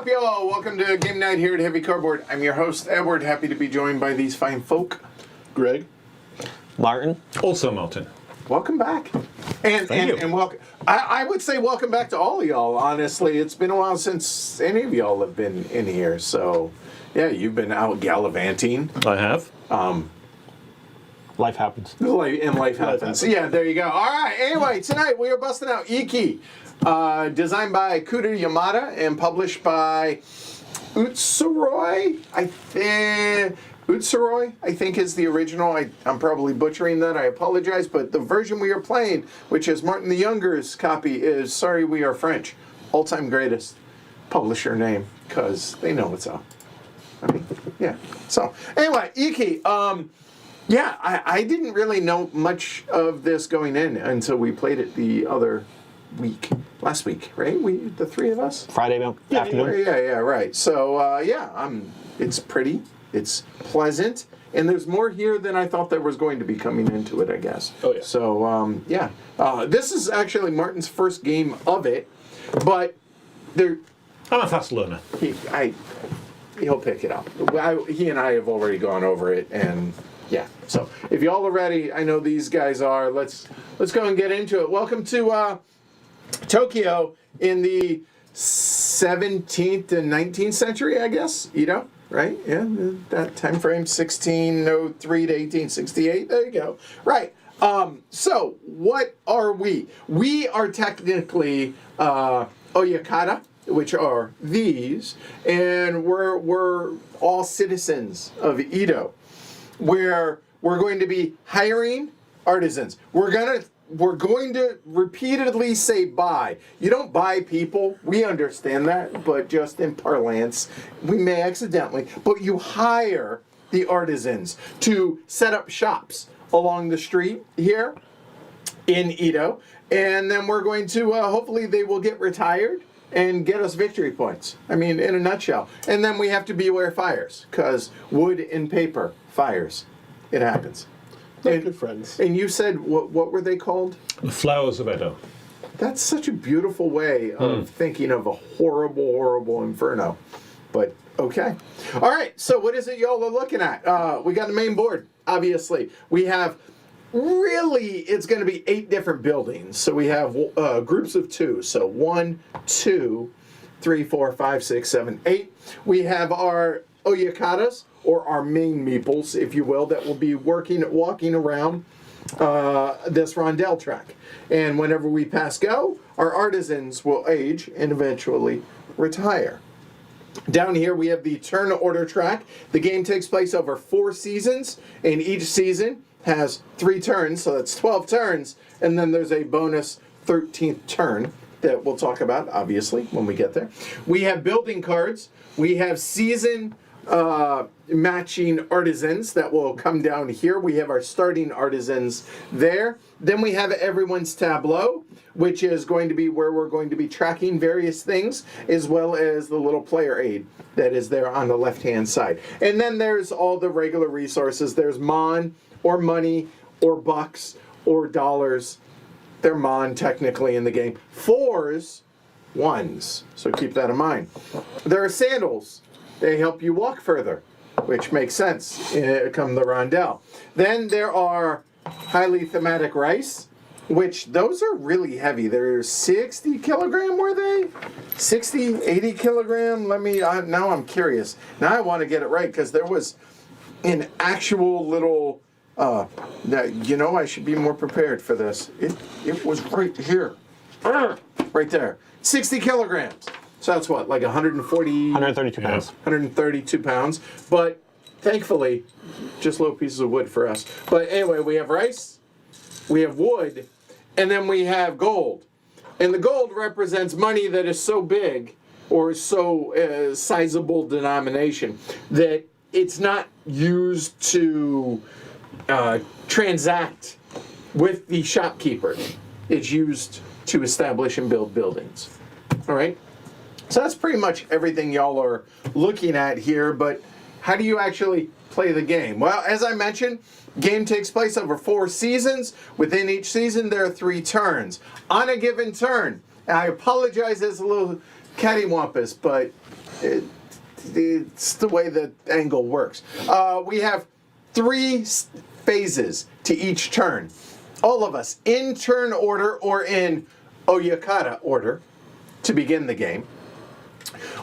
up, y'all? Welcome to Game Night here at Heavy Cardboard. I'm your host, Edward. Happy to be joined by these fine folk. Greg. Martin. Also Martin. Welcome back. Thank you. And welcome. I would say welcome back to all of y'all, honestly. It's been a while since any of y'all have been in here. So, yeah, you've been out gallivanting. I have. Life happens. Life happens. Yeah, there you go. All right. Anyway, tonight we are busting out Iki. Designed by Kudo Yamada and published by UTSUROI. UTSUROI, I think, is the original. I'm probably butchering that. I apologize. But the version we are playing, which is Martin the Younger's copy, is Sorry We Are French. All-time greatest publisher name, because they know what's up. I mean, yeah. So, anyway, Iki. Yeah, I didn't really know much of this going in until we played it the other week. Last week, right? The three of us? Friday afternoon. Yeah, right. So, it's pretty. It's pleasant. And there's more here than I thought there was going to be coming into it, I guess. Oh, yeah. So, this is actually Martin's first game of it. But I'm a fast learner. He'll pick it up. He and I have already gone over it, and yeah. So, if y'all are ready, I know these guys are. Let's go and get into it. Welcome to Tokyo in the 17th and 19th century, I guess. Edo, right? Yeah, that time frame, 1603 to 1868. There you go. Right. So, what are we? We are technically Oyakata, which are these, and we're all citizens of Edo, where we're going to be hiring artisans. We're going to repeatedly say buy. You don't buy people. We understand that, but just in parlance, we may accidentally. But you hire the artisans to set up shops along the street here in Edo. And then we're going to, hopefully they will get retired and get us victory points. I mean, in a nutshell. And then we have to beware fires, because wood and paper fires. It happens. Good friends. And you said, what were they called? The Flowers of Edo. That's such a beautiful way of thinking of a horrible, horrible inferno. But, okay. All right, so what is it y'all are looking at? We got the main board, obviously. We have, really, it's going to be 8 different buildings. So we have groups of 2. So 1, 2, 3, 4, 5, 6, 7, 8. We have our Oyakatas, or our main meeples, if you will, that will be walking around this rondel track. And whenever we pass go, our artisans will age and eventually retire. Down here we have the turn order track. The game takes place over 4 seasons, and each season has 3 turns, so that's 12 turns, and then there's a bonus 13th turn that we'll talk about, obviously, when we get there. We have building cards. We have season matching artisans that will come down here. We have our starting artisans there. Then we have everyone's tableau, which is going to be where we're going to be tracking various things, as well as the little player aid that is there on the left-hand side. And then there's all the regular resources. There's mon, or money, or bucks, or dollars. They're mon, technically, in the game. 4s, 1s. So keep that in mind. There are sandals. They help you walk further, which makes sense come the rondel. Then there are highly thematic rice, which those are really heavy. They're 60 kilogram, were they? 60, 80 kilogram? Now I'm curious. Now I want to get it right, because there was an actual little, I should be more prepared for this. It was right here. Right there. 60 kilograms. So that's what, like 132 pounds. 132 pounds. But thankfully, just little pieces of wood for us. But anyway, we have rice, we have wood, and then we have gold. And the gold represents money that is so big, or so sizable denomination, that it's not used to transact with the shopkeeper. It's used to establish and build buildings. All right? So that's pretty much everything y'all are looking at here, but how do you actually play the game? Well, as I mentioned, game takes place over 4 seasons. Within each season, there are 3 turns. On a given turn, and I apologize, it's a little cattywampus, but It's the way the angle works. We have 3 phases to each turn. All of us in turn order or in Oyakata order to begin the game.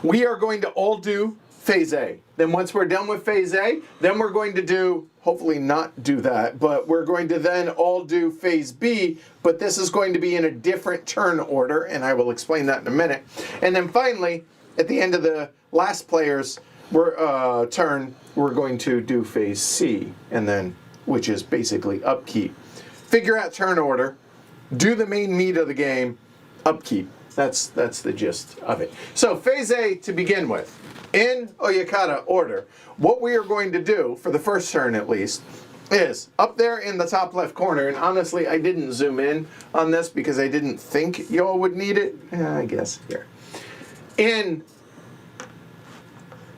We are going to all do phase A. Then once we're done with phase A, then we're going to do, hopefully not do that, but we're going to then all do phase B, but this is going to be in a different turn order, and I will explain that in a minute. And then finally, at the end of the last player's turn, we're going to do phase C, and then, which is basically upkeep. Figure out turn order, do the main meat of the game, upkeep. That's the gist of it. So phase A to begin with. In Oyakata order, what we are going to do, for the first turn at least, is up there in the top left corner, and honestly I didn't zoom in on this because I didn't think y'all would need it. I guess here. In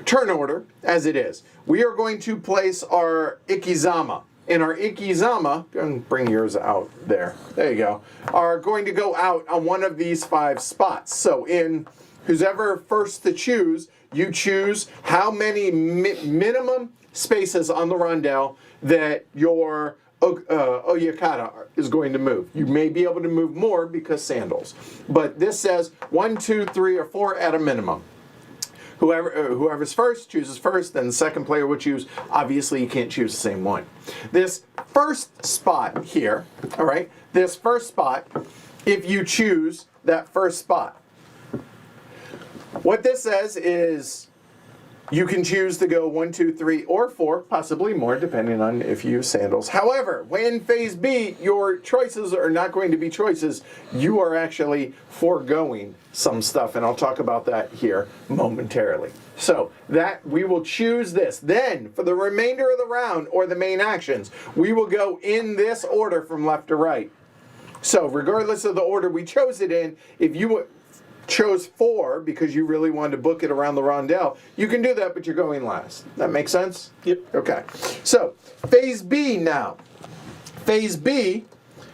turn order, as it is, we are going to place our Ikizama. And our Ikizama, bring yours out there, there you go, are going to go out on one of these 5 spots. So in who's ever first to choose, you choose how many minimum spaces on the rondel that your Oyakata is going to move. You may be able to move more because sandals. But this says 1, 2, 3, or 4 at a minimum. Whoever's first chooses first, then the second player would choose. Obviously, you can't choose the same one. This first spot here, all right, this first spot, if you choose that first spot, what this says is you can choose to go 1, 2, 3, or 4, possibly more, depending on if you use sandals. However, when phase B, your choices are not going to be choices. You are actually foregoing some stuff, and I'll talk about that here momentarily. So that we will choose this. Then, for the remainder of the round, or the main actions, we will go in this order from left to right. So regardless of the order we chose it in, if you chose 4 because you really wanted to book it around the rondel, you can do that, but you're going last. That makes sense? Yep. Okay. So, phase B now. Phase B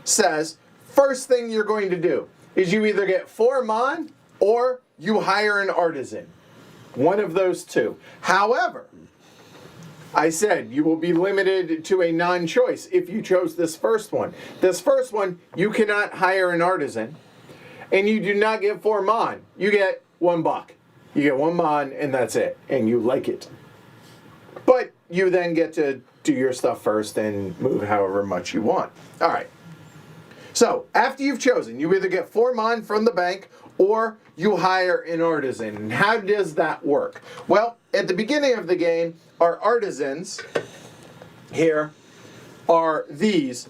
says, first thing you're going to do is you either get 4 mon or you hire an artisan. One of those 2. However, I said you will be limited to a non-choice if you chose this first one. This first one, you cannot hire an artisan. And you do not get 4 mon. You get $1. You get 1 mon, and that's it. And you like it. But you then get to do your stuff first and move however much you want. All right. So after you've chosen, you either get 4 mon from the bank or you hire an artisan. And how does that work? Well, at the beginning of the game, our artisans here are these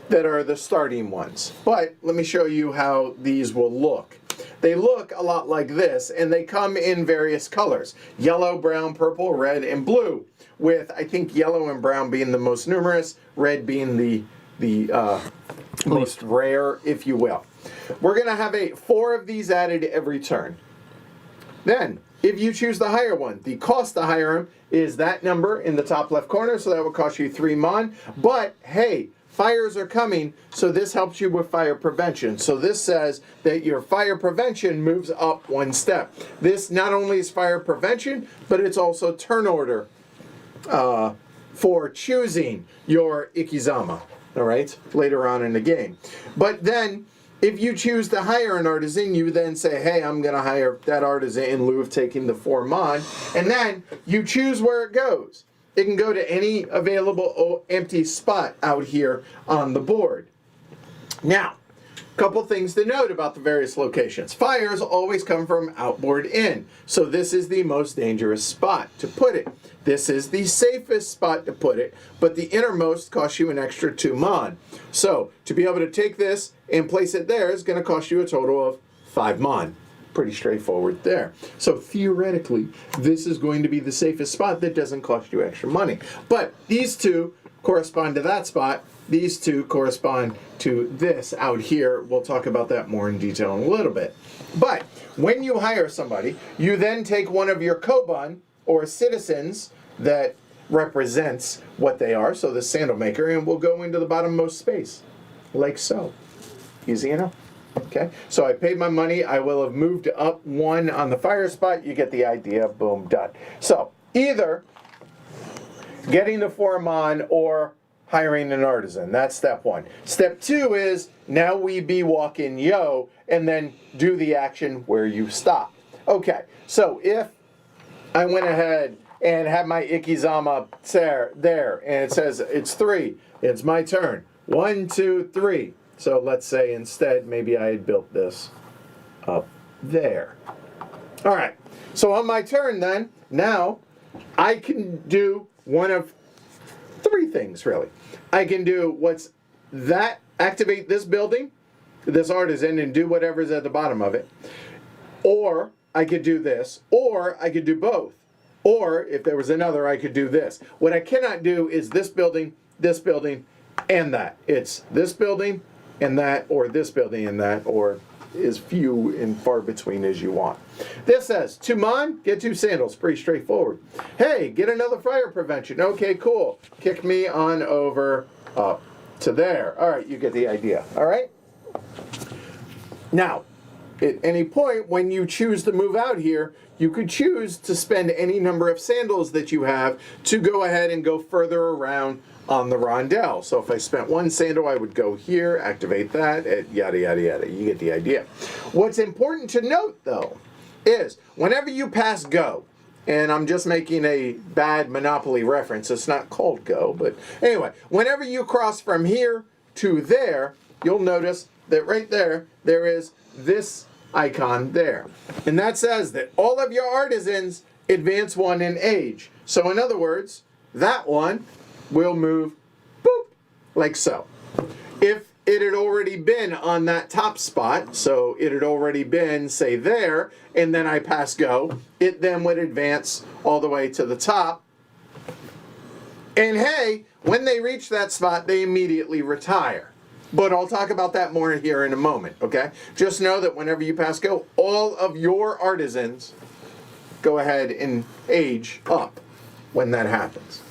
that are the starting ones. But let me show you how these will look. They look a lot like this, and they come in various colors. Yellow, brown, purple, red, and blue. With, I think, yellow and brown being the most numerous, red being the most rare, if you will. We're going to have 4 of these added every turn. Then, if you choose the higher one, the cost to hire them is that number in the top left corner, so that will cost you 3 mon. But, hey, fires are coming, so this helps you with fire prevention. So this says that your fire prevention moves up 1 step. This not only is fire prevention, but it's also turn order for choosing your Ikizama, all right, later on in the game. But then, if you choose to hire an artisan, you then say, hey, I'm going to hire that artisan in lieu of taking the 4 mon, and then you choose where it goes. It can go to any available empty spot out here on the board. Now, a couple things to note about the various locations. Fires always come from outboard in, so this is the most dangerous spot to put it. This is the safest spot to put it, but the innermost costs you an extra 2 mon. So, to be able to take this and place it there is going to cost you a total of 5 mon. Pretty straightforward there. So theoretically, this is going to be the safest spot that doesn't cost you extra money. But these 2 correspond to that spot. These 2 correspond to this out here. We'll talk about that more in detail in a little bit. But when you hire somebody, you then take one of your koban, or citizens, that represents what they are, so the sandal maker, and we'll go into the bottommost space, like so. Easy enough. Okay, so I paid my money. I will have moved up 1 on the fire spot. You get the idea. Boom, done. So either getting the foreman or hiring an artisan. That's step 1. Step 2 is now we be walking yo and then do the action where you stop. Okay, so if I went ahead and had my ikizama there and it says it's 3, it's my turn. 1, 2, 3. So let's say instead maybe I had built this up there. All right, so on my turn then, now I can do one of 3 things really. I can do activate this building, this artisan, and do whatever's at the bottom of it. Or I could do this, or I could do both. Or if there was another, I could do this. What I cannot do is this building, and that. It's this building and that, or this building and that, or as few and far between as you want. This says, Tuman, get 2 sandals. Pretty straightforward. Hey, get another fire prevention. Okay, cool. Kick me on over up to there. All right, you get the idea. All right? Now, at any point when you choose to move out here, you could choose to spend any number of sandals that you have to go ahead and go further around on the rondel. So if I spent 1 sandal, I would go here, activate that, yada, yada, yada. You get the idea. What's important to note, though, is whenever you pass go, and I'm just making a bad Monopoly reference, it's not called go, but anyway, whenever you cross from here to there, you'll notice that right there, there is this icon there. And that says that all of your artisans advance 1 in age. So in other words, that one will move, boop, like so. If it had already been on that top spot, so it had already been, say, there, and then I pass go, it then would advance all the way to the top. And hey, when they reach that spot, they immediately retire. But I'll talk about that more here in a moment, okay? Just know that whenever you pass go, all of your artisans go ahead and age up when that happens.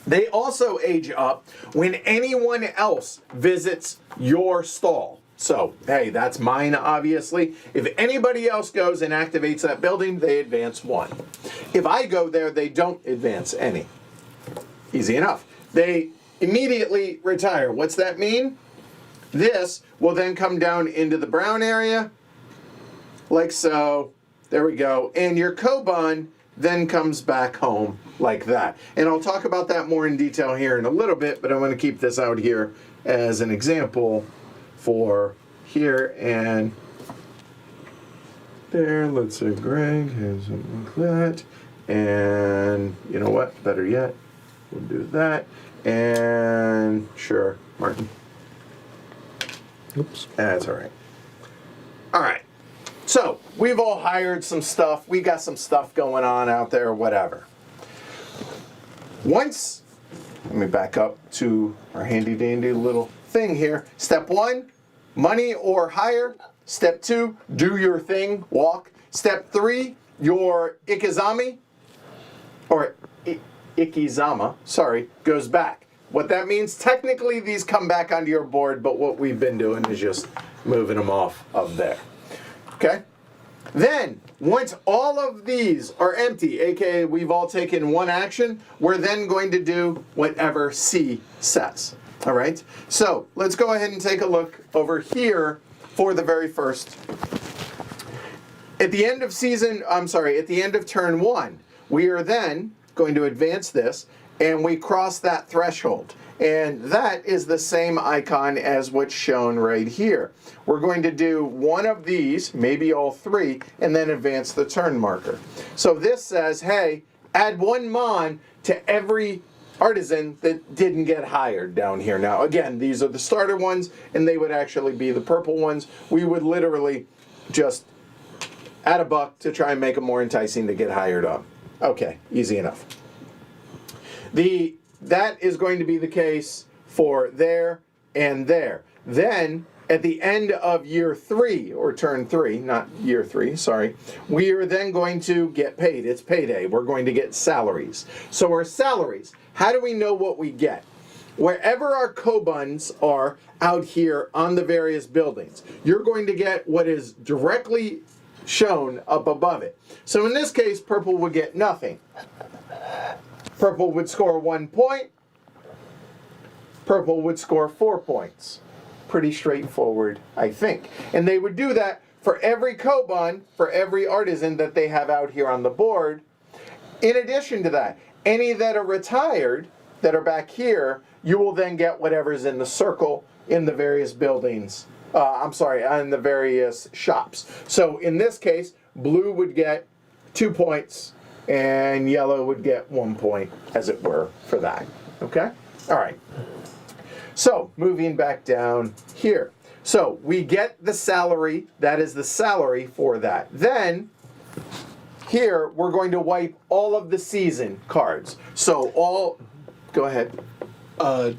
They also age up when anyone else visits your stall. So, hey, that's mine, obviously. If anybody else goes and activates that building, they advance 1. If I go there, they don't advance any. Easy enough. They immediately retire. What's that mean? This will then come down into the brown area, like so. There we go. And your Koban then comes back home like that. And I'll talk about that more in detail here in a little bit, but I'm going to keep this out here as an example for here and there. Let's say Greg has something like that. And you know what? Better yet, we'll do that. And sure, Martin. Oops. That's all right. All right. So we've all hired some stuff. We got some stuff going on out there, whatever. Let me back up to our handy dandy little thing here. Step 1, money or hire. Step 2, do your thing, walk. Step 3, your ikizama, goes back. What that means, technically these come back onto your board, but what we've been doing is just moving them off of there. Okay? Then, once all of these are empty, aka we've all taken 1 action, we're then going to do whatever C says. All right? So, let's go ahead and take a look over here for the very first. At the end of turn 1, we are then going to advance this, and we cross that threshold. And that is the same icon as what's shown right here. We're going to do one of these, maybe all 3, and then advance the turn marker. So this says, hey, add 1 mon to every artisan that didn't get hired down here. Now, again, these are the starter ones, and they would actually be the purple ones. We would literally just add a buck to try and make them more enticing to get hired on. Okay, easy enough. That is going to be the case for there and there. Then, at the end of year 3, or turn 3, not year 3, sorry, we are then going to get paid. It's payday. We're going to get salaries. So our salaries, how do we know what we get? wherever our cobuns are out here on the various buildings, you're going to get what is directly shown up above it. So in this case, purple would get nothing. Purple would score 1 point. Purple would score 4 points. Pretty straightforward, I think. And they would do that for every Koban, for every artisan that they have out here on the board. In addition to that, any that are retired, that are back here, you will then get whatever's in the circle in the various buildings. On the various shops. So in this case, blue would get 2 points, and yellow would get 1 point, as it were, for that. Okay? All right. So, moving back down here. So, we get the salary. That is the salary for that. Then, here, we're going to wipe all of the season cards. So, go ahead. I'm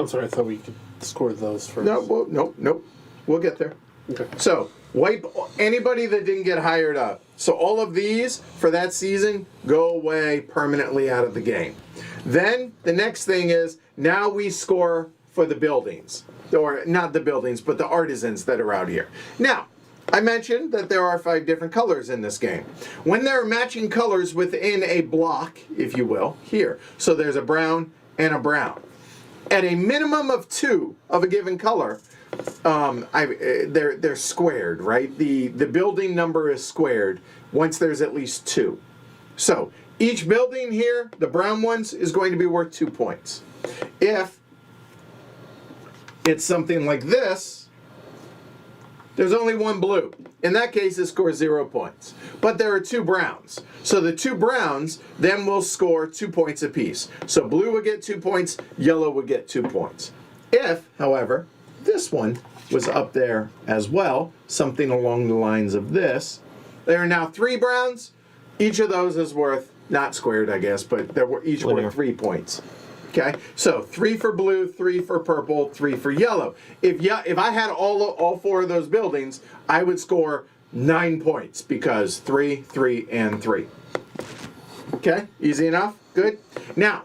sorry, I thought we could score those first. Nope. We'll get there. Okay. So, wipe anybody that didn't get hired up. So all of these for that season go away permanently out of the game. Then the next thing is, now we score for the buildings. Or not the buildings, but the artisans that are out here. Now, I mentioned that there are 5 different colors in this game. When there are matching colors within a block, if you will, here. So there's a brown and a brown. At a minimum of 2 of a given color, they're squared, right? The building number is squared once there's at least 2. So each building here, the brown ones, is going to be worth 2 points. If it's something like this, there's only 1 blue. In that case, it scores 0 points. But there are 2 browns. So the 2 browns then will score 2 points apiece. So blue would get 2 points, yellow would get 2 points. If, however, this one was up there as well, something along the lines of this, there are now 3 browns. Each of those is worth, not squared, I guess, but they're each worth 3 points. Okay, so 3 for blue, 3 for purple, 3 for yellow. If I had all 4 of those buildings, I would score 9 points because 3, 3, and 3. Okay, easy enough? Good? Now,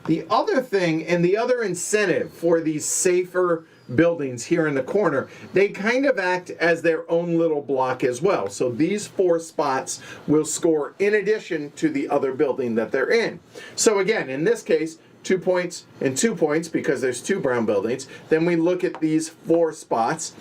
the other thing and the other incentive for these safer buildings here in the corner, they kind of act as their own little block as well. So these 4 spots will score in addition to the other building that they're in. So again, in this case, 2 points and 2 points because there's 2 brown buildings. Then we look at these 4 spots,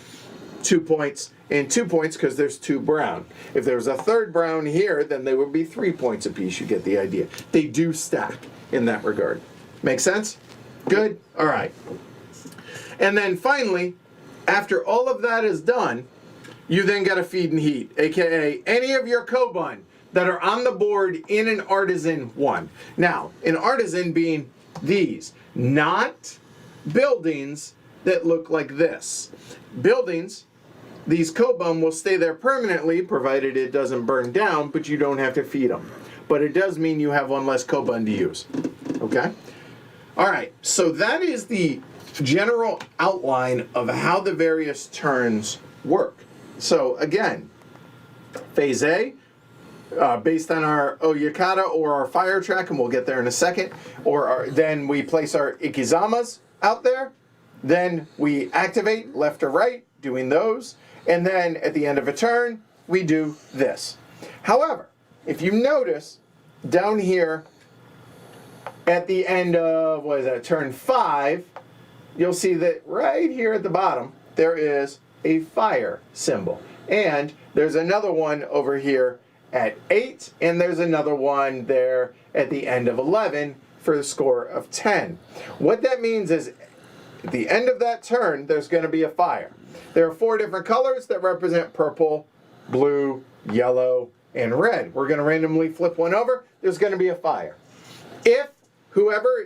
2 points and 2 points because there's 2 brown. If there was a 3rd brown here, then they would be 3 points apiece. You get the idea. They do stack in that regard. Make sense? Good? All right. And then finally, after all of that is done, you then got to feed and heat, aka any of your Koban that are on the board in an artisan 1. Now, an artisan being these, not buildings that look like this. Buildings, these Koban will stay there permanently, provided it doesn't burn down, but you don't have to feed them. But it does mean you have 1 less Koban to use. Okay? All right, so that is the general outline of how the various turns work. So again, phase A, based on our Oyakata or our fire track, and we'll get there in a second, then we place our Ikizamas out there, then we activate left or right, doing those, and then at the end of a turn, we do this. However, if you notice, down here, at the end of, turn 5, you'll see that right here at the bottom, there is a fire symbol. And there's another one over here at 8, and there's another one there at the end of 11 for a score of 10. What that means is, at the end of that turn, there's going to be a fire. There are 4 different colors that represent purple, blue, yellow, and red. We're going to randomly flip one over. There's going to be a fire. If whoever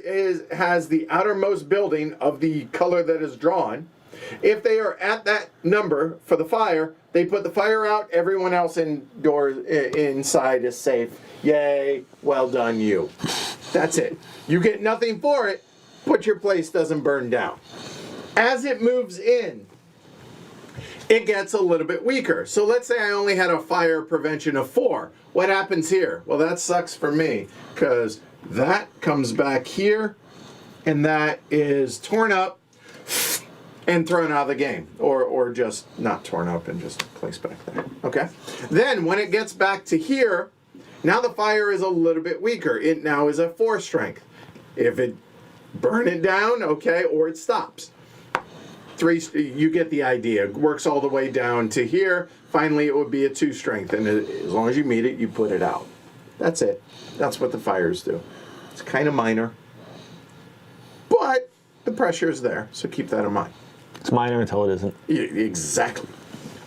has the outermost building of the color that is drawn, if they are at that number for the fire, they put the fire out, everyone else inside is safe. Yay, well done you. That's it. You get nothing for it, but your place doesn't burn down. As it moves in, it gets a little bit weaker. So let's say I only had a fire prevention of 4. What happens here? Well, that sucks for me, because that comes back here, and that is torn up and thrown out of the game, or just not torn up and just placed back there. Okay. Then when it gets back to here, now the fire is a little bit weaker. It now is a 4 strength. If it burn it down, okay, or it stops. 3, you get the idea. It works all the way down to here. Finally, it would be a 2 strength, and as long as you meet it, you put it out. That's it. That's what the fires do. It's kind of minor, but the pressure is there, so keep that in mind. It's minor until it isn't. Yeah, exactly.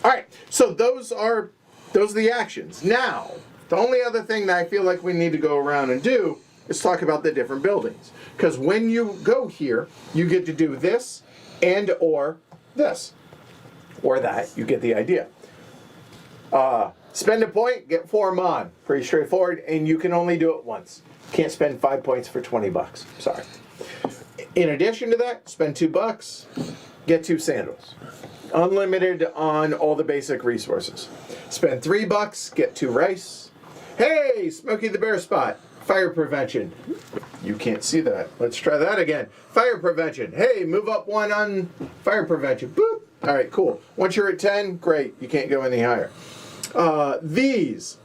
All right, so those are the actions. Now, the only other thing that I feel like we need to go around and do is talk about the different buildings. Because when you go here, you get to do this and or this. Or that. You get the idea. Spend a point, get 4 mon. Pretty straightforward, and you can only do it once. Can't spend 5 points for $20. Sorry. In addition to that, spend $2, get 2 sandals. Unlimited on all the basic resources. Spend $3, get 2 rice. Hey, Smokey the Bear spot. Fire prevention. You can't see that. Let's try that again. Fire prevention. Hey, move up 1 on fire prevention. Boop. All right, cool. Once you're at 10, great. You can't go any higher. These.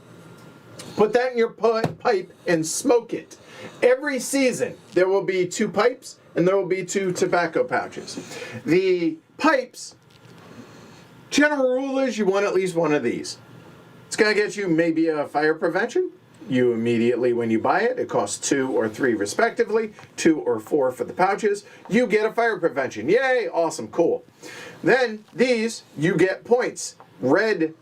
Put that in your pipe and smoke it. Every season, there will be 2 pipes and there will be 2 tobacco pouches. The pipes, general rule is you want at least one of these. It's going to get you maybe a fire prevention. You immediately, when you buy it, it costs 2 or 3 respectively, 2 or 4 for the pouches. You get a fire prevention. Yay, awesome, cool. Then these, you get points. Red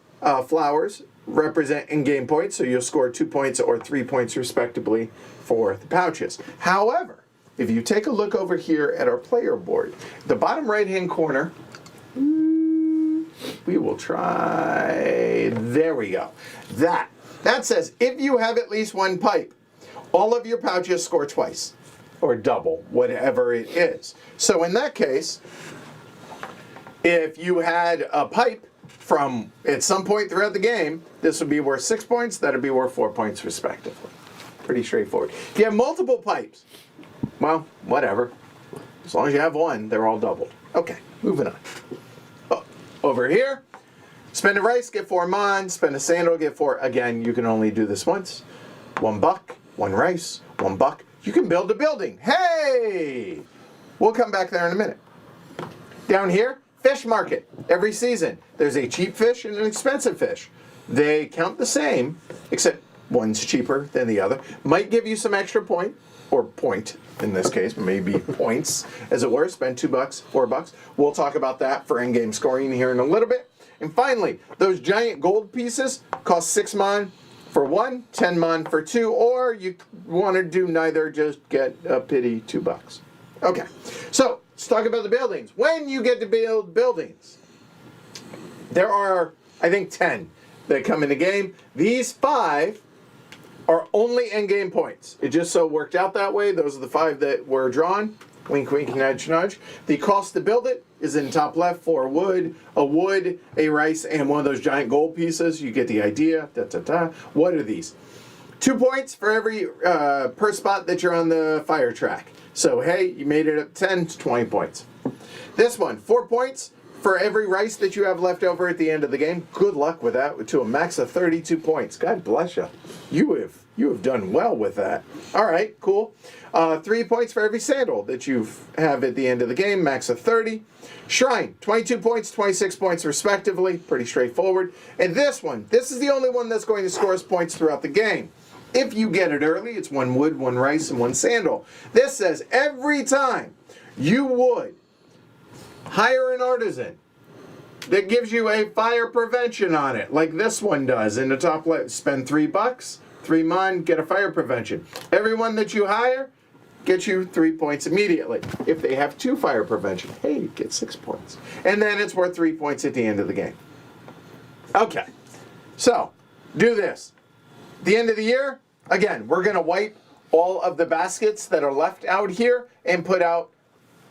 flowers represent in-game points, so you'll score 2 points or 3 points respectively for the pouches. However, if you take a look over here at our player board, the bottom right-hand corner, we will try, there we go. That says if you have at least 1 pipe, all of your pouches score twice, or double, whatever it is. So in that case, if you had a pipe from at some point throughout the game, this would be worth 6 points, that would be worth 4 points respectively. Pretty straightforward. If you have multiple pipes, well, whatever. As long as you have 1, they're all doubled. Okay, moving on. Oh, over here, spend a rice, get 4 mon. Spend a sandal, get 4. Again, you can only do this once. $1, 1 rice, $1. You can build a building. Hey! We'll come back there in a minute. Down here, fish market. Every season, there's a cheap fish and an expensive fish. They count the same, except one's cheaper than the other. Might give you some extra point, or point in this case, maybe points, as it were. Spend $2, $4. We'll talk about that for in-game scoring here in a little bit. And finally, those giant gold pieces cost 6 mon for 1, 10 mon for 2, or you want to do neither, just get a pity $2. Okay, so let's talk about the buildings. When you get to build buildings, there are, I think, 10 that come in the game. These 5 are only end-game points. It just so worked out that way. Those are the 5 that were drawn. Wink, wink, nudge, nudge. The cost to build it is in top left for wood, a rice, and one of those giant gold pieces. You get the idea. Da, da, da. What are these? 2 points for every per spot that you're on the fire track. So, hey, you made it up 10 to 20 points. This one, 4 points for every rice that you have left over at the end of the game. Good luck with that, to a max of 32 points. God bless you. You have done well with that. All right, cool. 3 points for every sandal that you have at the end of the game, max of 30. Shrine, 22 points, 26 points respectively. Pretty straightforward. And this one, this is the only one that's going to score us points throughout the game. If you get it early, it's 1 wood, 1 rice, and 1 sandal. This says every time you would hire an artisan that gives you a fire prevention on it, like this one does in the top left. Spend $3, 3 mon, get a fire prevention. Everyone that you hire gets you 3 points immediately. If they have 2 fire prevention, hey, get 6 points. And then it's worth 3 points at the end of the game. Okay, so do this. The end of the year, again, we're going to wipe all of the baskets that are left out here and put out.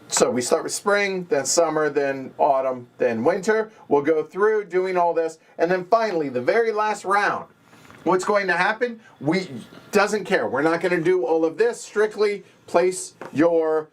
So we start with spring, then summer, then autumn, then winter. We'll go through doing all this. And then finally, the very last round, what's going to happen? Doesn't care. We're not going to do all of this. Strictly place your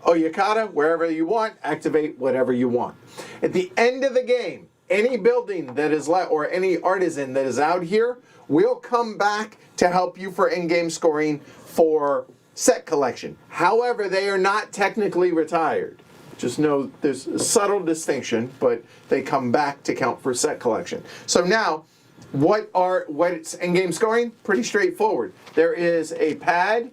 Oyakata, wherever you want, activate whatever you want. At the end of the game, any building that is left, or any artisan that is out here, will come back to help you for in-game scoring for set collection. However, they are not technically retired. Just know there's a subtle distinction, but they come back to count for set collection. So now, what's in-game scoring? Pretty straightforward. There is a pad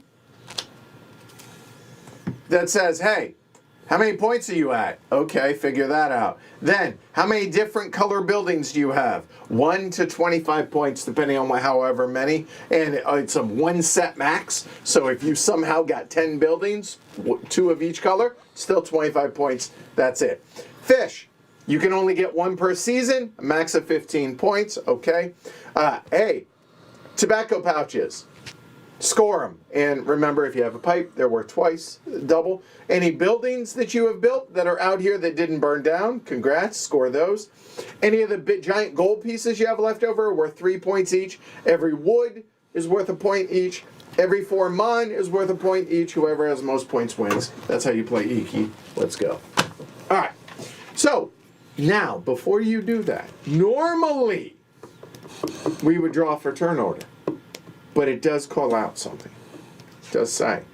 that says, hey, how many points are you at? Okay, figure that out. Then, how many different color buildings do you have? 1 to 25 points, depending on however many. And it's a one set max. So if you somehow got 10 buildings, 2 of each color, still 25 points. That's it. Fish. You can only get 1 per season, a max of 15 points. Okay. Hey, tobacco pouches. Score them. And remember, if you have a pipe, they're worth twice, double. Any buildings that you have built that are out here that didn't burn down, congrats, score those. Any of the giant gold pieces you have left over are worth 3 points each. Every wood is worth a point each. Every 4 mon is worth a point each. Whoever has the most points wins. That's how you play Iki. Let's go. All right. So, now, before you do that, normally we would draw for turn order. But it does call out something. It does say,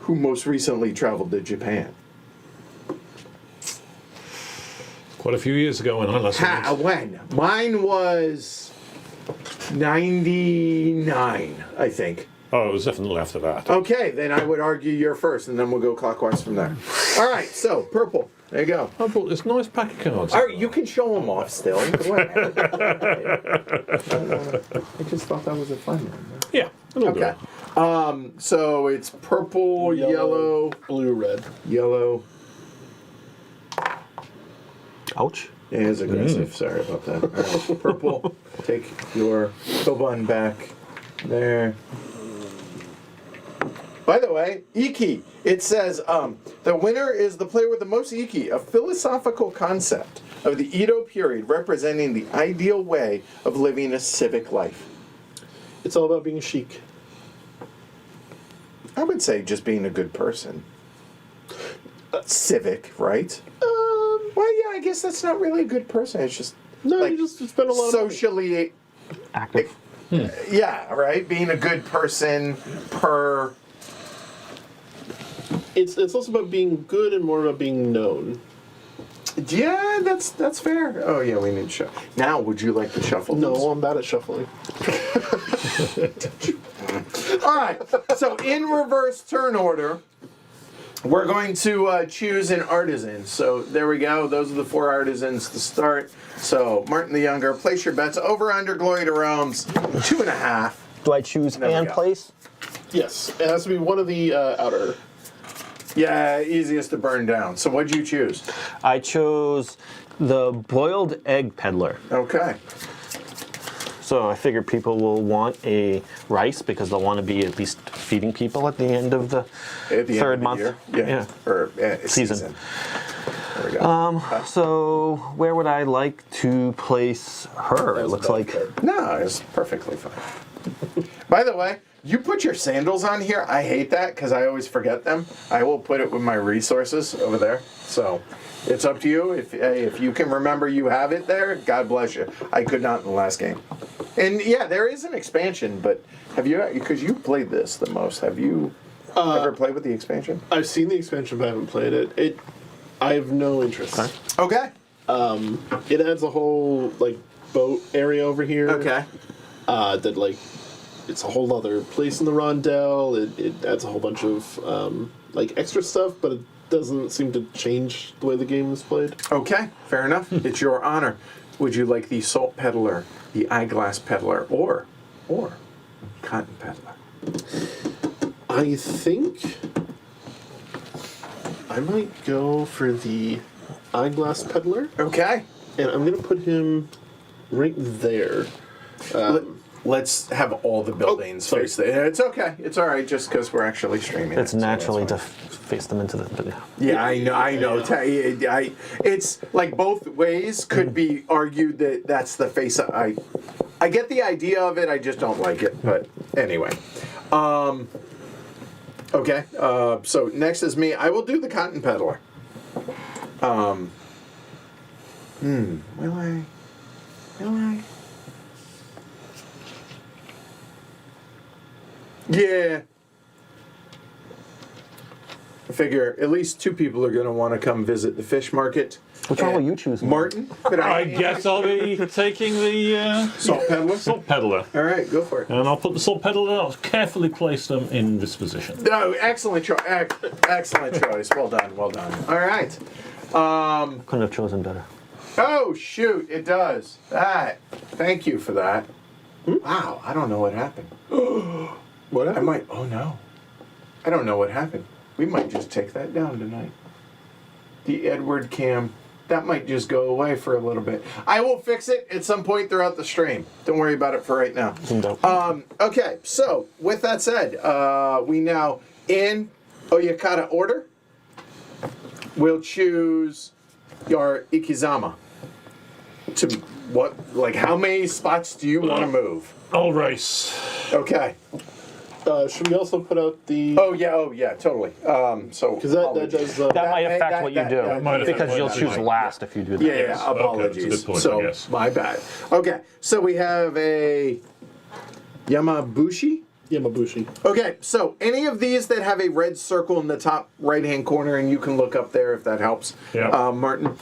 who most recently traveled to Japan? Quite a few years ago when I last went. When? Mine was 99, I think. Oh, it was definitely after that. Okay, then I would argue you're first, and then we'll go clockwise from there. All right, so purple. There you go. I bought this nice pack of cards. All right, you can show them off still. Go ahead. I just thought that was a fun one. Yeah, a little Okay. bit. So it's purple, yellow, blue, red. yellow. Ouch. Yeah, it's aggressive. Sorry about that. All right. Purple. Take your bun back there. By the way, Iki. It says the winner is the player with the most Iki, a philosophical concept of the Edo period representing the ideal way of living a civic life. It's all about being chic. I would say just being a good person. Civic, right? Well, yeah, I guess that's not really a good person. It's just No, like you just spend a lot of money. socially, Active. yeah, right. Being a good person per. It's also about being good and more about being known. Yeah, that's fair. Oh yeah, we need to shuffle. Now, would you like to shuffle? No, these? I'm bad at shuffling. All right. So in reverse turn order, we're going to choose an artisan. So there we go. Those are the 4 artisans to start. So Martin the Younger, place your bets over under Glory to Realms 2.5. Do I choose There we and go. place? Yes, it has to be one of the outer. Yeah, easiest to burn down. So what'd you choose? I chose the boiled egg peddler. Okay. So I figure people will want a rice because they'll want to be at least feeding people at the end of the At the third end of month. the year? Yeah. Or season. There we go. So where would I like to place her? It was looks a bad like card. No, it's perfectly fine. By the way, you put your sandals on here. I hate that because I always forget them. I will put it with my resources over there. So it's up to you. If you can remember you have it there, God bless you. I could not in the last game. And yeah, there is an expansion, but have you, because you played this the most, have you ever played with the expansion? I've seen the expansion, but I haven't played it. I have no interest. Okay. It adds a whole like boat area over here. Okay. That like it's a whole other place in the rondel. It adds a whole bunch of like extra stuff, but it doesn't seem to change the way the game is played. Okay, fair enough. It's your honor. Would you like the salt peddler, the eyeglass peddler, or cotton peddler? I think I might go for the eyeglass peddler, Okay. and I'm gonna put him right there. Let's have all the buildings sorry. face there. It's okay. It's all right. Just because we're actually streaming. it's it, so naturally that's to fine. face them into the. But Yeah, I know. I know. It's like both ways could be argued that that's the face. I get the idea of it. I just don't like it. But anyway, Okay. So next is me. I will do the cotton peddler. Will I? Yeah. I figure at least 2 people are going to want to come visit the fish market. Which one will you choose? Martin? Could I guess I'll be taking the Salt peddler? salt peddler. All right, go for it. And I'll put the salt peddler, I'll carefully place them in this position. No, excellent choice. Excellent choice. Well done. Well done. All right. Couldn't have chosen better. Oh, shoot. It does. That. Thank you for that. Wow. I don't know what happened. What I happened? might. Oh, no. I don't know what happened. We might just take that down tonight. The Edward cam. That might just go away for a little bit. I will fix it at some point throughout the stream. Don't worry about it for right now. Okay, so with that said, we now in Oyakata order. We'll choose your Ikizama. To what? Like, how many spots do you want to move? I'll race. Okay. Should we also put out the? Oh yeah, totally. So Because that does. That might affect that- what you that- do, that might affect because what you'll you choose do. last if you do that. Yeah, Yes. Okay, apologies. that's a good point, So I guess. my bad. Okay, so we have a Yamabushi. Yamabushi. Okay, so any of these that have a red circle in the top right-hand corner, and you can look up there if that helps, Yeah. Martin.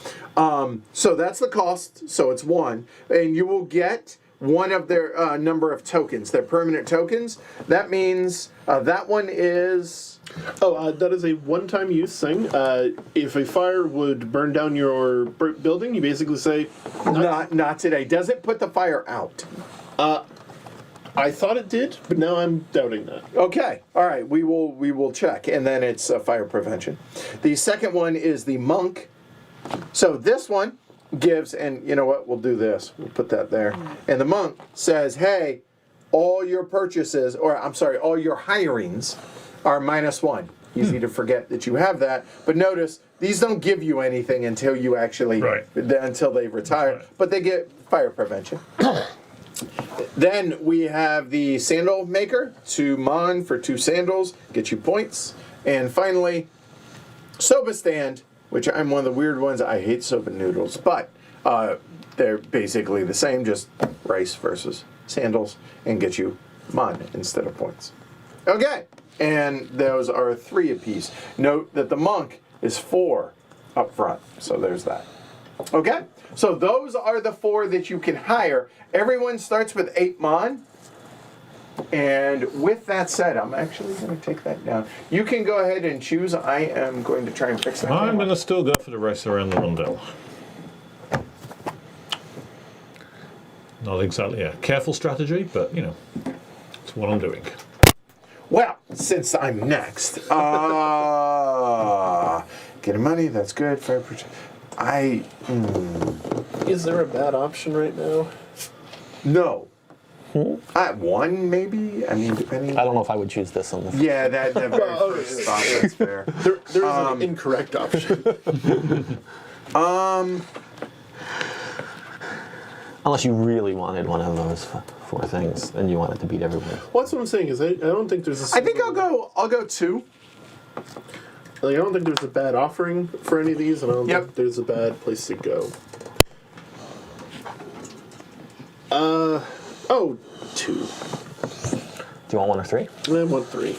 So that's the cost. So it's 1, and you will get one of their number of tokens. Their permanent tokens. That means that one is. Oh, that is a one-time use thing. If a fire would burn down your building, you basically say, Not today. Does it put the fire out? I thought it did, but now I'm doubting that. Okay. All right. We will check, and then it's fire prevention. The second one is the monk. So this one gives, and you know what? We'll do this. We'll put that there. And the monk says, "Hey, all your purchases, or I'm sorry, all your hirings are -1." Easy to forget that you have that. But notice these don't give you anything until you actually until they retire. Right. But they get fire prevention. Then we have the sandal maker, 2 mon for 2 sandals, get you points. And finally, soba stand, which I'm one of the weird ones. I hate soba noodles, but they're basically the same, just rice versus sandals, and get you mon instead of points. Okay, and those are 3 apiece. Note that the monk is 4 up front, so there's that. Okay, so those are the 4 that you can hire. Everyone starts with 8 mon. And with that said, I'm actually going to take that down. You can go ahead and choose. I am going to try and fix that. I'm going to still go for the race around the rondel. Not exactly a careful strategy, but, you know, it's what I'm doing. Well, since I'm next, getting money, that's good. Fair purchase. Is there a bad option right now? No. At 1, maybe? I mean, depending. I don't know if I would choose this on the. Yeah, that very first thought, that's fair. There is an incorrect option. Unless you really wanted one of those 4 things and you wanted to beat everyone. Well, that's what I'm saying is I don't think there's a. I think I'll go 2. Like, I don't think there's a bad offering for any of these, and I don't Yep. think there's a bad place to go. 2. Do you want 1 or 3? I want 3.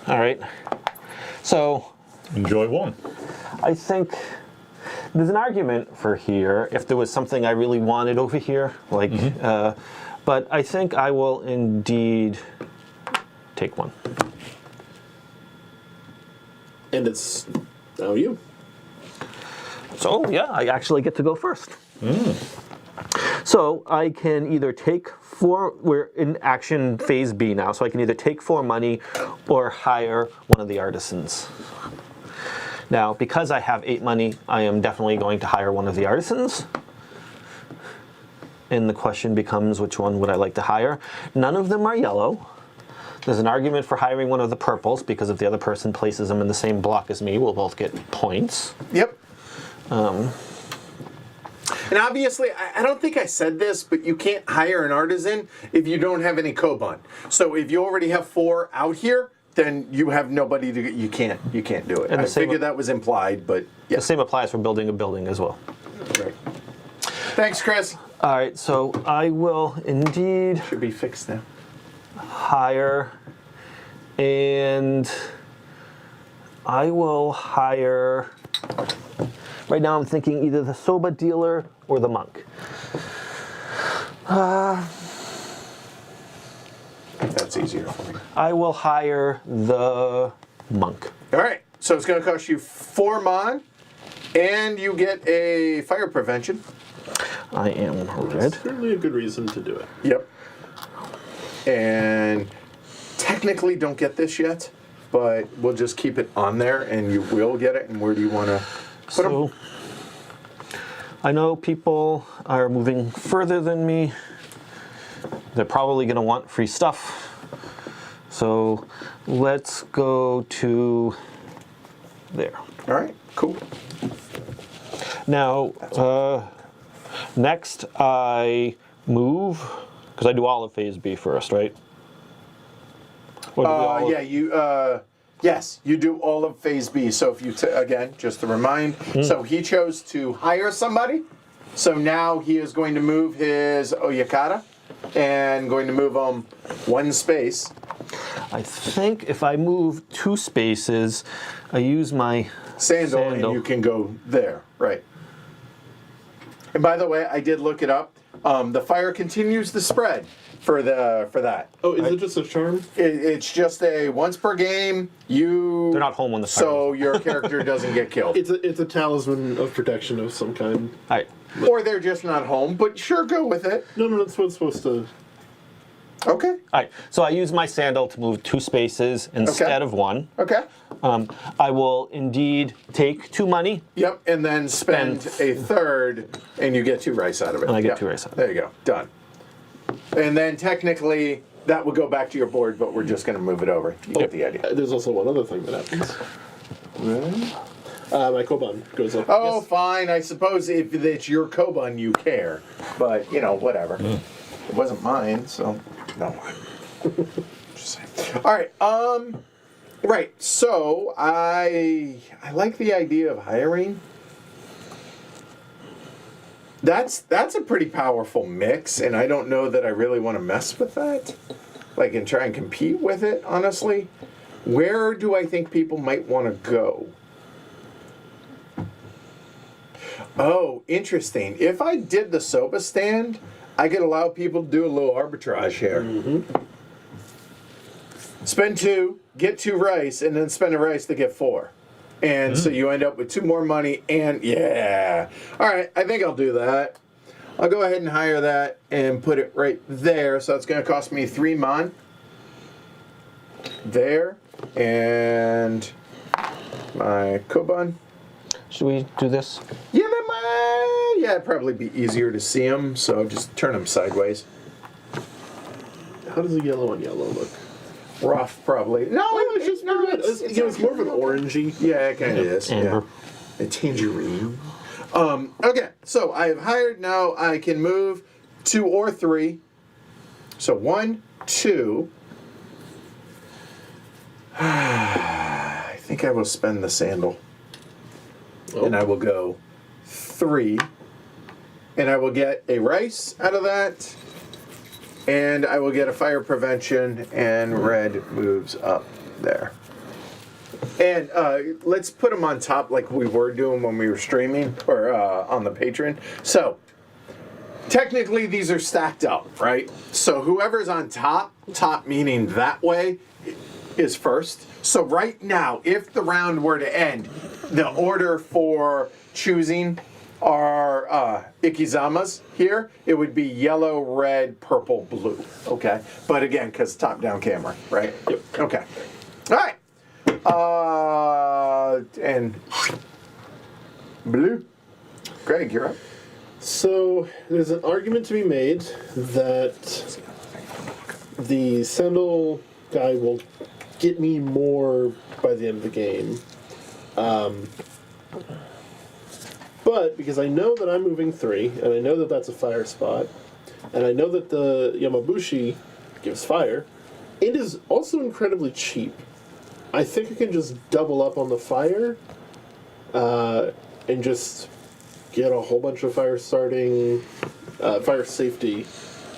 All right. So Enjoy one. I think there's an argument for here if there was something I really wanted over here, like, but I think I will indeed take 1. And it's now you. So yeah, I actually get to go first. So I can either take 4, we're in action phase B now, so I can either take 4 money or hire one of the artisans. Now, because I have 8 money, I am definitely going to hire one of the artisans. And the question becomes, which one would I like to hire? None of them are yellow. There's an argument for hiring one of the purples, because if the other person places them in the same block as me, we'll both get points. Yep. And obviously, I don't think I said this, but you can't hire an artisan if you don't have any Koban. So if you already have 4 out here, then you have nobody to. You can't do it. And I the same- figured that was implied, but yeah. The same applies for building a building as well. Right. Thanks, Chris. All right, so I will indeed Should be fixed now. hire, and I will hire. Right now, I'm thinking either the soba dealer or the monk. That's easier for me. I will hire the monk. All right. So it's going to cost you 4 mon, and you get a fire prevention. I am red. Certainly a good reason to do it. Yep. And technically don't get this yet, but we'll just keep it on there, and you will get it. And where do you want to put them? So I know people are moving further than me. They're probably going to want free stuff. So let's go to there. All right. Cool. Now, next I move, because I do all of phase B first, right? Or do we all- Yeah, yes, you do all of phase B. So if you, again, just to remind, so he chose to hire somebody. So now he is going to move his Oyakata and going to move them 1 space. I think if I move 2 spaces, I use my Sandal, and you can go there, right. And by the way, I did look it up. The fire continues to spread for that. Oh, is it just a charm? It's just a once per game. They're not home when the fire so your character doesn't get killed, It's a talisman of protection of some kind. All right. or they're just not home. But sure, go with it. No, that's what it's supposed to. Okay. All right. So I use my sandal to move 2 spaces instead of 1. Okay. I will indeed take 2 money. Yep, and then spend a third, and you get 2 rice out of it. And I get Yep. 2 rice out of it. There you go. Done. And then technically, that would go back to your board, but we're just going to move it over. You get the idea. There's also one other thing that happens. My Koban goes up. Oh, Yes. fine. I suppose if it's your Koban, you care. But, whatever. It wasn't mine, so no. Just saying. All right. Right. So I like the idea of hiring. That's a pretty powerful mix, and I don't know that I really want to mess with that. Like, and try and compete with it, honestly. Where do I think people might want to go? Oh, interesting. If I did the soba stand, I could allow people to do a little arbitrage here. Spend 2, get 2 rice, and then spend a rice to get 4. And so you end up with 2 more money, and yeah. All right, I think I'll do that. I'll go ahead and hire that and put it right there. So it's going to cost me 3 mon. There. And my Koban. Should we do this? Yeah, it'd probably be easier to see them, so just turn them sideways. How does a yellow on yellow look? Rough, probably. No, It's just it's more of an orangey. Yeah, it kind of is. Amber. Yeah. A tangerine. Okay, so I have hired. Now I can move 2 or 3. So 1, 2. I think I will spend the sandal. Oh. And I will go 3. And I will get a rice out of that. And I will get a fire prevention, and red moves up there. And let's put them on top like we were doing when we were streaming, or on the Patreon. So, technically these are stacked up, right? So whoever's on top meaning that way, is first. So right now, if the round were to end, the order for choosing our Ikizamas here, it would be yellow, red, purple, blue. Okay? But again, because top-down camera, right? Yep. Okay. All right. And blue. Greg, you're up. So there's an argument to be made that the sandal guy will get me more by the end of the game. But because I know that I'm moving 3, and I know that that's a fire spot, and I know that the Yamabushi gives fire, it is also incredibly cheap. I think I can just double up on the fire, and just get a whole bunch of fire safety.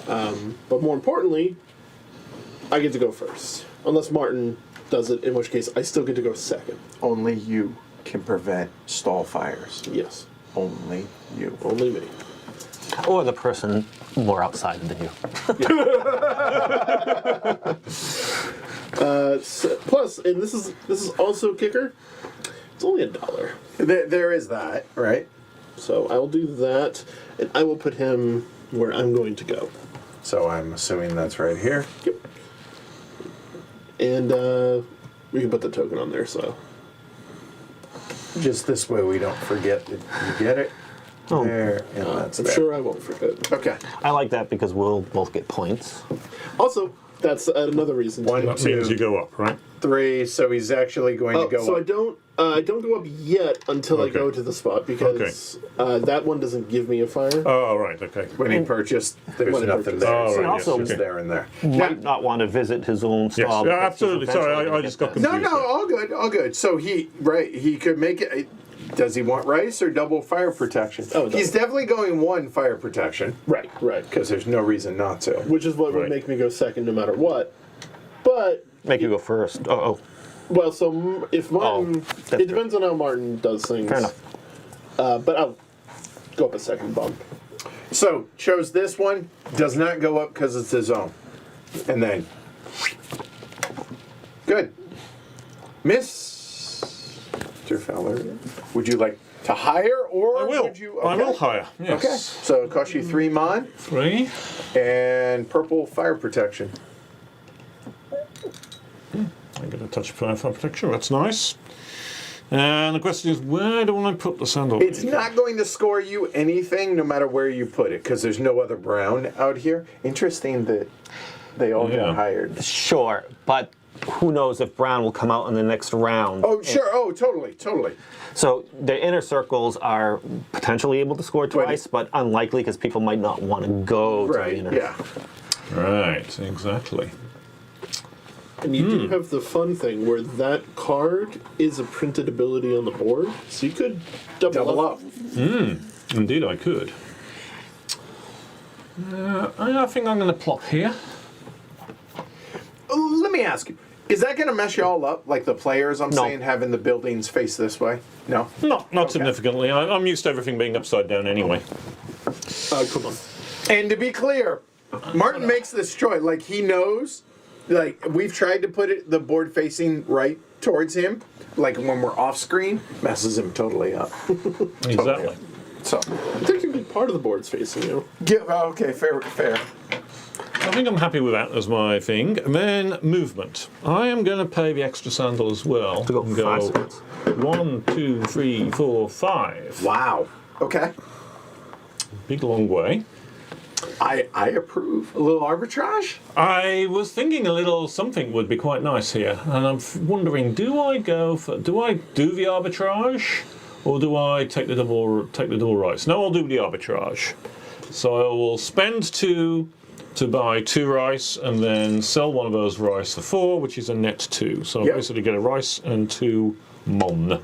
But more importantly, I get to go first. Unless Martin does it, in which case I still get to go second. Only you can prevent stall fires. Yes. Only you. Only me. Or the person more outside than you. Plus, and this is also a kicker, it's only $1. There is that, right? So I will do that, and I will put him where I'm going to go. So I'm assuming that's right here. Yep. And we can put the token on there, so. Just this way we don't forget that you get it. Oh. There, and that's I'm there. sure I won't forget. Okay. I like that because we'll both get points. Also, that's another reason. One, That means you go up, right? 3, so he's actually going to go So up. I don't go up yet until I Okay. go to the spot because that one doesn't give me a fire. Oh, right, okay. When he purchased, there's When he nothing purchased. there. Oh, so right, it's yes, just okay. there and there. Might not want to visit his own Yes, stall. yeah, because he's absolutely. Sorry, eventually I gonna just get got this. confused. No, all good, all good. So he could make it. Does he want rice or double fire protection? Oh, he's definitely going 1 fire protection Right. because there's no reason not to. Which is what would Right. make me go second no matter what. But, Make you go first. Oh, well, so if Martin... that's it true. depends on how Martin does things. fair enough. But I'll go up a second bump. So chose this one. Does not go up because it's his own. And then good. Mr. Feller, would you like to hire or I will. would you? I okay. will hire, yes. Okay. So it costs you 3 mon 3. and purple fire protection. I get a touch of fire protection, that's nice. And the question is, where do I put the sandal? It's not going to score you anything no matter where you put it because there's no other brown out here. Interesting that they all Yeah. got hired. Sure, but who knows if Brown will come out in the next round. Oh, sure. Oh, totally. So the inner circles are potentially able to score twice, but unlikely because people might not want to go to the Right. inner. Yeah. Right, exactly. And you do have the fun thing where that card is a printed ability on the board, so you could double up. Indeed, I could. I think I'm going to plop here. Let me ask you. Is that going to mess you all up? Like the players, I'm No. saying, having the buildings face this way? No? Not significantly. I'm used to everything being upside down anyway. Come on. And to be clear, Martin makes this choice. Like, he knows, like, we've tried to put the board facing right towards him. Like, when we're off screen, messes him totally up. Exactly. So, Technically, part of the board's facing you. okay, fair. I think I'm happy with that as my thing. And then movement. I am going to pay the extra sandal as well. To go And 5 seconds. 1, 2, 3, 4, 5. Wow. Okay. Big long way. I approve. A little arbitrage? I was thinking a little something would be quite nice here, and I'm wondering: do I do the arbitrage, or do I take the double rice? No, I'll do the arbitrage. So I will spend 2 to buy 2 rice, and then sell one of those rice for 4, which is a net 2. So I Yep. basically get a rice and 2 mon.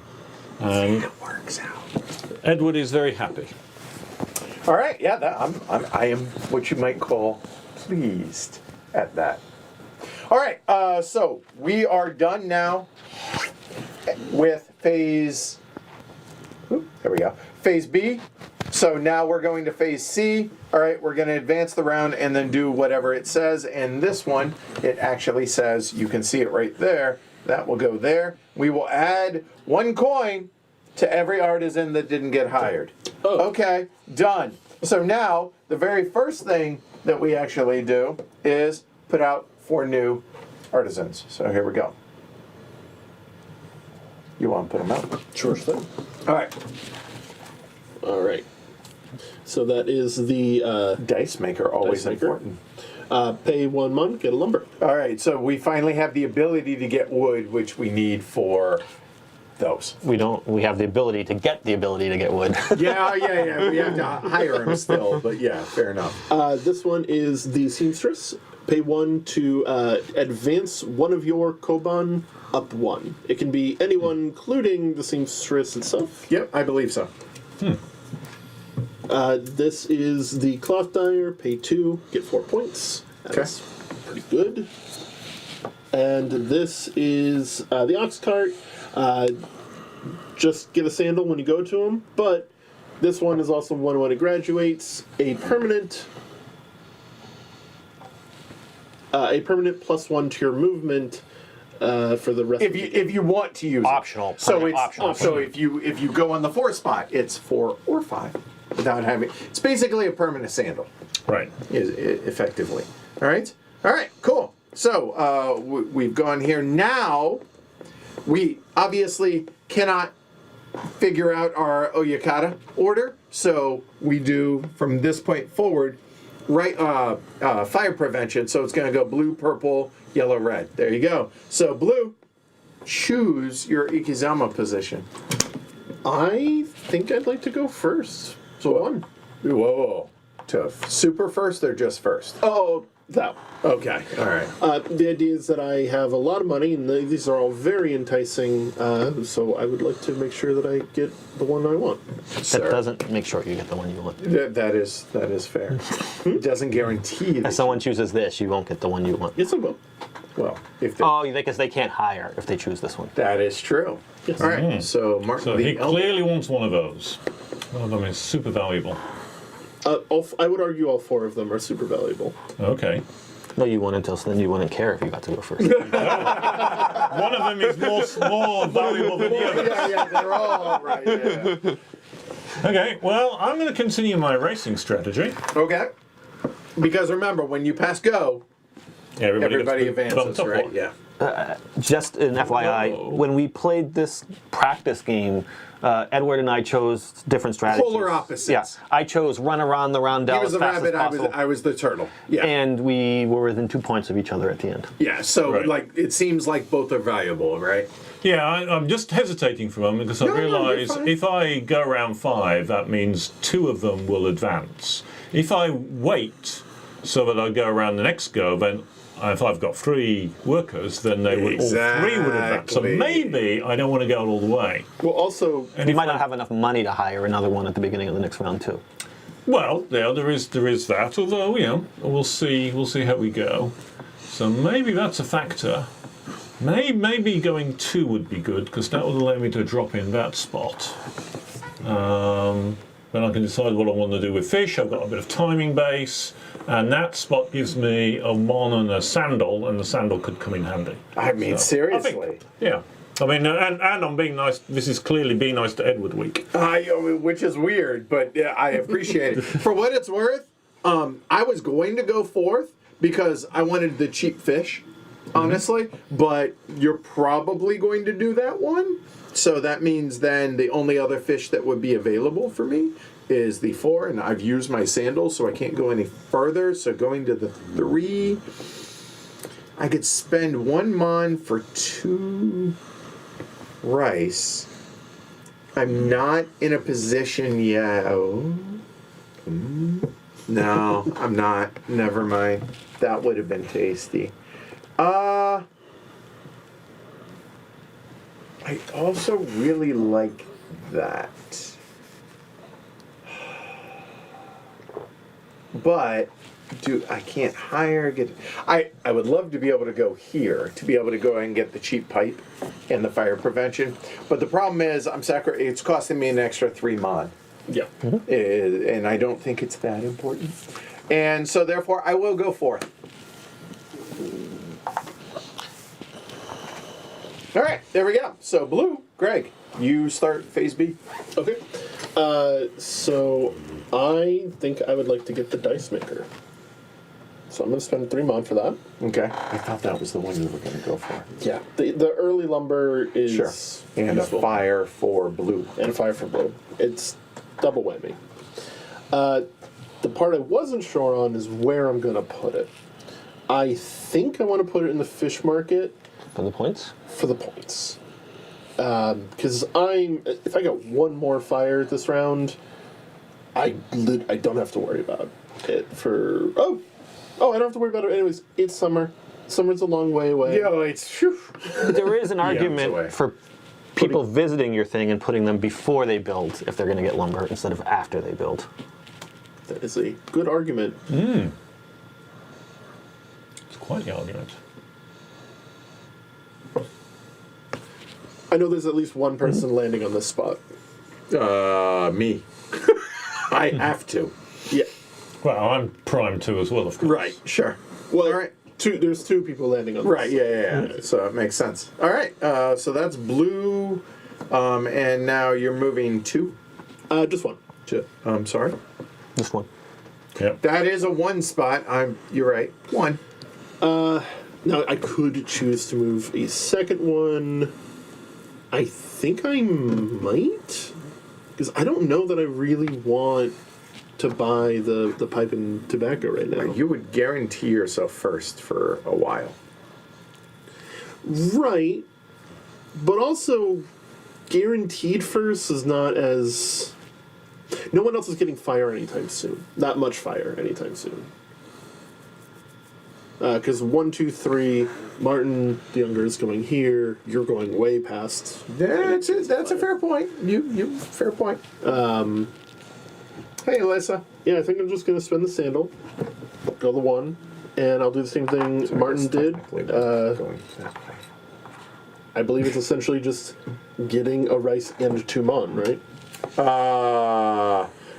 And It works out. Edward is very happy. All right, yeah, I am what you might call pleased at that. All right, so we are done now with phase. There we go. Phase B. So now we're going to phase C. All right, we're going to advance the round and then do whatever it says. And this one, it actually says, you can see it right there. That will go there. We will add 1 coin to every artisan that didn't get hired. Oh. Okay, done. So now, the very first thing that we actually do is put out 4 new artisans. So here we go. You want to put them out? Sure thing. All right. All right. So that is the Dice maker, always Dice maker. important. pay 1 month, get a lumber. All right, so we finally have the ability to get wood, which we need for those. We don't. We have the ability to get the ability to get wood. Yeah. We have to hire them still, but yeah, fair enough. This one is the seamstress. Pay 1 to advance one of your koban up 1. It can be anyone, including the seamstress itself. Yep, I believe so. This is the cloth dyer. Pay 2, get 4 points. That's pretty good. And this is the ox cart. Just get a sandal when you go to them, but this one is also one when it graduates. A permanent +1 to your movement for the rest. If you want to use Optional. it. So it's Optional. so if you go on the 4 spot, it's 4 or 5 without having. It's basically a permanent sandal, Right. effectively. All right, cool. So we've gone here now. We obviously cannot figure out our Oyakata order, so we do from this point forward, right? Fire prevention. So it's going to go blue, purple, yellow, red. There you go. So blue, choose your Ikizama position. I think I'd like to go first. So 1. Whoa. To super first or just first? Oh, that one. Okay. All right. The idea is that I have a lot of money, and these are all very enticing, so I would like to make sure that I get the one I want. That doesn't make sure you get the one you want. That is fair. It doesn't guarantee that. If someone chooses this, you won't get the one you want. Yes, I will. Well, if they, Oh, because they can't hire if they choose this one. that is true. Yes. All right. So Martin So the he Elder. clearly wants one of those. One of them is super valuable. I would argue all 4 of them are super valuable. Okay. No, you wouldn't, so then you wouldn't care if you got to go first. One of them is more valuable than the other. Yeah, they're all right. Yeah. Okay, well, I'm going to continue my racing strategy. Okay. Because remember, when you pass go, everybody gets advances, bumped up right? one. Yeah. Just an FYI, Whoa. when we played this practice game, Edward and I chose different strategies. Polar opposites. Yeah, I chose run around the roundel He was as the fast rabbit. as possible. I was the turtle. Yeah. And we were within 2 points of each other at the end. Yeah. So Right. like, it seems like both are valuable, right? Yeah, I'm just hesitating for a moment because I No, realise you're fine. if I go around 5, that means 2 of them will advance. If I wait so that I go around the next go, then if I've got 3 workers, then they would all 3 would advance. So Exactly. maybe I don't want to go all the way. Well, also, And You if might not have enough money to hire another one at the beginning of the next round, too. Well, yeah, there is that. Although, you know, we'll see how we go. So maybe that's a factor. Maybe going 2 would be good because that would allow me to drop in that spot. Then I can decide what I want to do with fish. I've got a bit of timing base, and that spot gives me a 1 and a sandal, and the sandal could come in handy. I mean, So, I think- seriously. Yeah. I mean, and I'm being nice. This is clearly Be Nice to Edward week. Which is weird, but yeah, I appreciate it. For what it's worth, I was going to go 4th because I wanted the cheap fish, honestly. But you're probably going to do that one. So that means then the only other fish that would be available for me is the 4, and I've used my sandals, so I can't go any further. So going to the 3, I could spend 1 mon for 2 rice. I'm not in a position yet. Oh. No, I'm not. Never mind. That would have been tasty. I also really like that. But I can't hire, I would love to be able to go here, to be able to go and get the cheap pipe and the fire prevention. But the problem is it's costing me an extra 3 mon. yeah. And I don't think it's that important. And so therefore I will go 4th. All right, there we go. So blue, Greg, you start phase B. Okay. So I think I would like to get the dice maker. So I'm going to spend 3 mon for that. Okay. I thought that was the one you were going to go for. Yeah. The early lumber is Sure. And useful. a fire for blue. And a fire for blue. It's double whammy. The part I wasn't sure on is where I'm going to put it. I think I want to put it in the fish market For the points? for the points. Because if I get 1 more fire this round, I don't have to worry about it for. Oh, Oh, I don't have to worry about it. Anyways, it's summer. Summer's a long way away. Yeah, it's. Whew. There is an away. argument for people visiting your thing and putting them before they build if they're going to get lumber instead of after they build. That is a good argument. It's quite the argument. I know there's at least one person landing on this spot. Me. I have to. Yeah. Well, I'm primed too as well, of course. Right. Sure. Well, All right. There's two people landing on Right. this. Yeah. So it makes sense. All right. So that's blue, and now you're moving two. Just one. I'm sorry. This one. Yep. That is a one spot. You're right. One. Now, I could choose to move a second one. I think I might. Because I don't know that I really want to buy the pipe and tobacco right now. You would guarantee yourself first for a while. Right. But also, guaranteed first is not as... No one else is getting fire anytime soon. Not much fire anytime soon. Because 1, 2, 3, Martin the Younger is going here. You're going way past. That's a fair point. You fair point. Hey, Alyssa. Yeah, I think I'm just going to spend the sandal, go the 1, and I'll do the same thing Martin did. Going that way. I believe it's essentially just getting a rice and 2 mon, right?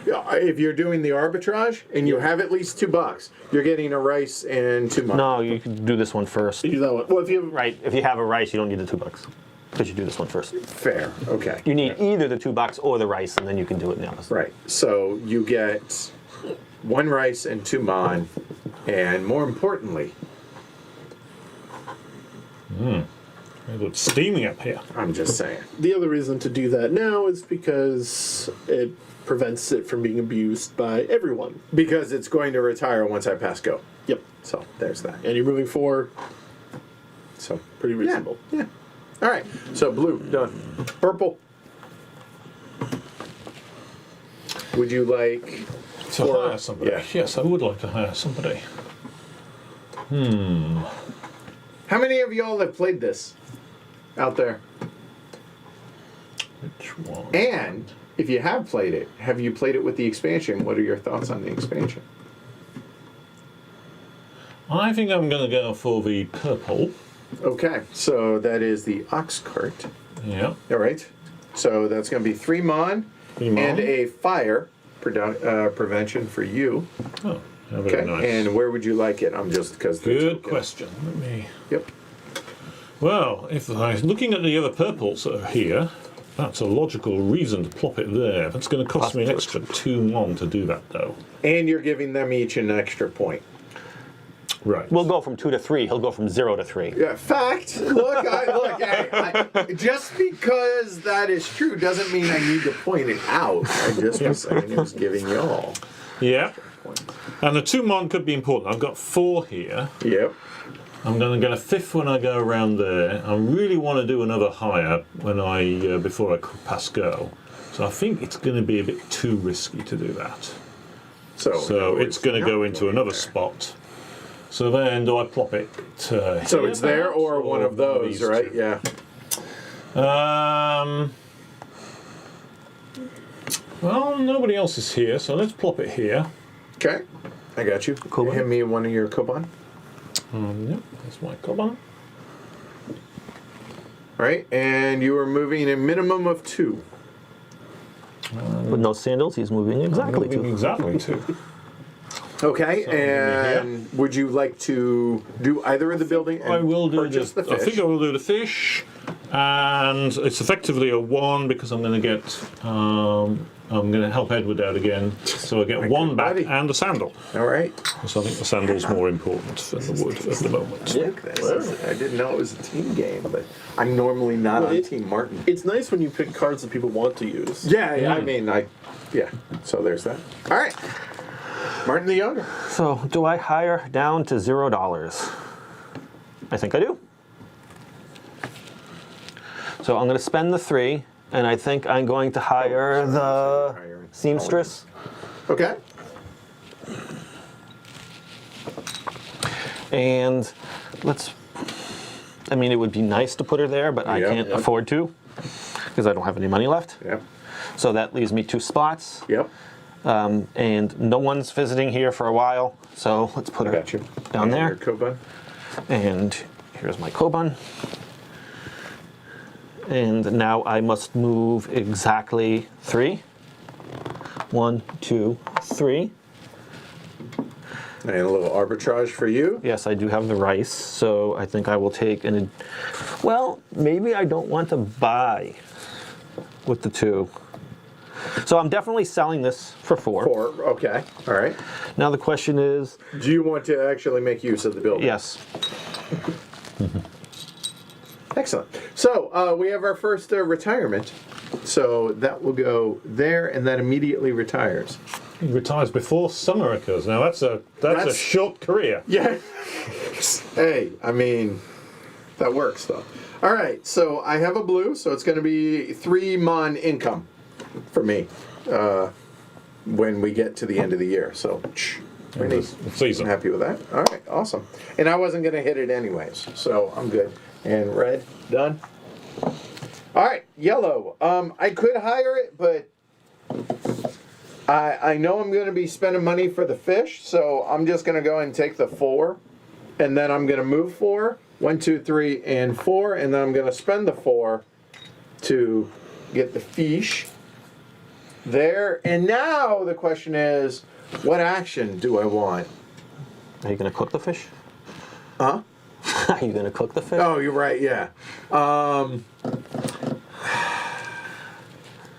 Yeah, if you're doing the arbitrage and you have at least $2, you're getting a rice and 2 months. No, you can do this one first. You do that one. Well, if you have... Right. If you have a rice, you don't need the $2 because you do this one first. Fair. Okay. You need either the $2 or the rice, and then you can do it in the opposite. Right. So you get 1 rice and 2 mon, and more importantly, It's steaming up here. I'm just saying. The other reason to do that now is because it prevents it from being abused by everyone. Because it's going to retire once I pass go. Yep. So there's that. And you're moving 4, So pretty reasonable. Yeah. All right. So blue done. Purple. Would you like To hire somebody. yeah. Yes, I would like to hire somebody. How many of y'all have played this out there? Which one? And if you have played it, have you played it with the expansion? What are your thoughts on the expansion? I think I'm going to go for the purple. Okay, so that is the ox cart. Yeah. All right. So that's going to be 3 mon 3 mon. and a fire prevention for you. Oh, very Okay. nice. And where would you like it? I'm just because. Good question. Let me. Yep. Well, if I'm looking at the other purples that are here, that's a logical reason to plop it there. That's going to cost me an extra 2 mon to do that, though. And you're giving them each an extra point. Right. We'll go from 2 to 3. He'll go from 0 to 3. Yeah, fact. Look, just because that is true doesn't mean I need to point it out. I just was saying it was giving y'all. Yeah. points. And the 2 mon could be important. I've got 4 here. Yep. I'm going to get a 5th when I go around there. I really want to do another hire when I before I pass go. So I think it's going to be a bit too risky to do that. So it's going to go into another spot. So then, do I plop it? So here it's there perhaps, or one of those, these right? two? Yeah. Well, nobody else is here, so let's plop it here. Okay. I got you. Coban? Hand me one of your coupon. Yep, that's my coupon. All right, and you are moving a minimum of 2. With no sandals, he's moving exactly 2. Exactly 2. Okay, So, and would you like to do either of the building? And I will do purchase the fish? I think I will do the fish, and it's effectively a 1 because I'm going to get. I'm going to help Edward out again, so I get My 1 good back buddy. and a sandal. All right. So I think the sandal's more important than the wood at the moment. Look, I didn't know it was a team game, but I'm normally not on Team Martin. It's nice when you pick cards that people want to use. Yeah, I mean, yeah. So there's that. All right. Martin the Younger. So, do I hire down to $0? I think I do. So I'm going to spend the 3, and I think I'm going to hire the seamstress. Okay. And I mean, it would be nice to put her there, but I Yep. can't afford to because I don't have any money left. Yep. So that leaves me 2 spots. Yep. And no one's visiting here for a while, so let's put her Got you. down And there. your Koban. And here's my Koban. And now I must move exactly 3. 1, 2, 3. And a little arbitrage for you. Yes, I do have the rice, so I think I will take well, maybe I don't want to buy with the 2. So I'm definitely selling this for 4. 4. Okay. All right. Now the question is, Do you want to actually make use of the building? yes, Excellent. So we have our first retirement. So that will go there, and that immediately retires. He retires before summer occurs. Now that's a That's- short career. Yeah. Hey, I mean, that works though. All right. So I have a blue, so it's going to be 3 mon income for me when we get to the end of the year. So pretty neat. I'm Season. happy with that. All right. Awesome. And I wasn't going to hit it anyways, so I'm good. And red, done. All right, yellow. I could hire it, but I know I'm going to be spending money for the fish, so I'm just going to go and take the 4, and then I'm going to move 4. 1, 2, 3, and 4, and then I'm going to spend the 4 to get the fish there. And now the question is, what action do I want? are you going to cook the fish? Huh? Are you going to cook the fish? Oh, you're right, yeah.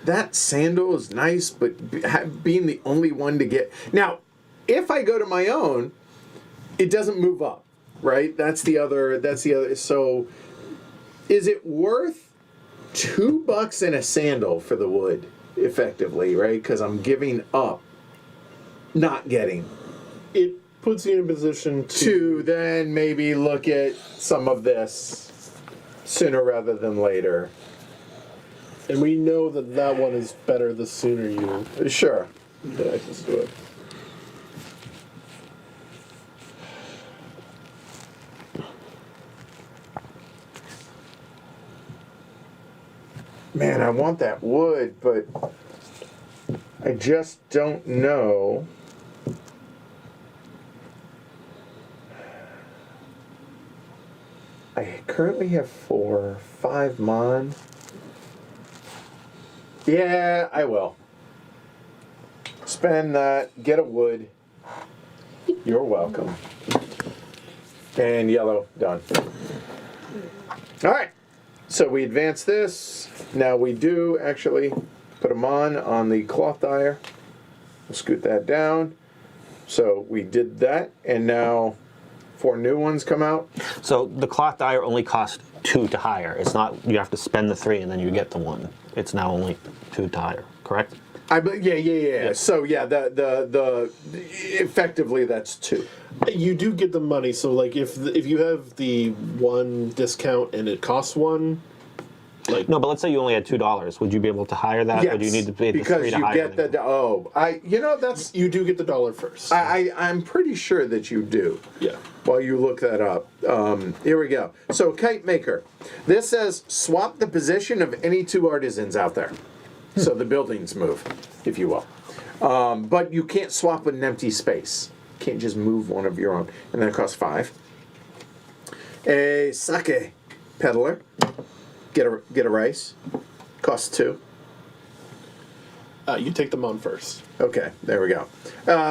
That sandal is nice, but being the only one to get... Now, if I go to my own, it doesn't move up, right? That's the other... So, is it worth $2 and a sandal for the wood, effectively, right? Because I'm giving up, not getting. It puts you in a position To then maybe look at some of this sooner rather than later. and we know that that one is better the sooner you. Sure. Yeah, let's do it. Man, I want that wood, but I just don't know. I currently have 5 mon. Yeah, I will. Spend that, get a wood. You're welcome. And yellow, done. All right. So we advance this. Now we do actually put them on the cloth dyer. We'll scoot that down. So we did that, and now 4 new ones come out. So the cloth dyer only costs 2 to hire. It's not you have to spend the 3 and then you get the 1. It's now only 2 to hire, correct? Yeah. So yeah, the effectively that's 2. You do get the money, so like if you have the 1 discount and it costs 1, like No, but let's say you only had $2. Would you be able to hire that, or do you need to pay the 3 because to you hire? get the that's you do get the dollar first. I'm pretty sure that you do. Yeah. While you look that up. Here we go. So, kite maker. This says swap the position of any 2 artisans out there. So the buildings move, if you will. But you can't swap with an empty space. You can't just move one of your own. And that costs 5. A sake peddler. Get a rice. Costs 2. You take them on first. Okay, there we go.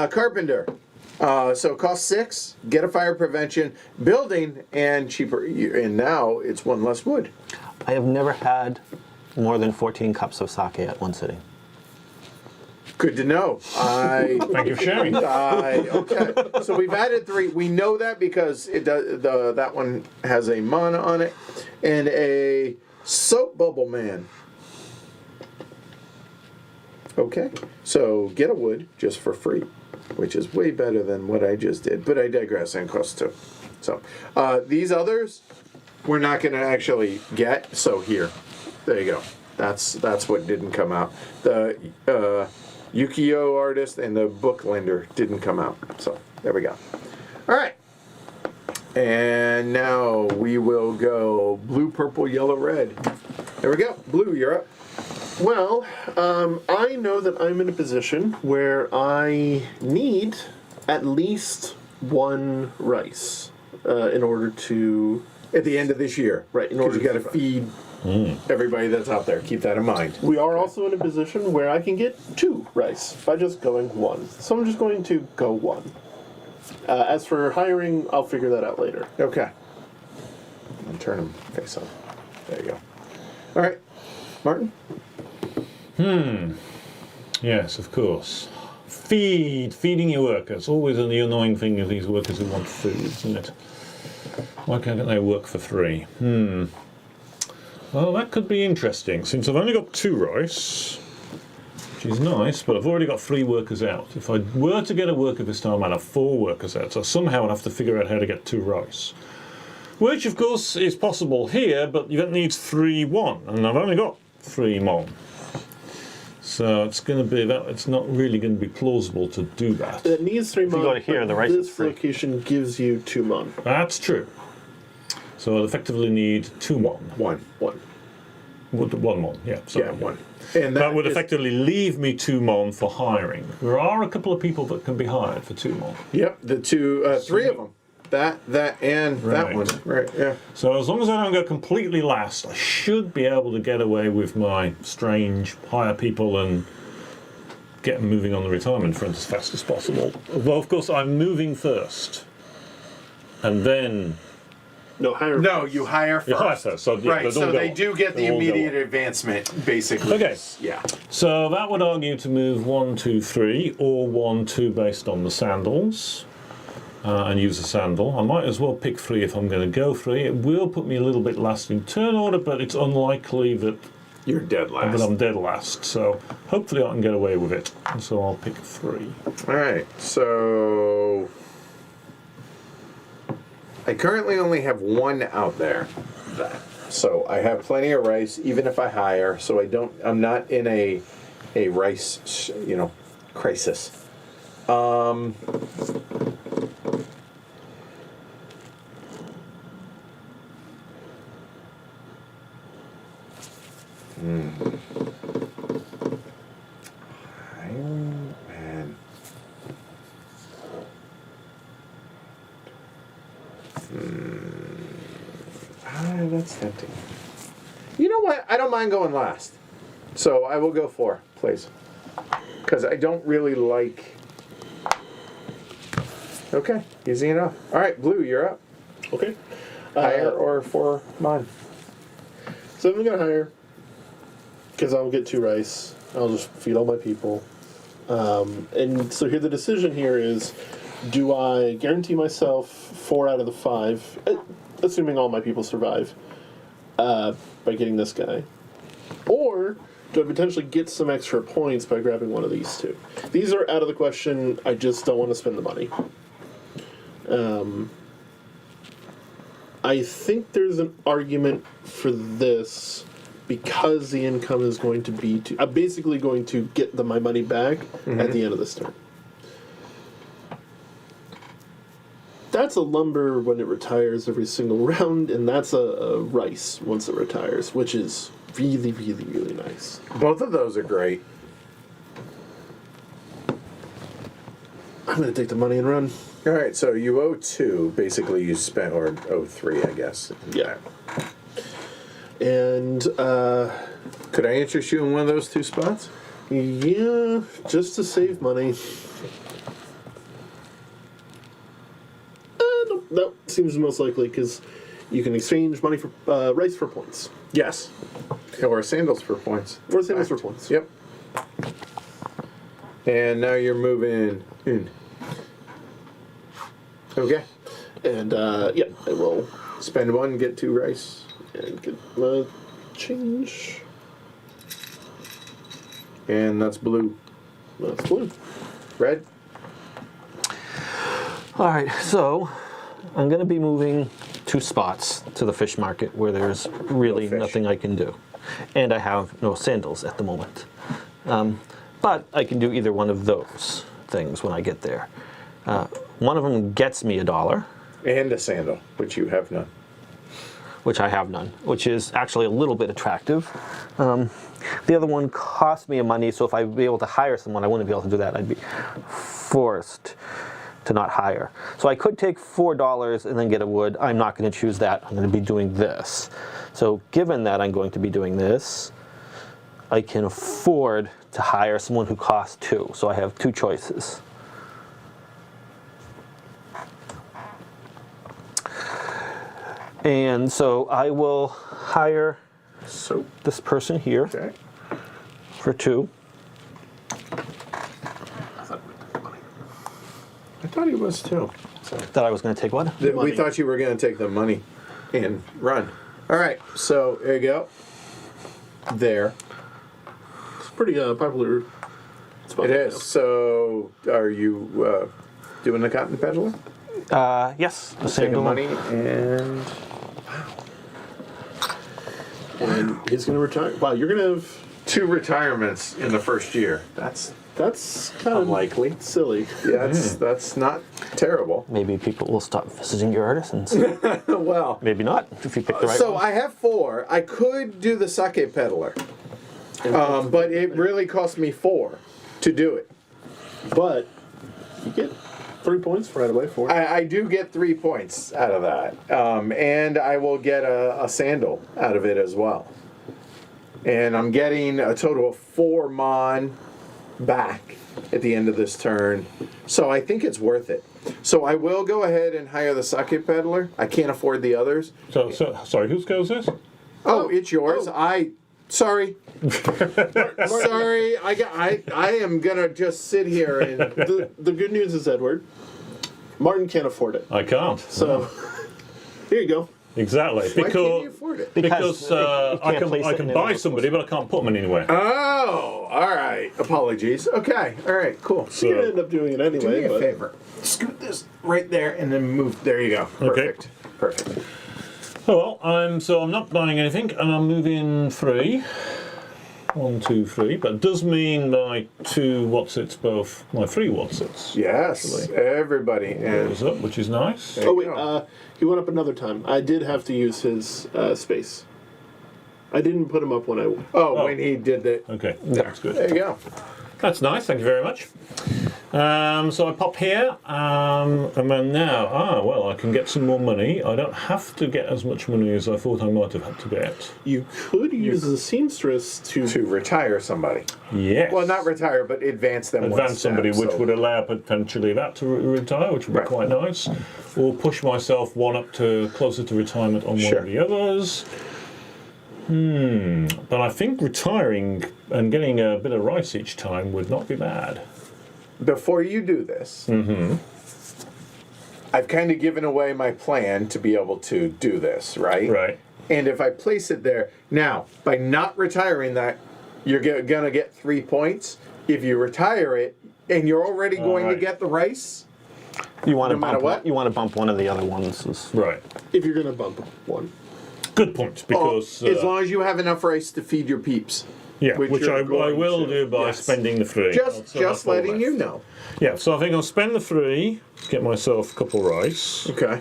Carpenter. So it costs 6. Get a fire prevention, building, and cheaper. And now it's 1 less wood. I have never had more than 14 cups of sake at one sitting. Good to know. Thank you for sharing. Okay. So we've added 3. We know that because it does, that one has a mana on it, and a soap bubble man. Okay. So get a wood just for free, which is way better than what I just did. But I digress, and costs 2. So these others we're not going to actually get. So here, there you go. That's what didn't come out. The ukiyo artist and the book lender didn't come out. So there we go. All right. And now we will go blue, purple, yellow, red. There we go. Blue, you're up. Well, I know that I'm in a position where I need at least one rice in order to... At the end of this year. Right, in Because order you got to to feed everybody that's out there. Keep that in mind. We are also in a position where I can get 2 rice by just going 1. So I'm just going to go 1. As for hiring, I'll figure that out later. Okay. And turn them face up. There you go. All right. Martin? Yes, of course. Feeding your workers. Always the annoying thing of these workers who want food, isn't it? Why can't they work for free? Well, that could be interesting, since I've only got 2 rice, which is nice, but I've already got 3 workers out. If I were to get a worker this time, I'd have 4 workers out, so somehow I'd have to figure out how to get 2 rice. Which, of course, is possible here, but that needs 3 mon, and I've only got 3 mon. So it's going to be that. It's not really going to be plausible to do that. It needs 3 mon. go to here, the rice is This free. location gives you 2 mon. That's true. So I'll effectively need 2 mon. 1. 1. 1 mon, yeah. Sorry. Yeah, 1. And That would is- effectively leave me 2 mon for hiring. There are a couple of people that can be hired for 2 mon. Yep, the 3 of them. That, and that Right. one. Right, yeah. So as long as I don't go completely last, I should be able to get away with my strange hire people and get them moving on the retirement front as fast as possible. Well, of course, I'm moving first. And then... No, hire. No, you hire first. You hire first, so, yeah, right, they so don't go they on. do get the They all go immediate on. advancement, basically. Okay. Yeah. So that would argue to move 1, 2, 3, or 1, 2 based on the sandals. And use a sandal. I might as well pick 3 if I'm going to go 3. It will put me a little bit last in turn order, but it's unlikely that, You're dead last. I'm dead last. So hopefully I can get away with it. And so I'll pick 3. All right, so I currently only have 1 out there. So I have plenty of rice, even if I hire. So I'm not in a rice, crisis. Man. That's tempting. You know what? I don't mind going last. So I will go 4, please. Because I don't really like... Okay, easy enough. All right, Blue, you're up. Okay. Hire or 4 mon. So I'm going to hire. Because I'll get 2 rice. I'll just feed all my people. And so here the decision here is, do I guarantee myself 4 out of the 5, assuming all my people survive, by getting this guy? Or do I potentially get some extra points by grabbing one of these 2? These are out of the question. I just don't want to spend the money. I think there's an argument for this because the income is going to be I'm basically going to get my money back at the end of this turn. That's a lumber when it retires every single round, and that's a rice once it retires, which is really, really, really nice. Both of those are great. I'm going to take the money and run. All right, so you owe 2. Basically, you spent, or owe 3, I guess. Yeah. And, Could I interest you in one of those 2 spots? yeah, just to save money. No, seems most likely because you can exchange money for rice for points. Yes. Or sandals for points. Or sandals for points. Yep. And now you're moving in. Okay. And, yeah, I will Spend 1, get 2 rice. and get my change. And that's blue. That's blue. Red? All right, so I'm going to be moving 2 spots to the fish market where there's really No fish. nothing I can do. And I have no sandals at the moment. But I can do either one of those things when I get there. One of them gets me $1, And a sandal, which you have none. which I have none, which is actually a little bit attractive. The other one cost me money, so if I'd be able to hire someone, I wouldn't be able to do that. I'd be forced to not hire. So I could take $4 and then get a wood. I'm not going to choose that. I'm going to be doing this. So given that I'm going to be doing this, I can afford to hire someone who costs 2. So I have 2 choices. And so I will hire So, this person here okay. for 2. I thought he was too. So, That I was going to take what? we thought you were going to take the money and run. All right, so there you go. There. It's pretty popular spot. It is. So, are you doing the cotton peddler? Yes, the Taking sandal. money and And he's going to retire. Wow, you're going to have... 2 retirements in the first year. That's kind of unlikely. silly. Yeah, that's not terrible. Maybe people will stop visiting your artisans. Well, Maybe not, if you pick the right so one. I have 4. I could do the sake peddler, but it really cost me 4 to do it. But you get 3 points right away for it. I do get 3 points out of that, and I will get a sandal out of it as well. And I'm getting a total of 4 mon back at the end of this turn, so I think it's worth it. So I will go ahead and hire the sake peddler. I can't afford the others. So sorry, whose goes this? Oh, it's yours. Sorry. Sorry. I am gonna just sit here and The good news is, Edward, Martin can't afford it. I can't. So, here you go. Exactly. why can't you afford it? Because you I can't place can it in buy any somebody, but I can't put them anywhere. Oh, all right. Apologies. Okay. All right. Cool. You're going to end up doing it Do anyway. me a but favor. Scoot this right there and then move. There you go. Perfect. Perfect. Oh, well, I'm not buying anything, and I'm moving 3. 1, 2, 3. But it does mean my 2 Watsits, both my 3 Watsits. Yes. Everybody. And Goes up, which is nice. there Oh, you wait, go. he went up another time. I did have to use his space. I didn't put him up when I... When he did that. Okay, that's good. There you go. That's nice, thank you very much. So I pop here, and then now, well, I can get some more money. I don't have to get as much money as I thought I might have had to get. You could use the seamstress to... To retire somebody. Yes. Well, not retire, but advance them. one Advance somebody, step, which so- would allow potentially that to retire, which would Right. be quite nice. Or push myself one up to closer to retirement on one Sure. of the others. But I think retiring and getting a bit of rice each time would not be bad. Before you do this, I've kind of given away my plan to be able to do this, right? Right. And if I place it there, now, by not retiring that, you're going to get 3 points. If you retire it, and you're already going to right. get the rice, You want to no matter bump what? You want to bump one of the other ones. Right. If you're going to bump one. Good point, because... as long as you have enough rice to feed your peeps. yeah, which you're I going will to. do by Yes. spending the 3. Just letting you know. Yeah, so I think I'll spend the 3, get myself a couple rice, Okay.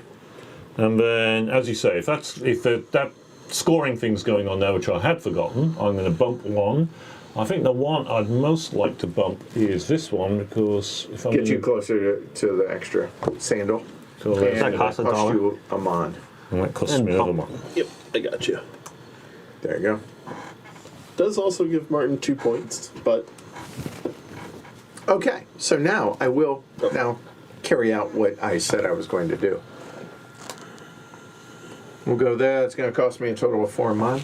and then, as you say, if that scoring thing's going on there, which I had forgotten, I'm going to bump 1. I think the one I'd most like to bump is this one, because if I'm Get you gonna- closer to the extra sandal. So And that's- that cost it $1? costs you a mon. that costs and me another pump. one. Yep, I got you. There you go. Does also give Martin 2 points, but... Okay, so now I will now carry out what I said I was going to do. We'll go there. It's going to cost me a total of 4 mon.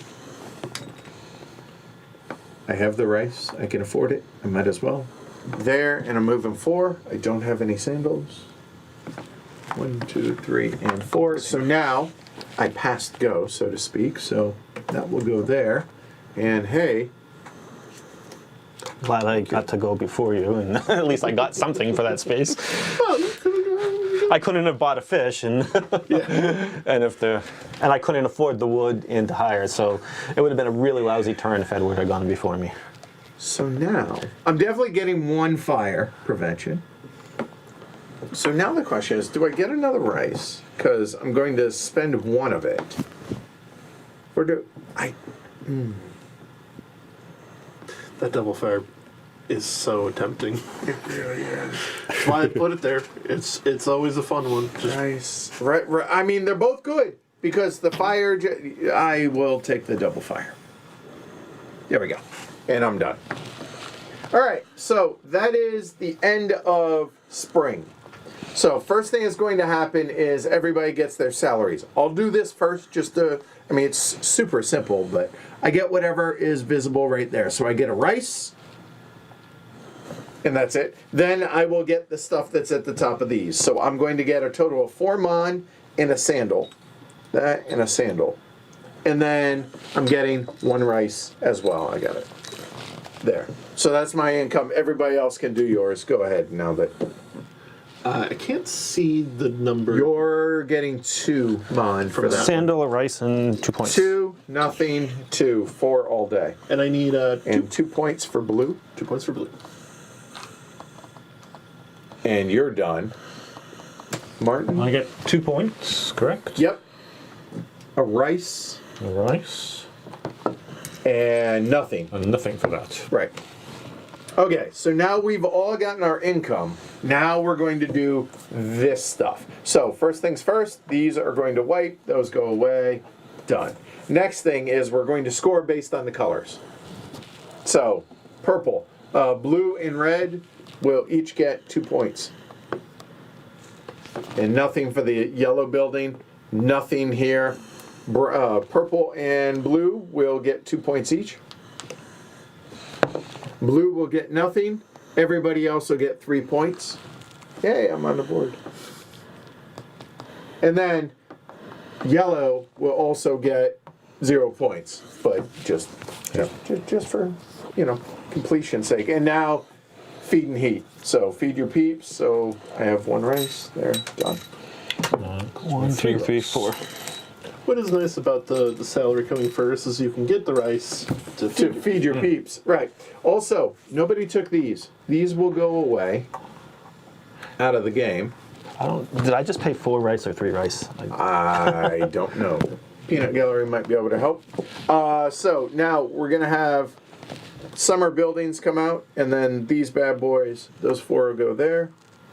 I have the rice. I can afford it. I might as well. There, and I'm moving 4. I don't have any sandals. 1, 2, 3, and 4. So now I passed go, so to speak. So that will go there. And hey, Glad I got to go before you, and at least I got something for that space. Well, you could have... I couldn't have bought a fish, and and I couldn't afford the wood and to hire, so it would have been a really lousy turn if Edward had gone before me. so now I'm definitely getting 1 fire prevention. So now the question is, do I get another rice? Because I'm going to spend one of it. Or do I... That double fire is so tempting. It really is. That's why I put it there. It's always a fun one. Just Rice. Right. I mean, they're both good. Because the fire... I will take the double fire. There we go. And I'm done. All right. So that is the end of spring. So first thing that's going to happen is everybody gets their salaries. I'll do this first just to... I mean, it's super simple, but I get whatever is visible right there. So I get a rice, and that's it. Then I will get the stuff that's at the top of these. So I'm going to get a total of 4 mon and a sandal. That and a sandal. And then I'm getting 1 rice as well. I got it. There. So that's my income. Everybody else can do yours. Go ahead now that... I can't see the number. You're getting 2 mon for that. Sandal, a rice, and 2 points. 2, nothing, 2, 4 all day. And I need And 2 points for blue. 2 points for blue. And you're done. Martin? I get 2 points, correct? Yep. A rice A rice. and nothing. And nothing for that. Right. Okay, so now we've all gotten our income. Now we're going to do this stuff. So first things first, these are going to wipe. Those go away. Done. Next thing is we're going to score based on the colors. So purple, blue, and red will each get 2 points. And nothing for the yellow building. Nothing here. Purple and blue will get 2 points each. Blue will get nothing. Everybody else will get 3 points. Yay, I'm on the board. And then yellow will also get 0 points, but just for, completion's sake. And now feed and heat. So feed your peeps. So I have 1 rice there. Done. 1, 2, 3, 4. What is nice about the salary coming first is you can get the rice to Feed your peeps. Right. Also, nobody took these. These will go away out of the game. Did I just pay 4 rice or 3 rice? I don't know. Peanut Gallery might be able to help. So now we're going to have summer buildings come out, and then these bad boys, those 4 will go there.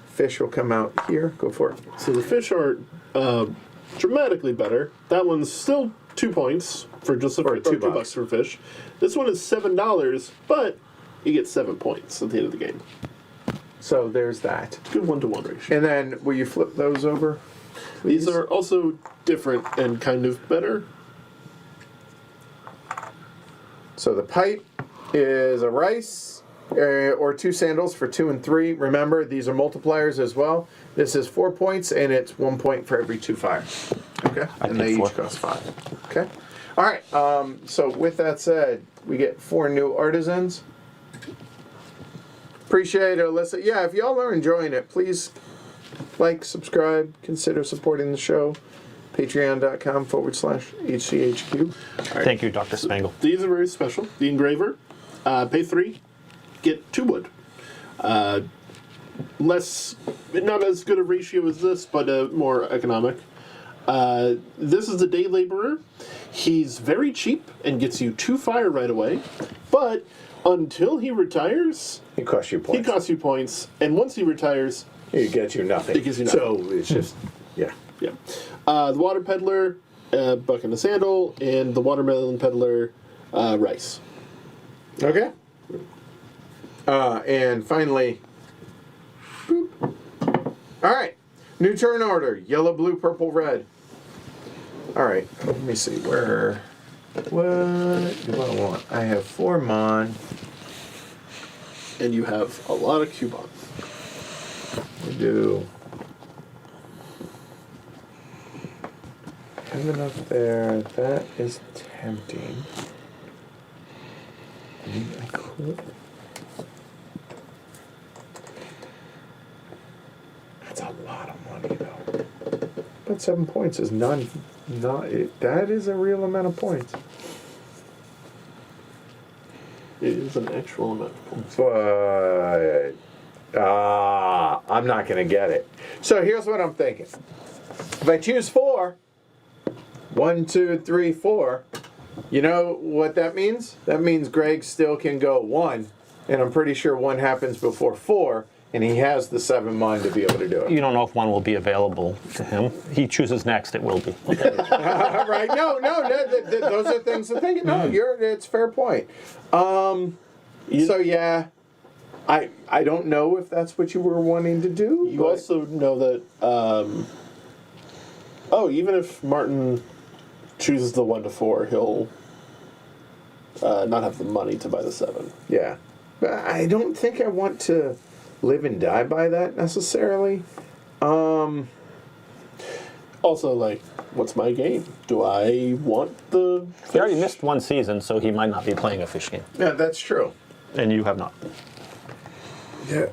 Fish will come out here. Go for it. So the fish are dramatically better. That one's still 2 points for just Or $2 $2 for fish. This one is $7, but you get 7 points at the end of the game. So there's that. Good 1-to-1 ratio. And then will you flip those over? These are also different and kind of better. So the pipe is a rice or 2 sandals for 2 and 3. Remember, these are multipliers as well. This is 4 points, and it's 1 point for every 2 fire. Okay? And they each cost 5. Okay? All right. So with that said, we get 4 new artisans. Appreciate it, Alyssa. Yeah, if y'all are enjoying it, please like, subscribe, consider supporting the show. Patreon.com/HCHQ. Thank you, Dr. Spangle. These are very special. The engraver, pay 3, get 2 wood. Less, not as good a ratio as this, but more economic. This is the day laborer. He's very cheap and gets you 2 fire right away, but until he retires, It costs you points. he costs you points, and once he retires, It gets you nothing. It gives you nothing. So it's just, yeah. yeah. The water peddler, buck and a sandal, and the watermelon peddler, rice. Okay. And finally, boop. All right. New turn order. Yellow, blue, purple, red. All right. Let me see. What do I want? I have 4 mon. And you have a lot of coupons. We do. Have enough there. That is tempting. I could. That's a lot of money, though. But 7 points is that is a real amount of points. It is an actual amount of points. But I'm not going to get it. So here's what I'm thinking. If I choose 4, 1, 2, 3, 4, you know what that means? That means Greg still can go 1, and I'm pretty sure 1 happens before 4, and he has the 7 mon to be able to do it. You don't know if one will be available to him. He chooses next, it will be. Right? No, those are things to think. No, it's a fair point. So yeah, I don't know if that's what you were wanting to do. You also know that, even if Martin chooses the 1 to 4, he'll not have the money to buy the 7. Yeah, but I don't think I want to live and die by that necessarily. Also, like, what's my game? Do I want the fish? He already missed 1 season, so he might not be playing a fish game. Yeah, that's true. And you have not. Yeah.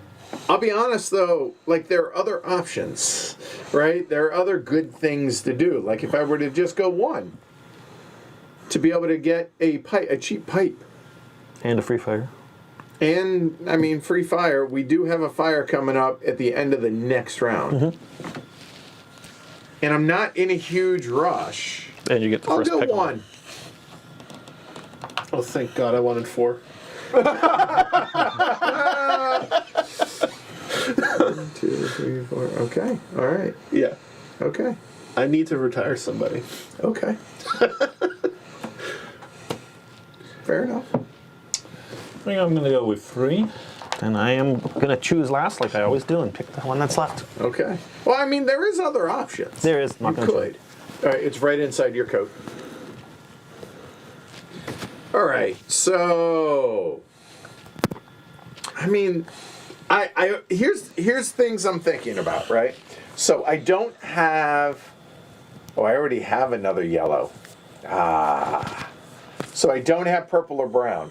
I'll be honest though, like there are other options, right? There are other good things to do. Like if I were to just go 1, to be able to get a cheap pipe. And a free fire. And, I mean, free fire. We do have a fire coming up at the end of the next round. Mm-hmm. And I'm not in a huge rush. And you get the I'll first go pick. 1. Oh, thank God, I wanted 4. 1, 2, 3, 4. Okay. All right. Yeah. Okay. I need to retire somebody. Okay. Fair enough. I think I'm going to go with 3. And I am going to choose last like I always do and pick the one that's left. Okay. Well, I mean, there is other options. There is. You could. All right, it's right inside your coat. All right, so I mean, I here's things I'm thinking about, right? So I don't have. Oh, I already have another yellow. So I don't have purple or brown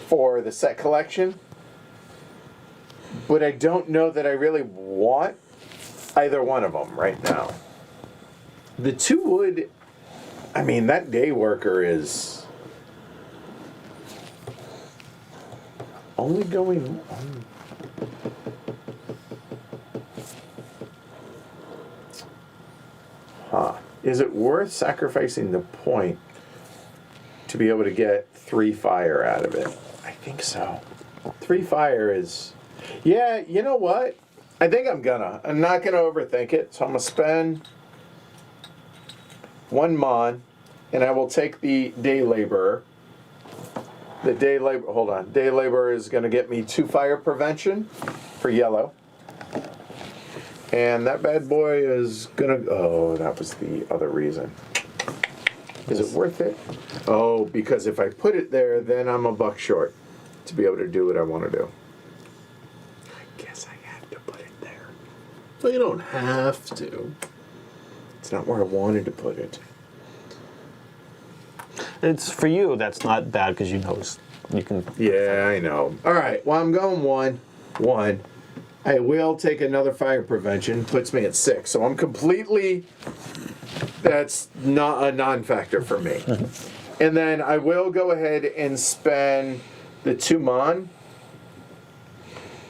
for the set collection, but I don't know that I really want either one of them right now. The 2 wood, I mean, that day worker is only going. Is it worth sacrificing the point to be able to get 3 fire out of it? I think so. 3 fire is. Yeah, you know what? I think I'm not gonna overthink it. So I'm gonna spend 1 mon, and I will take the day laborer. Day laborer is gonna get me 2 fire prevention for yellow. And that bad boy is gonna. Oh, that was the other reason. Is it worth it? Oh, because if I put it there, then I'm $1 short to be able to do what I want to do. I guess I have to put it there. Well, you don't have to. It's not where I wanted to put it. It's for you. That's not bad because you know you can. Yeah, I know. All right. Well, I'm going 1. I will take another fire prevention. Puts me at 6. So I'm completely. That's not a non-factor for me. And then I will go ahead and spend the 2 mon.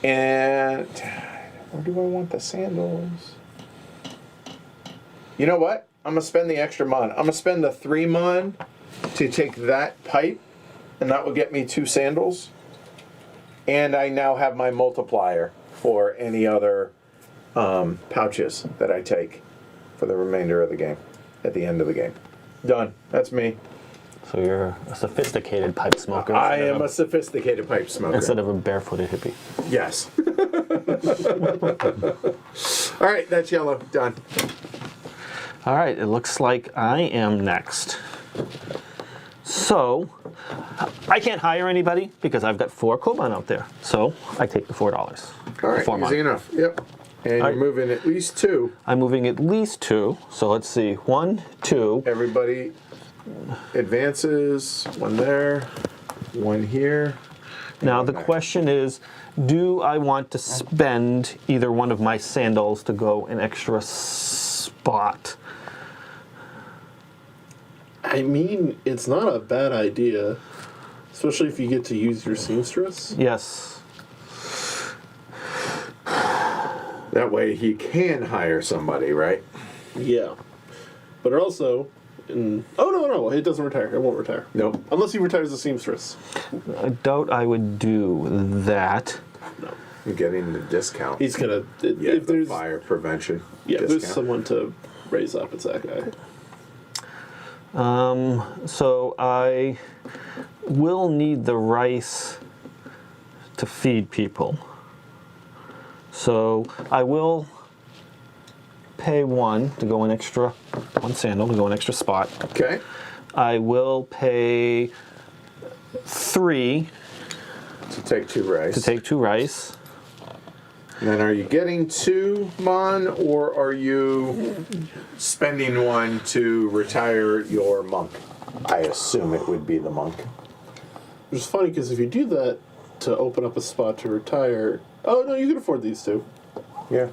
And where do I want the sandals? You know what? I'm going to spend the extra mon. I'm going to spend the 3 mon to take that pipe, and that will get me 2 sandals. And I now have my multiplier for any other pouches that I take for the remainder of the game, at the end of the game. Done. That's me. So you're a sophisticated pipe smoker. I am a sophisticated pipe smoker. Instead of a barefooted hippie. Yes. All right, that's yellow. Done. All right, it looks like I am next. So, I can't hire anybody because I've got 4 Koban out there. So, I take the $4. All right, $4 easy enough. Yep. And you're moving at least 2. I'm moving at least 2. So, let's see. 1, 2. Everybody advances. 1 there. 1 here. Now, the question is, do I want to spend either one of my sandals to go an extra spot? I mean, it's not a bad idea, especially if you get to use your seamstress. Yes. That way he can hire somebody, right? Yeah. But it also... no, it doesn't retire. It won't retire. Nope. Unless he retires a seamstress. I doubt I would do that. No. You're getting the discount. He's gonna... Yeah, if the there's... fire prevention Yeah, if there's discount. someone to raise up, it's that guy. So I will need the rice to feed people. So I will pay one sandal to go an extra spot. Okay. I will pay 3 To take 2 rice. to take 2 rice. And then are you getting 2, Mon, or are you spending 1 to retire your monk? I assume it would be the monk. Which is funny, because if you do that to open up a spot to retire... Oh, no, you can afford these two. Yeah.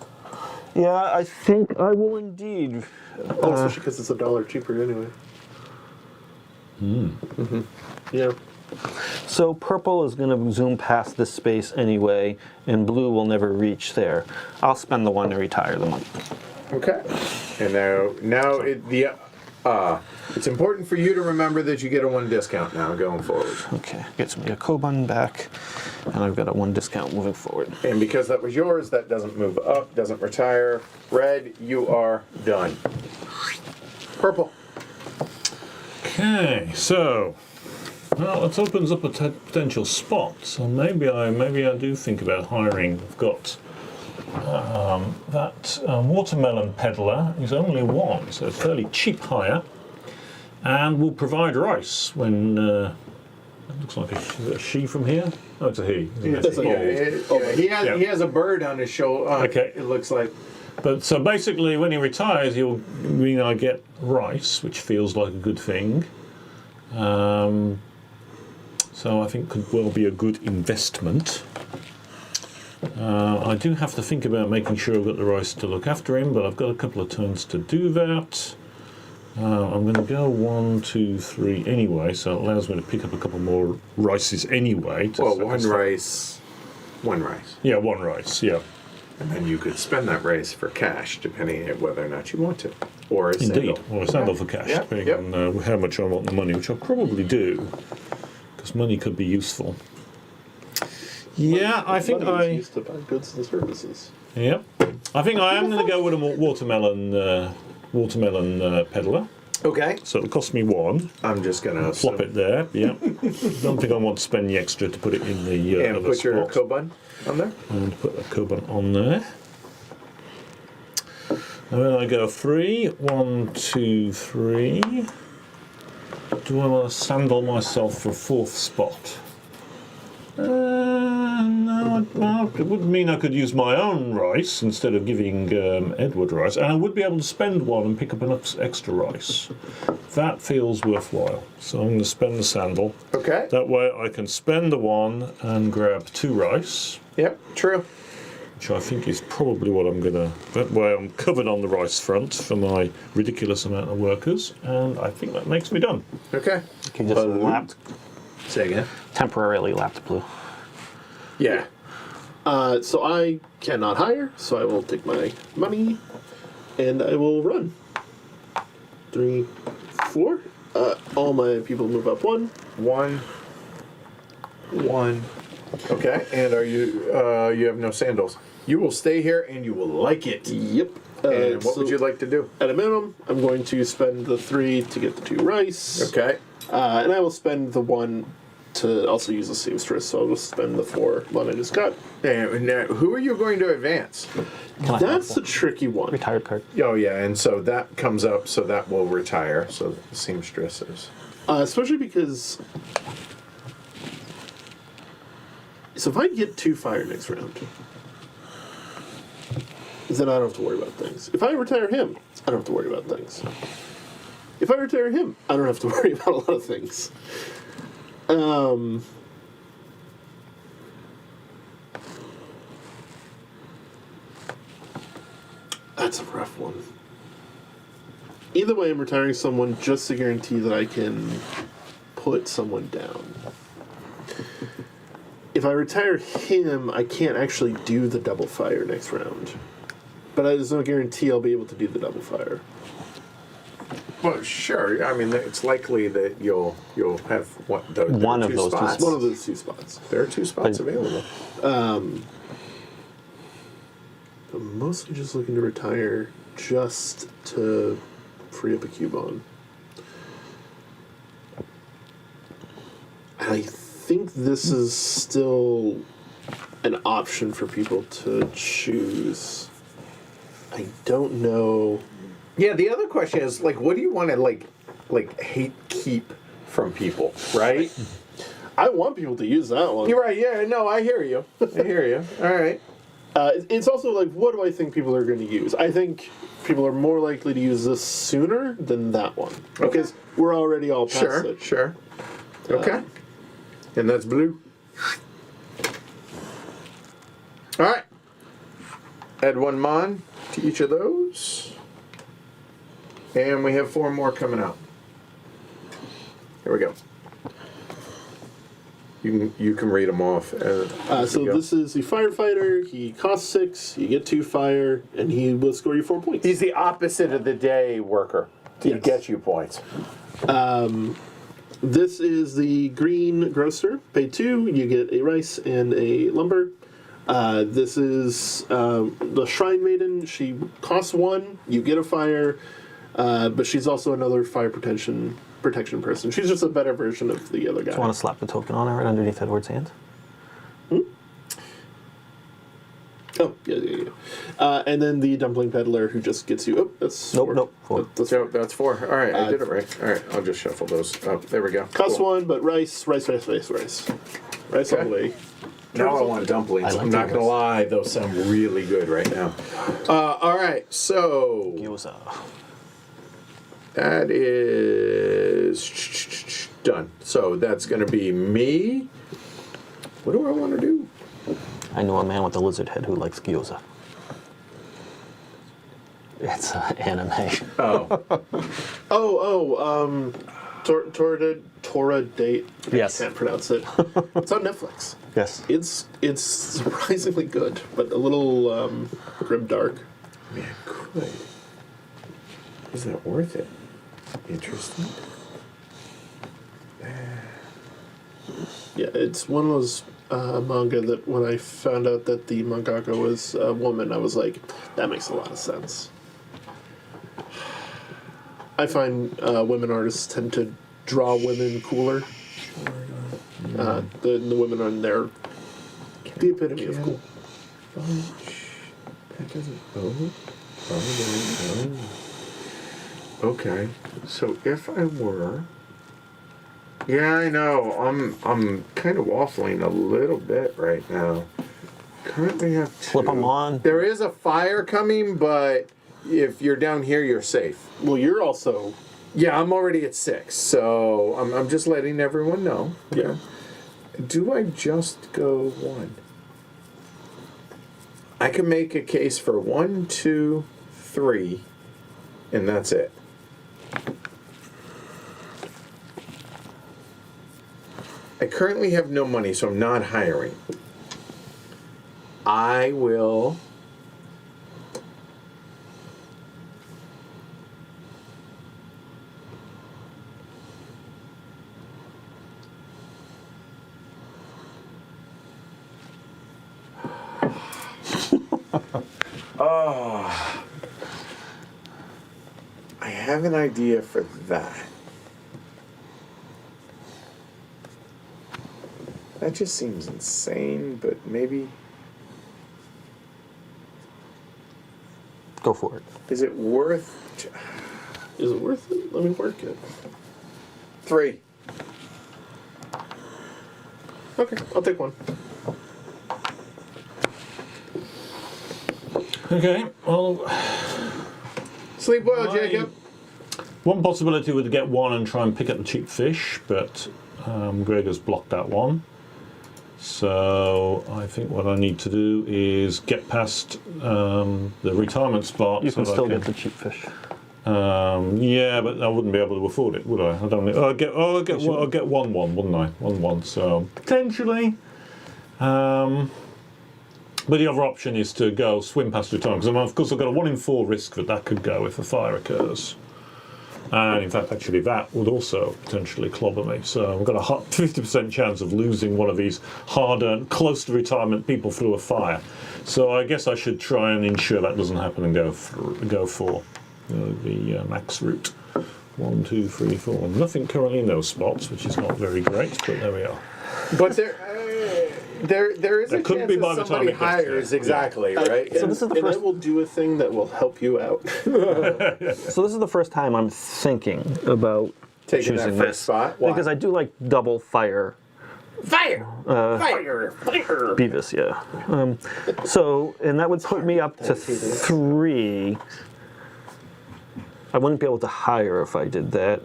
Yeah, I think I will indeed. Especially because it's $1 cheaper anyway. Yeah. So purple is going to zoom past this space anyway, and blue will never reach there. I'll spend the 1 to retire the monk. Okay. And it's important for you to remember that you get a 1 discount now going forward. Okay, gets me a Koban back, and I've got a 1 discount moving forward. And because that was yours, that doesn't move up, doesn't retire. Red, you are done. Purple. Okay, so well, it opens up a potential spot. So maybe I do think about hiring. I've got that watermelon peddler is only 1, so it's fairly cheap hire, and will provide rice when. It looks like is it a she from here. Oh, it's a he. That's a He has a bird on his shoulder. Okay. It looks like. But so basically, when he retires, I get rice, which feels like a good thing. So I think could well be a good investment. I do have to think about making sure I've got the rice to look after him, but I've got a couple of turns to do that. I'm going to go 1, 2, 3 anyway, so it allows me to pick up a couple more rices anyway. Well, 1 rice. 1 rice. Yeah, 1 rice, yeah. And then you could spend that rice for cash, depending on whether or not you want to. Or a Indeed, sandal. or a sandal for cash, Yep, depending on how much I want the money, which I'll probably do, because money could be useful. Yeah, I think Money is used to buy goods and services. Yeah, I think I am going to go with a watermelon peddler. Okay. So it'll cost me 1. I'm just going to Plop it there. Yeah. Don't think I want to spend the extra to put it in the and other put your spot. Koban on there. And put a Koban on there. And then I go 3. 1, 2, 3. Do I want to sandal myself for a 4th spot? No, it would mean I could use my own rice instead of giving Edward rice, and I would be able to spend 1 and pick up an extra rice. That feels worthwhile, so I'm going to spend the sandal. Okay. That way I can spend the 1 and grab 2 rice, Yep, true. which I think is probably what I'm going to... That way I'm covered on the rice front for my ridiculous amount of workers, and I think that makes me done. Okay. You can just Say again. temporarily lap the blue. Yeah. So I cannot hire, so I will take my money, and I will run. 3, 4. All my people move up 1. 1. Okay. And are you? You have no sandals. You will stay here, and you will like it. Yep. And what would you like to do? At a minimum, I'm going to spend the 3 to get the 2 rice. Okay. And I will spend the 1 to also use a seamstress, so I'll just spend the 4 one I just got. And now, who are you going to advance? Can I That's have a tricky one. retired card? Oh yeah, and so that comes up, so that will retire. So the seamstresses. Especially because... So if I get 2 fire next round, then I don't have to worry about things. If I retire him, I don't have to worry about things. If I retire him, I don't have to worry about a lot of things. That's a rough one. Either way, I'm retiring someone just to guarantee that I can put someone down. If I retire him, I can't actually do the double fire next round. But there's no guarantee I'll be able to do the double fire. Well, sure. I mean, it's likely that you'll have One of those two spots. One of those 2 spots. There are 2 spots available. I'm mostly just looking to retire just to free up a Cubone. And I think this is still an option for people to choose. I don't know. Yeah, the other question is, like, what do you want to, like hate keep from people, right? I want people to use that one. You're right, yeah, no, I hear you. I hear you. All right. It's also like, what do I think people are going to use? I think people are more likely to use this sooner than that one. Because we're already all past it. Sure. Okay. And that's blue. All right. Add 1 mon to each of those. And we have 4 more coming out. Here we go. You can read them off. So this is the firefighter. He costs 6. You get 2 fire, and he will score you 4 points. He's the opposite of the day worker. He Yes. gets you points. This is the green grocer. Pay 2. You get a rice and a lumber. This is the shrine maiden. She costs 1. You get a fire, but she's also another fire protection person. She's just a better version of the other guy. I want to slap the token on it right underneath Edward's hand. Oh, yeah. And then the dumpling peddler who just gets you. Oh, that's Nope, 4. nope, 4. That's So 4. that's 4. All right, I did it right. All right, I'll just shuffle those up. There we go. Cost Cool. 1, but rice. Rice all the way. Now I want dumplings. I like I'm not those. gonna lie; those sound really good right now. All right, so Gyoza. that is done. So that's gonna be me. What do I want to do? I know a man with a lizard head who likes gyoza. It's anime. Torah date. Yes. I can't pronounce it. It's on Netflix. Yes. It's surprisingly good, but a little grim dark. Man, could. Is that worth it? Interesting. Yeah, it's one of those manga that when I found out that the mangaka was a woman, I was like, that makes a lot of sense. I find women artists tend to draw women cooler. The women on there, the epitome of cool. That doesn't. Oh. Okay. So if I were. Yeah, I know. I'm kind of waffling a little bit right now. Currently have 2. Flip them on. There is a fire coming, but if you're down here, you're safe. Well, you're also. Yeah, I'm already at 6, so I'm just letting everyone know. Yeah. Do I just go 1? I can make a case for 1, 2, 3, and that's it. I currently have no money, so I'm not hiring. I will. I have an idea for that. That just seems insane, but maybe. Go for it. Is it worth. Is it worth it? Let me work it. 3. Okay, I'll take 1. Okay, well, Sleep well, Right. Jacob. one possibility would get 1 and try and pick up the cheap fish, but Greg has blocked that one. So I think what I need to do is get past the retirement spot. You so can that I still get the cheap fish. Yeah, but I wouldn't be able to afford it, would I? I don't. I'll get 1-1, wouldn't I? 1-1. So potentially. But the other option is to go swim past retirement, because of course I've got a 1 in 4 risk that could go if a fire occurs. And in fact, actually, that would also potentially clobber me. So I've got a 50% chance of losing one of these hard-earned, close to retirement people through a fire. So I guess I should try and ensure that doesn't happen and go for the max route. 1, 2, 3, 4. Nothing currently in those spots, which is not very great, but there we are. But there is a could chance be by that the time somebody it gets there. hires, exactly, right? So this is the and first. I will do a thing that will help you out. So this is the first time I'm thinking about Taking that choosing first this spot. Why? because I do like double fire. Fire! Fire! Beavis, yeah. So, and that would put me up to 3. I wouldn't be able to hire if I did that.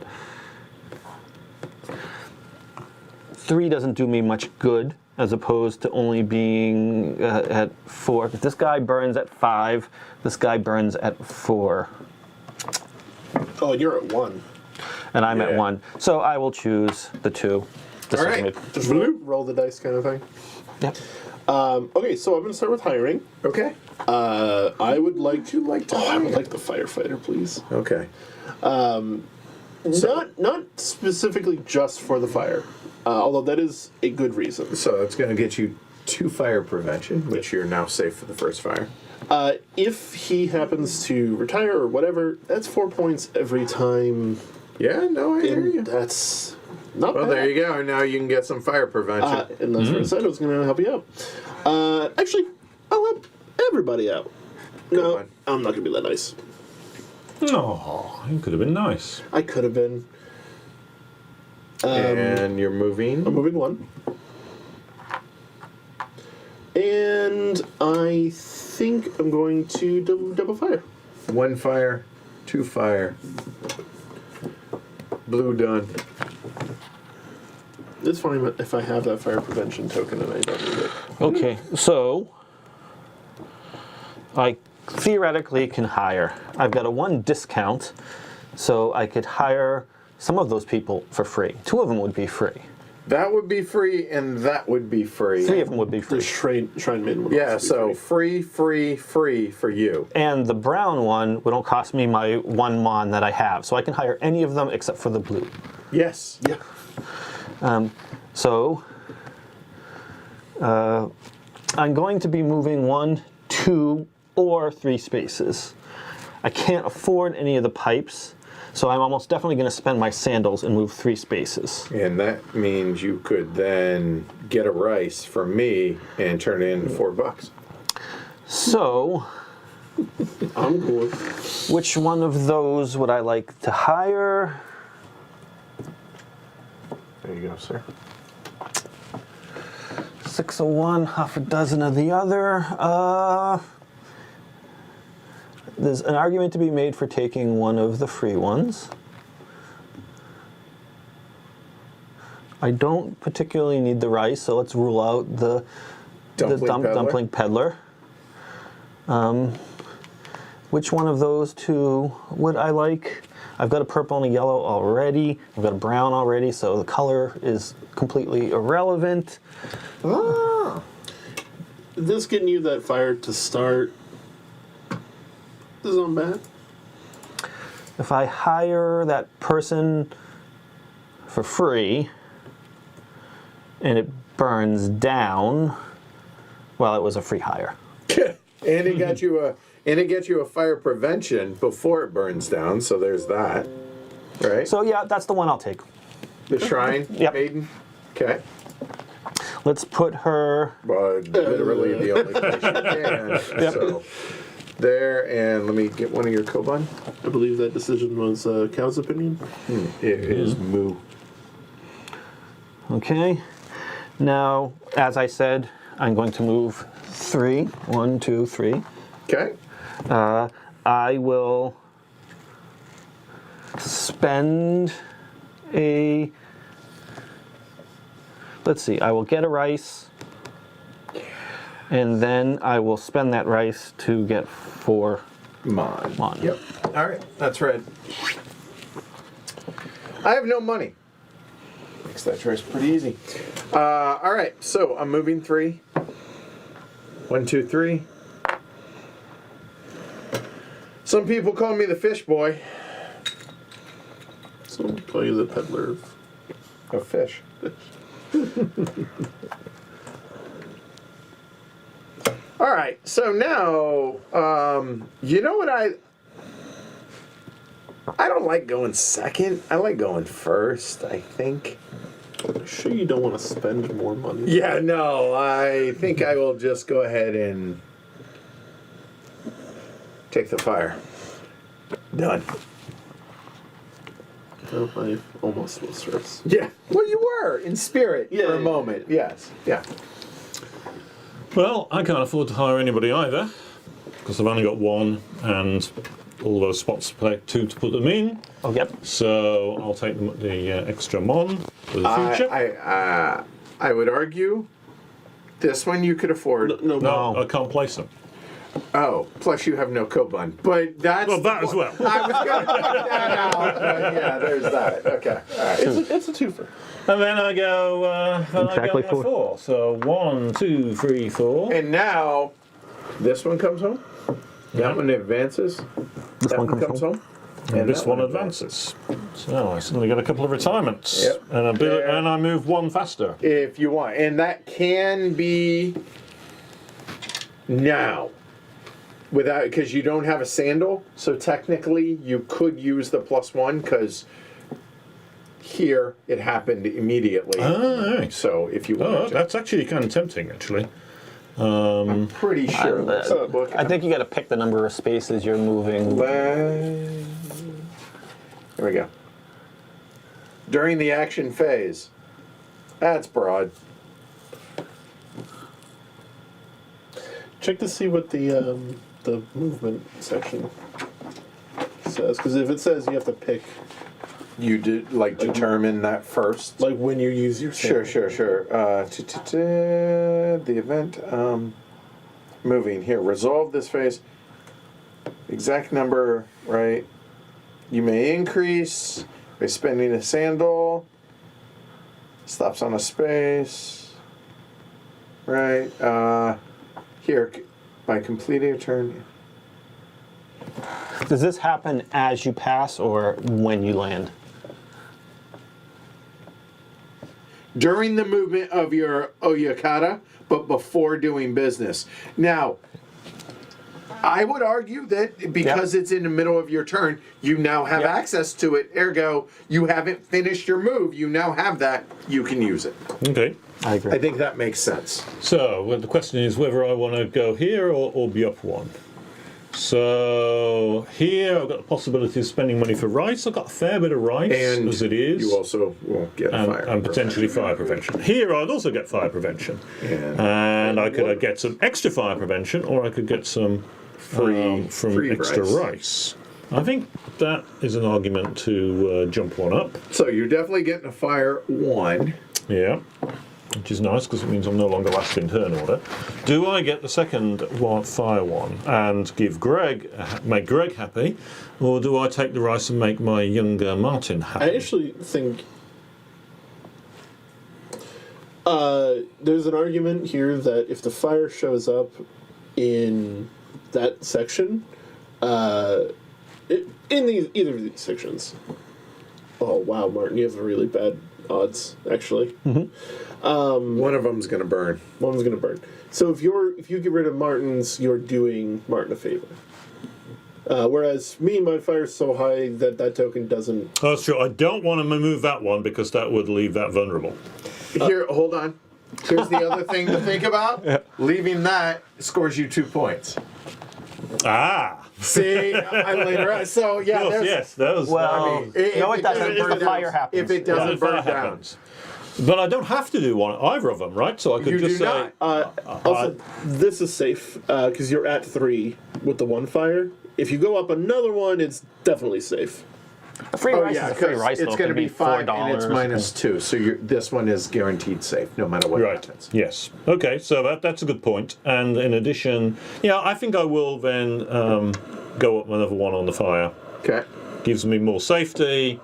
3 doesn't do me much good, as opposed to only being at 4. This guy burns at 5. This guy burns at 4. Oh, you're at 1. And I'm at Yeah. 1. So I will choose the 2. This All is right. mid. Just roll the dice kind of thing. Yep. Okay, so I'm going to start with hiring. Okay. I would like to I would hire? like the firefighter, please. Okay. Not specifically just for the fire, although that is a good reason. So it's going to get you 2 fire prevention, which you're now safe for the first fire. If he happens to retire or whatever, that's 4 points every time. Yeah, no, I hear you. And that's not Well, bad. there you go. Now you can get some fire prevention. And that's what I said I was going to help you out. Actually, I'll help everybody out. No, one. I'm not going to be that nice. No, it could have been nice. I could have been. And you're moving. I'm moving 1. And I think I'm going to double fire. 1 fire, 2 fire. Blue done. It's fine if I have that fire prevention token and I don't need it. Okay, so I theoretically can hire. I've got a 1 discount, so I could hire some of those people for free. 2 of them would be free. That would be free, and that would be free. 3 of them would be free. The shrine maiden would Yeah, also be so free. free for you. And the brown one would only cost me my 1 mon that I have, so I can hire any of them except for the blue. Yes. Yeah. So I'm going to be moving 1, 2, or 3 spaces. I can't afford any of the pipes, so I'm almost definitely going to spend my sandals and move 3 spaces. And that means you could then get a rice from me and turn it into $4. So I'm cool. which one of those would I like to hire? There you go, sir. 6 of one, half a dozen of the other. There's an argument to be made for taking one of the free ones. I don't particularly need the rice, so let's rule out the dumpling peddler. Which one of those 2 would I like? I've got a purple and a yellow already. I've got a brown already, so the color is completely irrelevant. This getting you that fire to start isn't bad. If I hire that person for free and it burns down, well, it was a free hire. And it got you a fire prevention before it burns down, so there's that. Right? So yeah, that's the one I'll take. The shrine Yep. maiden. Okay. Let's put her. Well, literally the only place you can. Yep. So there, and let me get one of your Koban. I believe that decision was Cow's opinion. It is moo. Okay. Now, as I said, I'm going to move 3. 1, 2, 3. Okay. I will spend a. Let's see, I will get a rice, and then I will spend that rice to get 4 Mon. mon. Yep. All right. That's red. I have no money. Makes that choice pretty easy. All right. So I'm moving 3. 1, 2, 3. Some people call me the fish boy. Some call you the peddler of fish. All right, so now, you know what I don't like going second. I like going first, I think. Sure you don't want to spend more money? Yeah, no, I think I will just go ahead and take the fire. Done. Oh, I almost was first. Yeah. Well, you were in spirit for a moment. Yes. Yeah. Well, I can't afford to hire anybody either, because I've only got one, and all those spots to two to put them in. Oh, yep. So I'll take the extra mon for the future. I would argue this one you could afford. No, I can't place them. Oh, plus you have no Kobun. But that's... Well, that as well. I was going to point that out. But yeah, there's that. Okay. All right. It's a twofer. And then I go, Exactly my four. So 1, 2, 3, 4. And now, this one comes home. That one advances. This That one comes home. And this one advances. So I suddenly get a couple of retirements. Yep. And I move one faster. If you want. And that can be now. Without, because you don't have a sandal, so technically you could use the +1 because here it happened immediately. Oh, right. So if you want Oh, that's actually kind of tempting, actually. I'm pretty sure. I think you got to pick the number of spaces you're moving. Here we go. During the action phase. That's broad. Check to see what the movement section says, because if it says you have to pick, You did determine that first. like when you use your Sure. The event moving here. Resolve this phase. Exact number, right? You may increase by spending a sandal. Stops on a space. Right. Here, by completing a turn. Does this happen as you pass or when you land? During the movement of your Oyakata, but before doing business. Now, I would argue that because it's in the middle of your turn, you now have access to it. Ergo, you haven't finished your move. You now have that. You can use it. Okay. I agree. I think that makes sense. So well, the question is whether I want to go here or be up one. So here I've got the possibility of spending money for rice. I've got a fair bit of rice And as it is. you also will get fire. And potentially fire prevention. Here I'd also get fire prevention. And I could get some extra fire prevention, or I could get some from free extra rice. I think that is an argument to jump one up. So you're definitely getting a fire 1. Yeah. Which is nice because it means I'm no longer last in turn order. Do I get the second fire one and make Greg happy, or do I take the rice and make my younger Martin happy? I actually think there's an argument here that if the fire shows up in that section, in either of these sections. Oh wow, Martin, you have really bad odds actually. One of them's going to burn. One's gonna burn. So if you get rid of Martin's, you're doing Martin a favor. Whereas me, my fire's so high that token doesn't. Oh, that's true. I don't want to move that one because that would leave that vulnerable. Here, hold on. Here's the other thing to think about. Leaving that scores you 2 points. Ah! See, I later on. So yeah, Yes, there's, yes, those. Well, no, it doesn't. burn The fire happens. If it doesn't if that burn down. happens. But I don't have to do either of them, right? So I could You just do say. not. Also, this is safe because you're at 3 with the one fire. If you go up another one, it's definitely safe. A free Oh rice yeah, is a free because rice. it's going to be $5 and it's $4. -2. So this one is guaranteed safe, no matter what Right. happens. Yes. Okay. So that's a good point. And in addition, I think I will then go up another one on the fire. Okay. Gives me more safety.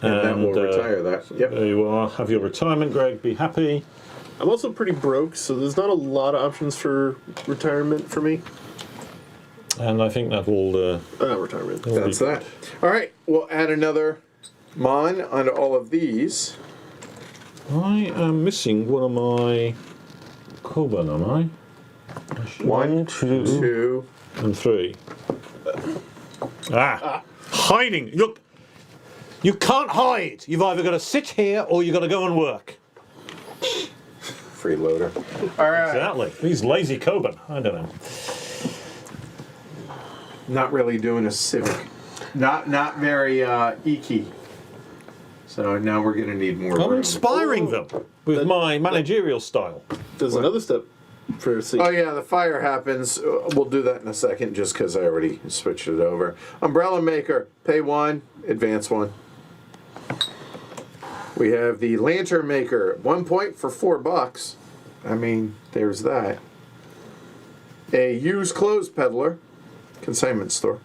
And that will retire that. Yep. There you are. Have your retirement, Greg. Be happy. I'm also pretty broke, so there's not a lot of options for retirement for me. And I think that will. Retirement. That's that. All right, we'll add another Mon onto all of these. I am missing one of my Coburn, am I? 1, 2. 2. And 3. Hiding. Look, you can't hide. You've either got to sit here or you've got to go and work. Freeloader. All right. Exactly. These lazy Coburn. I don't know. Not really doing a civic. Not very eeky. So now we're going to need more I'm room. inspiring them with my managerial style. There's another step for C. Oh yeah, the fire happens. We'll do that in a second just because I already switched it over. Umbrella Maker, pay 1, advance 1. We have the Lantern Maker, 1 point for $4. I mean, there's that. A used clothes peddler, consignment store.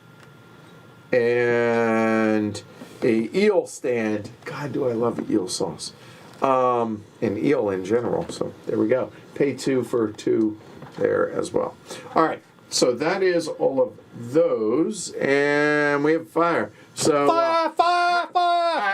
And a eel stand. God, do I love eel sauce. And eel in general. So there we go. Pay 2 for 2 there as well. All right. So that is all of those. And we have fire. So Fire!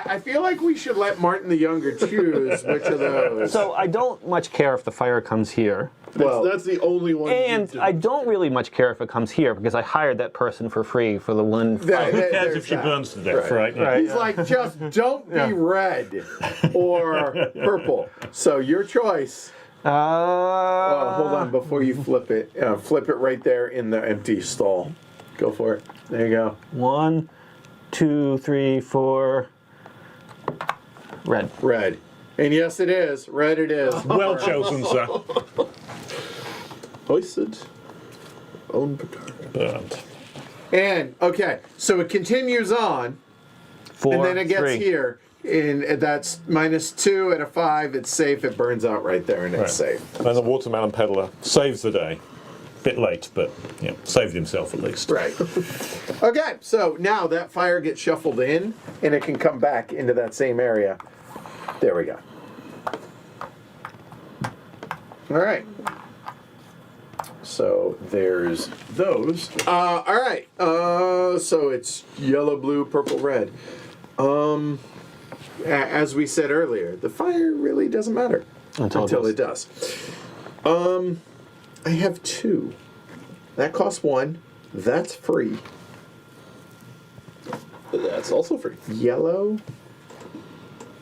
I feel like we should let Martin the Younger choose which of those. So I don't much care if the fire comes here. That's the only one. And I don't really much care if it comes here because I hired that person for free for the one fire. Who cares There's if she that. burns to death, right? Right. He's like, just don't be red or purple. So your choice. Hold on, before you flip it right there in the empty stall. Go for it. There you go. 1, 2, 3, 4. Red. Red. And yes, it is. Red it is. Well chosen, sir. Hoisted. Own Picard. Burnt. And, okay, so it continues on, 4, and then it gets 3. here, and that's -2 at a 5. It's safe. It burns out right there, and it's safe. And the watermelon peddler saves the day. Bit late, but saved himself at least. Right. Okay, so now that fire gets shuffled in, and it can come back into that same area. There we go. All right. So there's those. All right. So it's yellow, blue, purple, red. As we said earlier, the fire really doesn't matter until it does. I have 2. That costs 1. That's free. That's also free. Yellow,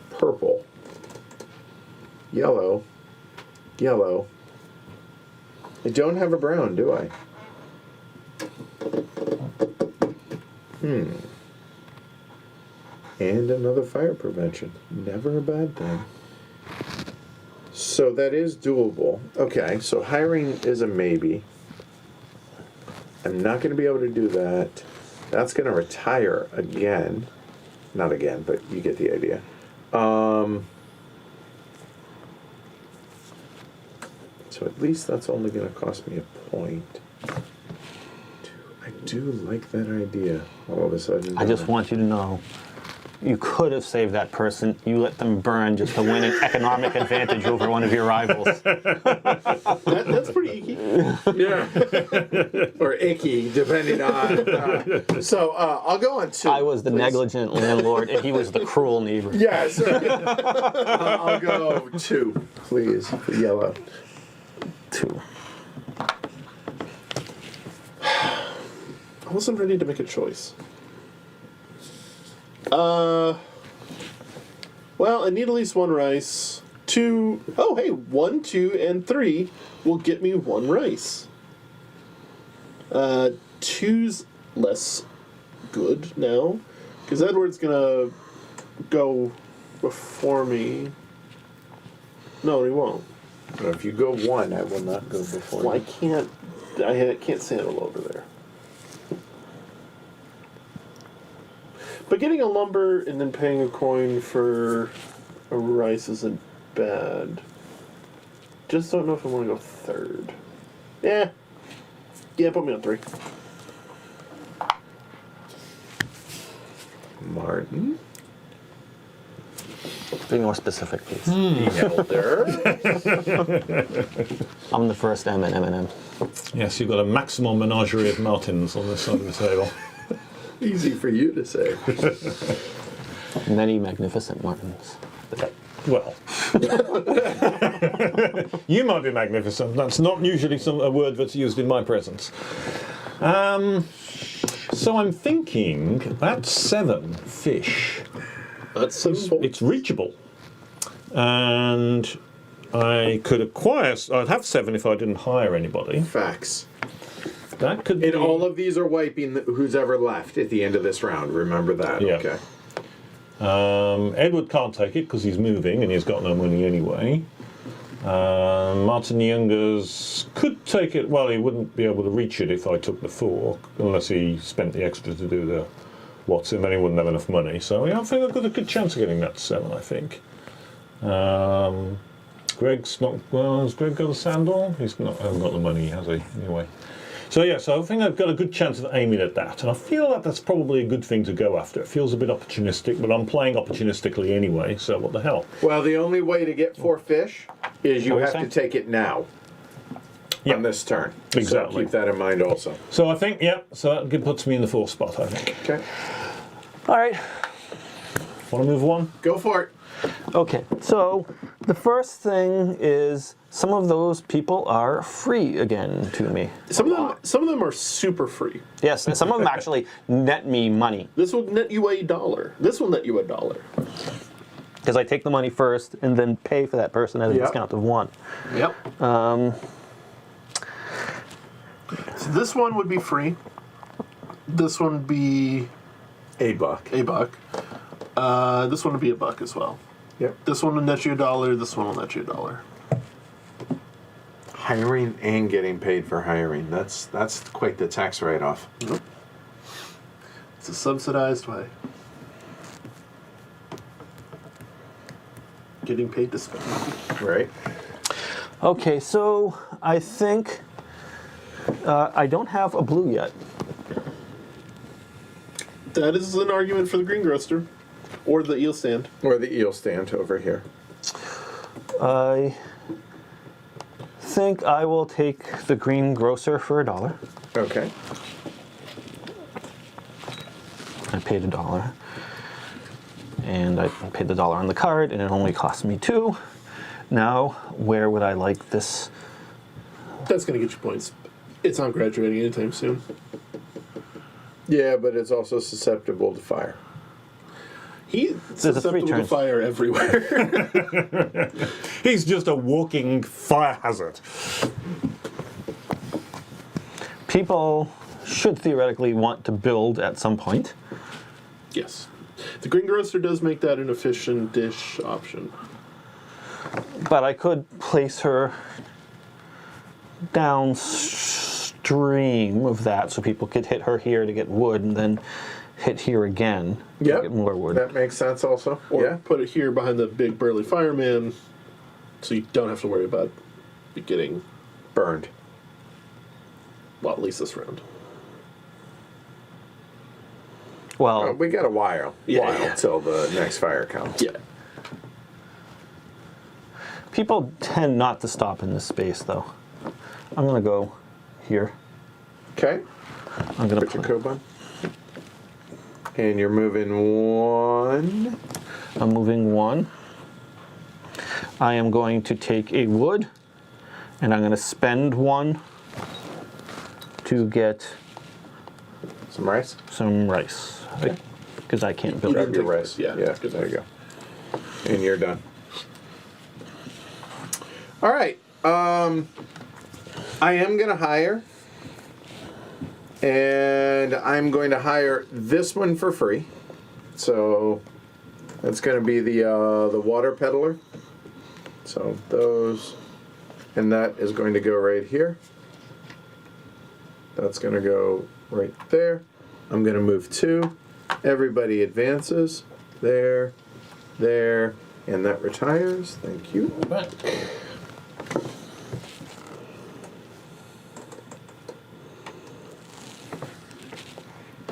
purple, yellow, yellow. I don't have a brown, do I? And another fire prevention. Never a bad thing. So that is doable. Okay, so hiring is a maybe. I'm not going to be able to do that. That's going to retire again. Not again, but you get the idea. So at least that's only going to cost me a point. I do like that idea all of a sudden. I just want you to know, you could have saved that person. You let them burn just to win an economic advantage over one of your rivals. That's pretty icky. Yeah. Or icky, depending on. So I'll go on 2. I was the please. negligent landlord, and he was the cruel neighbor. Yes. I'll go 2, please, for yellow. 2. I wasn't ready to make a choice. Well, I need at least 1 rice. 2. Oh, hey, 1, 2, and 3 will get me 1 rice. 2's less good now, because Edward's gonna go before me. No, he won't. If you go 1, I will not go before. Well, I you. can't saddle over there. But getting a lumber and then paying a coin for a rice isn't bad. Just don't know if I want to go 3rd. Yeah, put me on 3. Martin. Be more specific, please. Elder. I'm the first M and M&M. Yes, you've got a maximum menagerie of Martins on this side of the table. Easy for you to say. Many magnificent Martins. Well, you might be magnificent. That's not usually a word that's used in my presence. So I'm thinking that's 7 fish. That's some salt. It's reachable, and I could acquire. I'd have 7 if I didn't hire anybody. Facts. That could And be. all of these are wiping who's ever left at the end of this round. Remember that. Yeah. Okay. Edward can't take it because he's moving and he's got no money anyway. Martin Youngers could take it. Well, he wouldn't be able to reach it if I took the 4, unless he spent the extra to do the what's in. Then he wouldn't have enough money. So yeah, I think I've got a good chance of getting that to 7. I think. Greg's not. Well, has Greg got a sandal? He's not. Hasn't got the money, has he? Anyway. So yeah, so I think I've got a good chance of aiming at that, and I feel that that's probably a good thing to go after. It feels a bit opportunistic, but I'm playing opportunistically anyway, so what the hell? Well, the only way to get 4 fish is you What have are you to take it now. Yeah. On this turn. Exactly. So keep that in mind also. So I think, yeah, so that puts me in the 4th spot, I think. Okay. All right. Want to move 1? Go for it. Okay, so the first thing is some of those people are free again to me. Some of them are super free. Yes, and some of them actually net me money This will net you $1. This will net you $1. because I take the money first and then pay for that person at a Yep. discount of 1. Yep. So this one would be free. This one would be $1. $1. This one would be $1 as well. Yep. This one will net you $1. This one will net you $1. Hiring and getting paid for hiring. That's quite the tax write-off. Nope. It's a subsidized way. Getting paid to spend. Right? Okay, so I think I don't have a blue yet. That is an argument for the greengrocer. Or the eel stand. Or the eel stand over here. I think I will take the greengrocer for $1. Okay. I paid $1. And I paid the $1 on the card, and it only cost me 2. Now, where would I like this? That's going to get you points. It's not graduating anytime soon. Yeah, but it's also susceptible to fire. He's a 3 susceptible to turns. fire everywhere. He's just a walking fire hazard. People should theoretically want to build at some point. Yes. The greengrocer does make that an efficient dish option. But I could place her downstream of that so people could hit her here to get wood and then hit here again to Yep. get more wood. That makes sense also. Or Yeah. put it here behind the big burly fireman so you don't have to worry about it getting, Burned. well, at least this round. Well, We got a while Yeah. till the next fire comes. Yeah. people tend not to stop in this space, though. I'm going to go here. Okay. I'm going to Put your put... coat on. And you're moving 1. I'm moving 1. I am going to take a wood, and I'm going to spend 1 to get Some rice. some rice. Because I can't build Grab it. your rice. Yeah, Yeah. that's good. There you go. And you're done. All right. I am going to hire. And I'm going to hire this one for free. So that's going to be the water peddler. So those, and that is going to go right here. That's going to go right there. I'm going to move 2. Everybody advances. There, there, and that retires. Thank you. Back.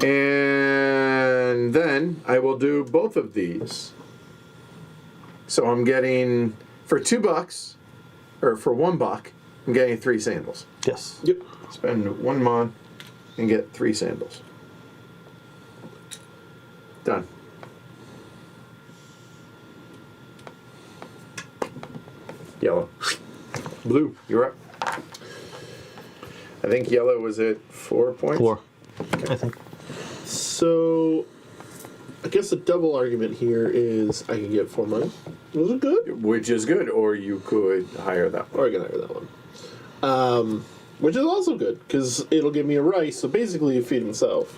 And then I will do both of these So I'm getting, for $2, or for $1, I'm getting 3 sandals. Yes. Yep. Spend 1 mon and get 3 sandals. Done. Yellow. Blue, you're up. I think yellow was at 4 points. 4, I think. So, I guess the double argument here is I can get 4 money. Those are good. Which is good, or you could hire that one. Or I can hire that one. Which is also good, because it'll give me a rice, so basically you feed himself.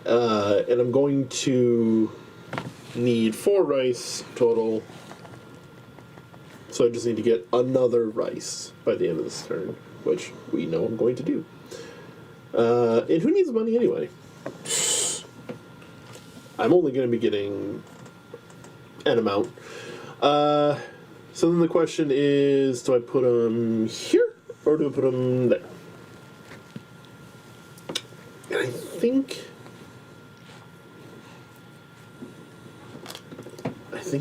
And I'm going to need 4 rice total. So I just need to get another rice by the end of this turn, which we know I'm going to do. And who needs money anyway? I'm only going to be getting an amount. So then the question is, do I put them here or do I put them there? And I think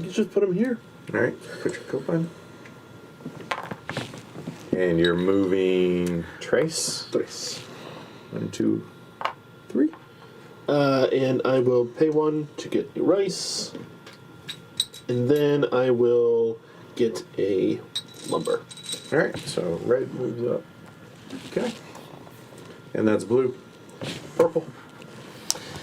you just put them here. All right, put your coupon. And you're moving trace. 1, 2, 3. And I will pay 1 to get a rice. And then I will get a lumber. All right, so red moves up. Okay. And that's blue. Purple.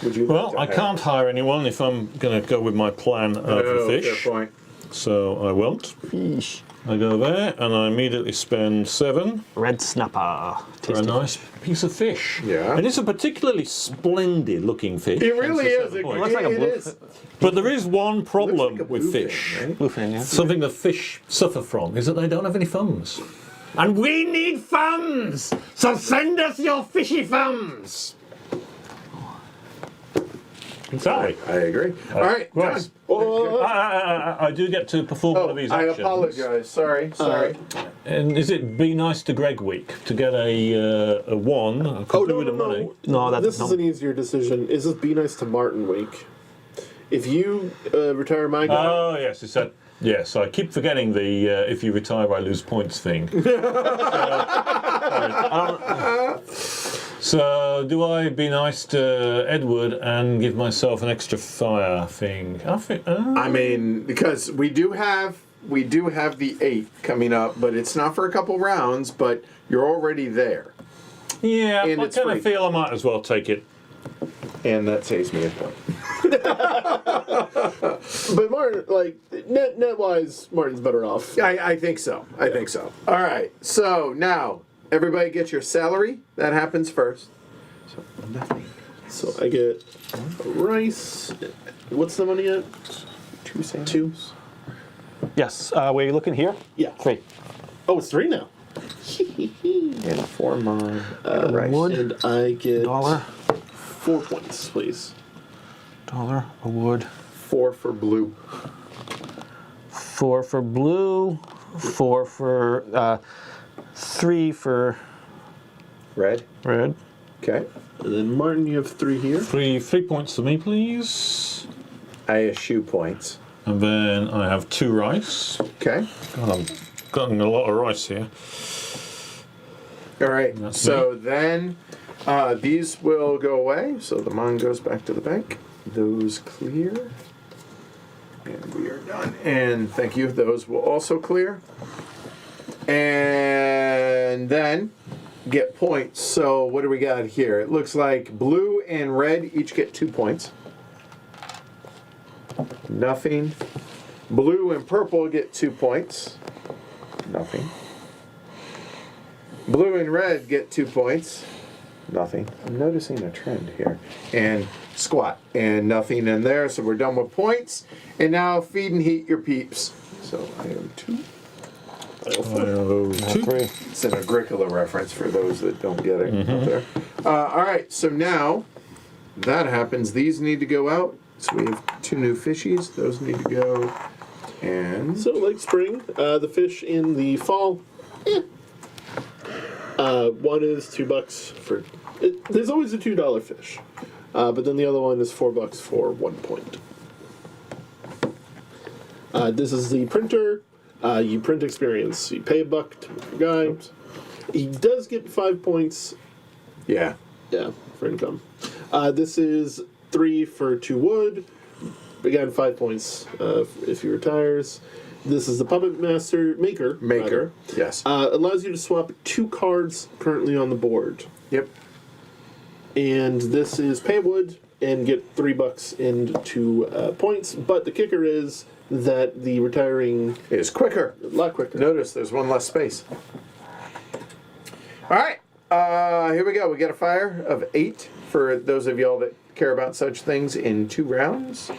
Would you? Well, like I to can't hire anyone if I'm going to go with my plan of the Oh, fish. fair point. So I won't. Fish. I go there and I immediately spend 7 Red snapper. for a Tasty. nice piece of fish. Yeah. And it's a particularly splendid looking fish. It really hence is. the 7 It, points. looks like a it blue is. But there is one problem Looks like a with blue fish. thing, right? Bluefin, yeah. Something that fish suffer from is that they don't have any thumbs. And we need thumbs! So send us your fishy thumbs! Exactly. I agree. All right, Right. John. I do get to perform one Oh, of these I actions. apologize. Sorry. And is it be nice to Greg week to get a 1? I could do with the money. No, that's- this is no. an easier decision. Is this be nice to Martin week? If you retire my guy, Oh yes, it's that. Yes, I keep forgetting the if you retire I lose points thing. So do I be nice to Edward and give myself an extra fire thing? I think. I mean, because we do have the 8 coming up, but it's not for a couple rounds. But you're already there, yeah, and I it's kind of free. feel I might as well take it. and that saves me a point. but Martin, like net wise, Martin's better off. I think so. I think so. All right. So now everybody get your salary. That happens first. So nothing. So I get a rice. What's the money at? 2 cents. 2. Yes. Were you looking here? Yeah. 3. Oh, it's 3 now. And 4 mon. And a rice. wood. And I get $1. 4 points, please. $1. A wood. 4 for blue. 4 for blue. 4 for 3 for Red. red. Okay. And then Martin, you have 3 here. 3 points for me, please. I eschew points. And then I have 2 rice. Okay. God, I've gotten a lot of rice here. All right. That's So then these will go away. So the mon goes back to the bank. Those clear. And we are done. And thank you. Those will also clear. And then get points. So what do we got here? It looks like blue and red each get 2 points. Nothing. Blue and purple get 2 points. Nothing. Blue and red get 2 points. Nothing. I'm noticing a trend here. And squat. And nothing in there. So we're done with points. And now feed and heat your peeps. So I owe 2. I owe 2. 3. It's an Agricola reference for those that don't get it out there. All right. So now that happens. These need to go out. So we have 2 new fishies. Those need to go. And So, like spring, the fish in the fall, one is $2 for. There's always a $2 fish, but then the other one is $4 for 1 point. This is the printer. You print experience. You pay $1 to make your guy. He does get 5 points. Yeah. Yeah, for income. This is 3 for 2 wood. Again, 5 points if he retires. This is the puppet maker. Rather. Yes. Allows you to swap 2 cards currently on the board. Yep. And this is pay wood and get $3 and 2 points. But the kicker is that the retiring Is quicker. a lot quicker. Notice there's one less space. All right. Here we go. We got a fire of 8 for those of y'all that care about such things in 2 rounds.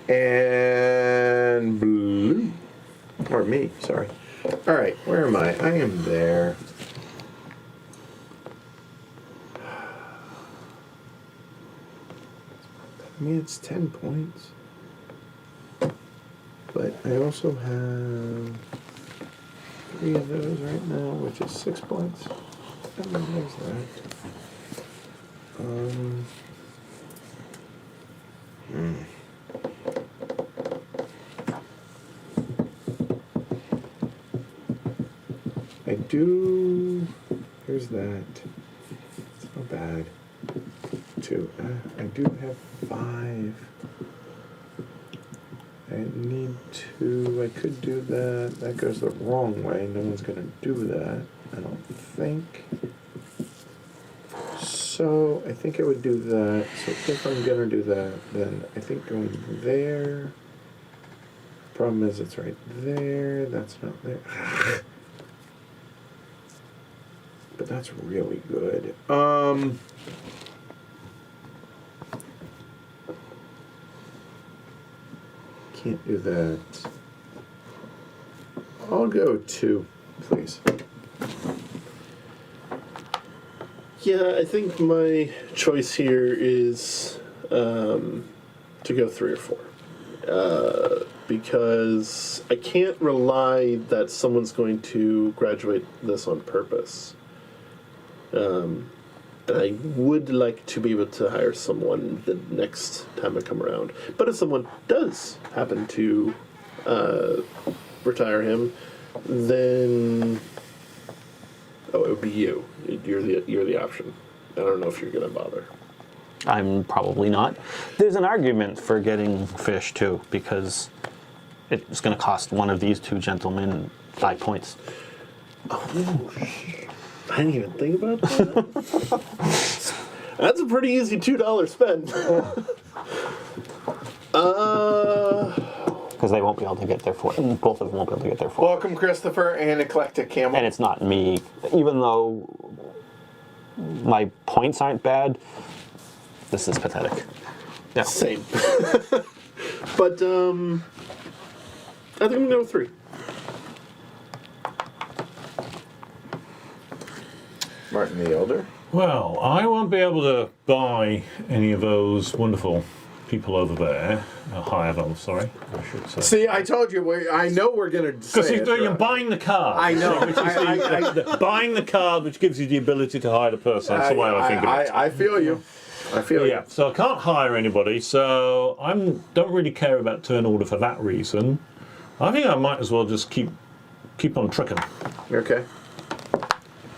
And blue. Or me, sorry. All right. Where am I? I am there. I mean, it's 10 points. But I also have 3 of those right now, which is 6 points. And then there's that. I do. Here's that. It's not bad. 2. I do have 5. I need to. I could do that. That goes the wrong way. No one's gonna do that. I don't think. So I think I would do that. So if I'm gonna do that, then I think going there. Problem is, it's right there. That's not there. But that's really good. Can't do that. I'll go 2, please. Yeah, I think my choice here is to go 3 or 4. Because I can't rely that someone's going to graduate this on purpose. And I would like to be able to hire someone the next time I come around. But if someone does happen to retire him, then it would be you. You're the option. I don't know if you're gonna bother. I'm probably not. There's an argument for getting fish too, because it's going to cost one of these 2 gentlemen 5 points. Oh, I didn't even think about that. That's a pretty easy $2 spend. Because they won't be able to get their 4. Both of them won't be able to get their 4. Welcome, Christopher and Eclectic Camel. And it's not me, even though my points aren't bad. This is pathetic. Yeah. Same. But I think I'm gonna go with 3. Martin the Elder. Well, I won't be able to buy any of those wonderful people over there. Hire them, sorry, I should say. See, I told you. I know we're gonna. Because you're buying the card. I know. Which is buying the card, which gives you the ability to hire the person. That's the way I think of it. I feel you. I feel you. Yeah, so I can't hire anybody, so I don't really care about turn order for that reason. I think I might as well just keep on trucking. Okay.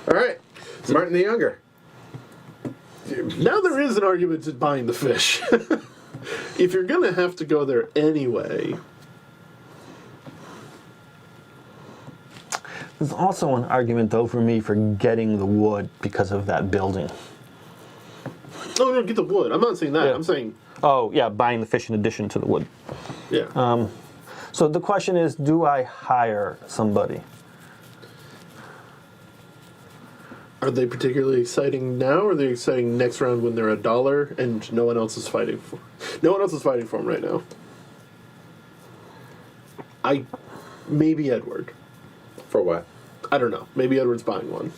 All right. Martin the Younger. Now there is an argument to buying the fish. If you're gonna have to go there anyway. There's also an argument, though, for me for getting the wood because of that building. Oh, no, get the wood. I'm not saying that. Yeah. I'm saying... Oh, yeah, buying the fish in addition to the wood. Yeah. So the question is, do I hire somebody? Are they particularly exciting now, or are they exciting next round when they're $1 and no one else is fighting for? No one else is fighting for them right now. Maybe Edward. For what? I don't know. Maybe Edward's buying one.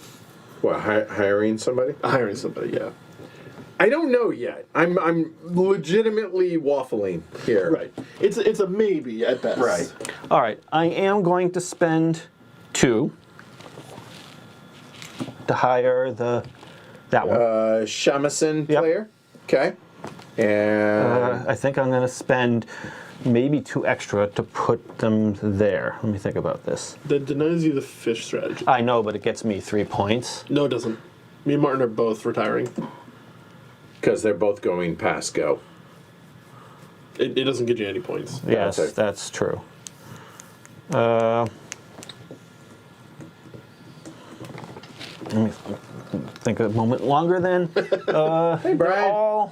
What? Hiring somebody? Hiring somebody. Yeah. I don't know yet. I'm legitimately waffling here. Right. It's a maybe at best. Right. All right, I am going to spend 2 to hire that one. Shamisen Yep. player. Okay. And I think I'm going to spend maybe 2 extra to put them there. Let me think about this. That denies you the fish strategy. I know, but it gets me 3 points. No, it doesn't. Me and Martin are both retiring. Because they're both going past go. It doesn't get you any points. Yes, Okay. that's true. Let me think a moment longer then. Hey, Brian.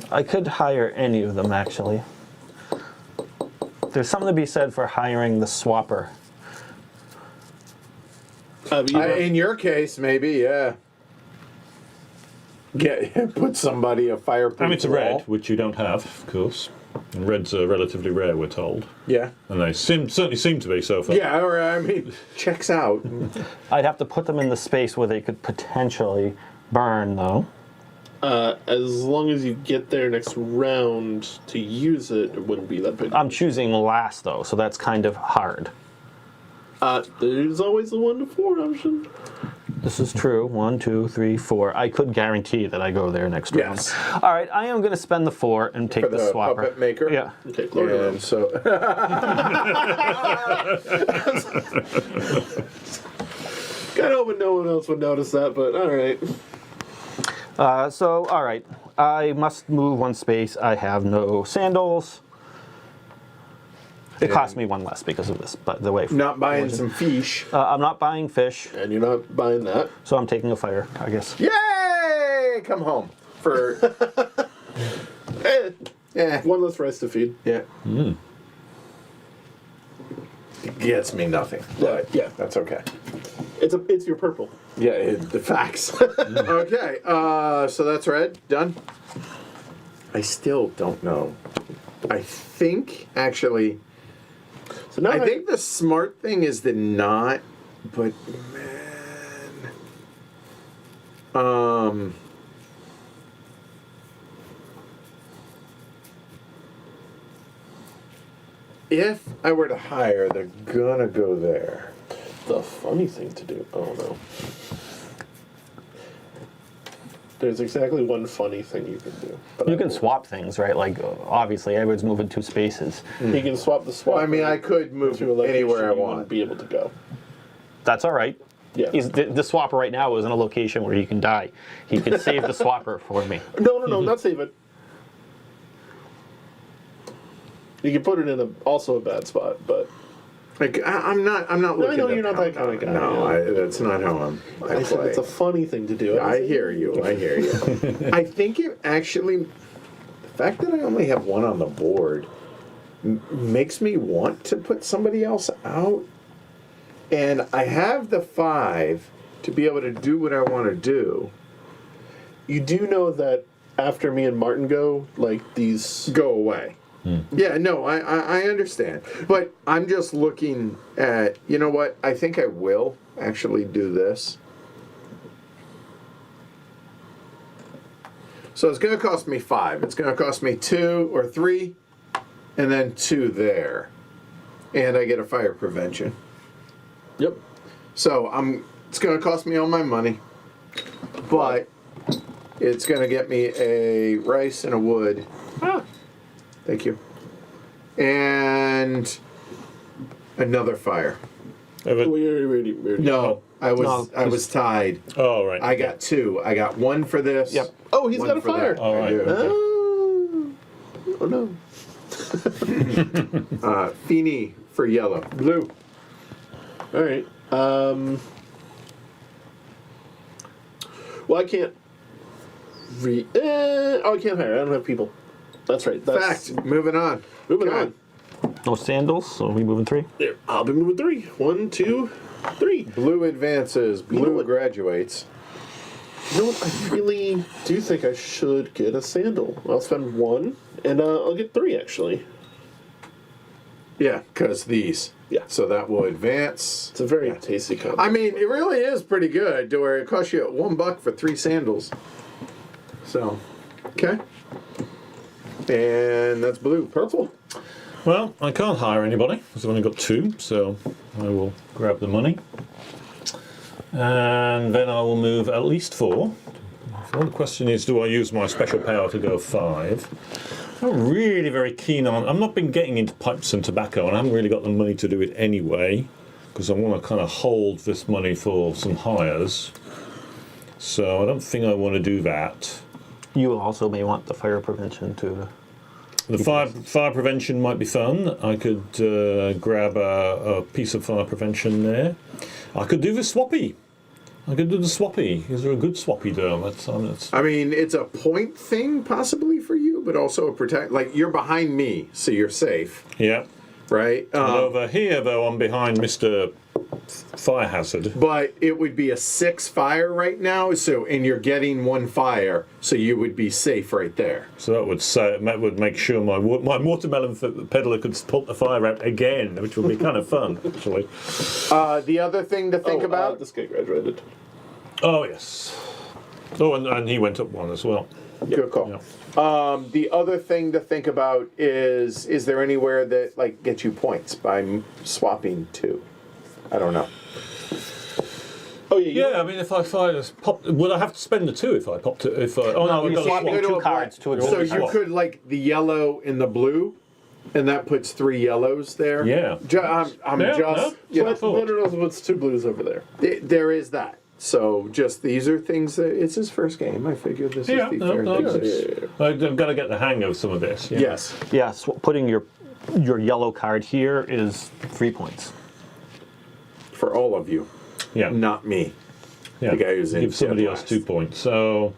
I could hire any of them, actually. There's something to be said for hiring the swapper. But you know, In your case, maybe, yeah. Put somebody a fireproof And it's a wall. red, which you don't have, of course. And reds are relatively rare, we're told. Yeah. And they certainly seem to be so far. Yeah, or I mean, checks out. I'd have to put them in the space where they could potentially burn, though. as long as you get there next round to use it, it wouldn't be that big. I'm choosing last, though, so that's kind of hard. There's always the 1 to 4 option. This is true. 1, 2, 3, 4. I could guarantee that I go there next round. Yes. All right, I am going to spend the 4 and take For the swapper. puppet maker? Yeah. Okay, glory to And them. so, Kind of hoping no one else would notice that, but all right. All right. I must move 1 space. I have no sandals. It cost me 1 less because of this, but the way. not buying some fish. I'm not buying fish, And you're not buying that. so I'm taking a fire, I guess. Yay! Come home for yeah, 1 less rice to feed. yeah. It gets me nothing, but Yeah. that's okay. It's your purple. Yeah, the facts. Okay, so that's red. Done. I still don't know. I think actually. So now I think the smart thing is to not, but man, if I were to hire, they're gonna go there. the funny thing to do. Oh no. There's exactly 1 funny thing you can do. But You I can won't. swap things, right? Like, obviously, Edward's moving 2 spaces. You can swap the swap. Well, I mean, I could move to a location anywhere I you wouldn't want. be able to go. That's all right. Yeah. The swapper right now is in a location where he can die. He can save the swapper for me. No, not save it. You can put it in also a bad spot, but Like I'm not No, looking. I know to you're not that kind of guy. No, yeah. that's not how I I said play. it's a funny thing to do. I hear you. I hear you. I think it actually, the fact that I only have 1 on the board makes me want to put somebody else out. And I have the 5 to be able to do what I want to do. You do know that after me and Martin go, like these. Go away. Yeah, no, I understand. But I'm just looking at, you know what? I think I will actually do this. So it's going to cost me 5. It's going to cost me 2 or 3, and then 2 there. And I get a fire prevention. Yep. So it's going to cost me all my money, but it's going to get me a rice and a wood. Thank you. And another fire. We already No, I No, was tied. Oh, right. I got 2. I got 1 for this. Yep. Oh, he's 1 got a for fire. that. All I right. do. Oh no. Feeny for yellow. Blue. All right. Well, I can't. I can't hire. I don't have people. That's right. That's Fact. Moving on. Moving Okay. on. No sandals, so we moving 3. There. I'll be moving 3. 1, 2, 3. Blue advances. You know Blue what? graduates. You know what? I really do think I should get a sandal. I'll spend 1, and I'll get 3 actually. Yeah, because these. Yeah. So that will advance. It's a very tasty combo. I mean, it really is pretty good to where it costs you $1 for 3 sandals. So, okay. And that's blue. Purple. Well, I can't hire anybody because I've only got 2, so I will grab the money. And then I will move at least 4. So the question is, do I use my special power to go 5? I'm really very keen on. I've not been getting into pipes and tobacco, and I haven't really got the money to do it anyway, because I want to kind of hold this money for some hires. So I don't think I want to do that. You also may want the fire prevention to. The fire prevention might be fun. I could grab a piece of fire prevention there. I could do the swappy. Is there a good swappy though? I mean, it's a point thing possibly for you, but also a protect. Like, you're behind me, so you're safe, Yeah. right? And over here, though, I'm behind Mr. Fire Hazard. But it would be a 6 fire right now, and you're getting 1 fire, so you would be safe right there. So that would make sure my watermelon peddler could put the fire out again, which would be kind of fun, actually. The other thing to think about. This guy graduated. Oh, yes. Oh, and he went up 1 as well. Good call. Yeah. The other thing to think about is there anywhere that like gets you points by swapping 2? I don't know. Oh yeah. Yeah, I mean, if I just pop, would I have to spend the 2 if I popped it? No, you I've got swap to your to 2 a cards to a So gold you swap. could like the yellow and the blue, and that puts 3 yellows there. Yeah. I'm Yeah, just no, you that's know, what I Leonard also puts 2 blues over there. there is that. So just these are things that it's his first game. I figured this Yeah, is the no, fair no, thing. it's- I've got to get the hang of some of this. Yeah. Yes. Yeah, putting your yellow card here is 3 points. For all of you, Yeah. not me. Yeah. The guy who's in Give somebody dead else last. 2 points. So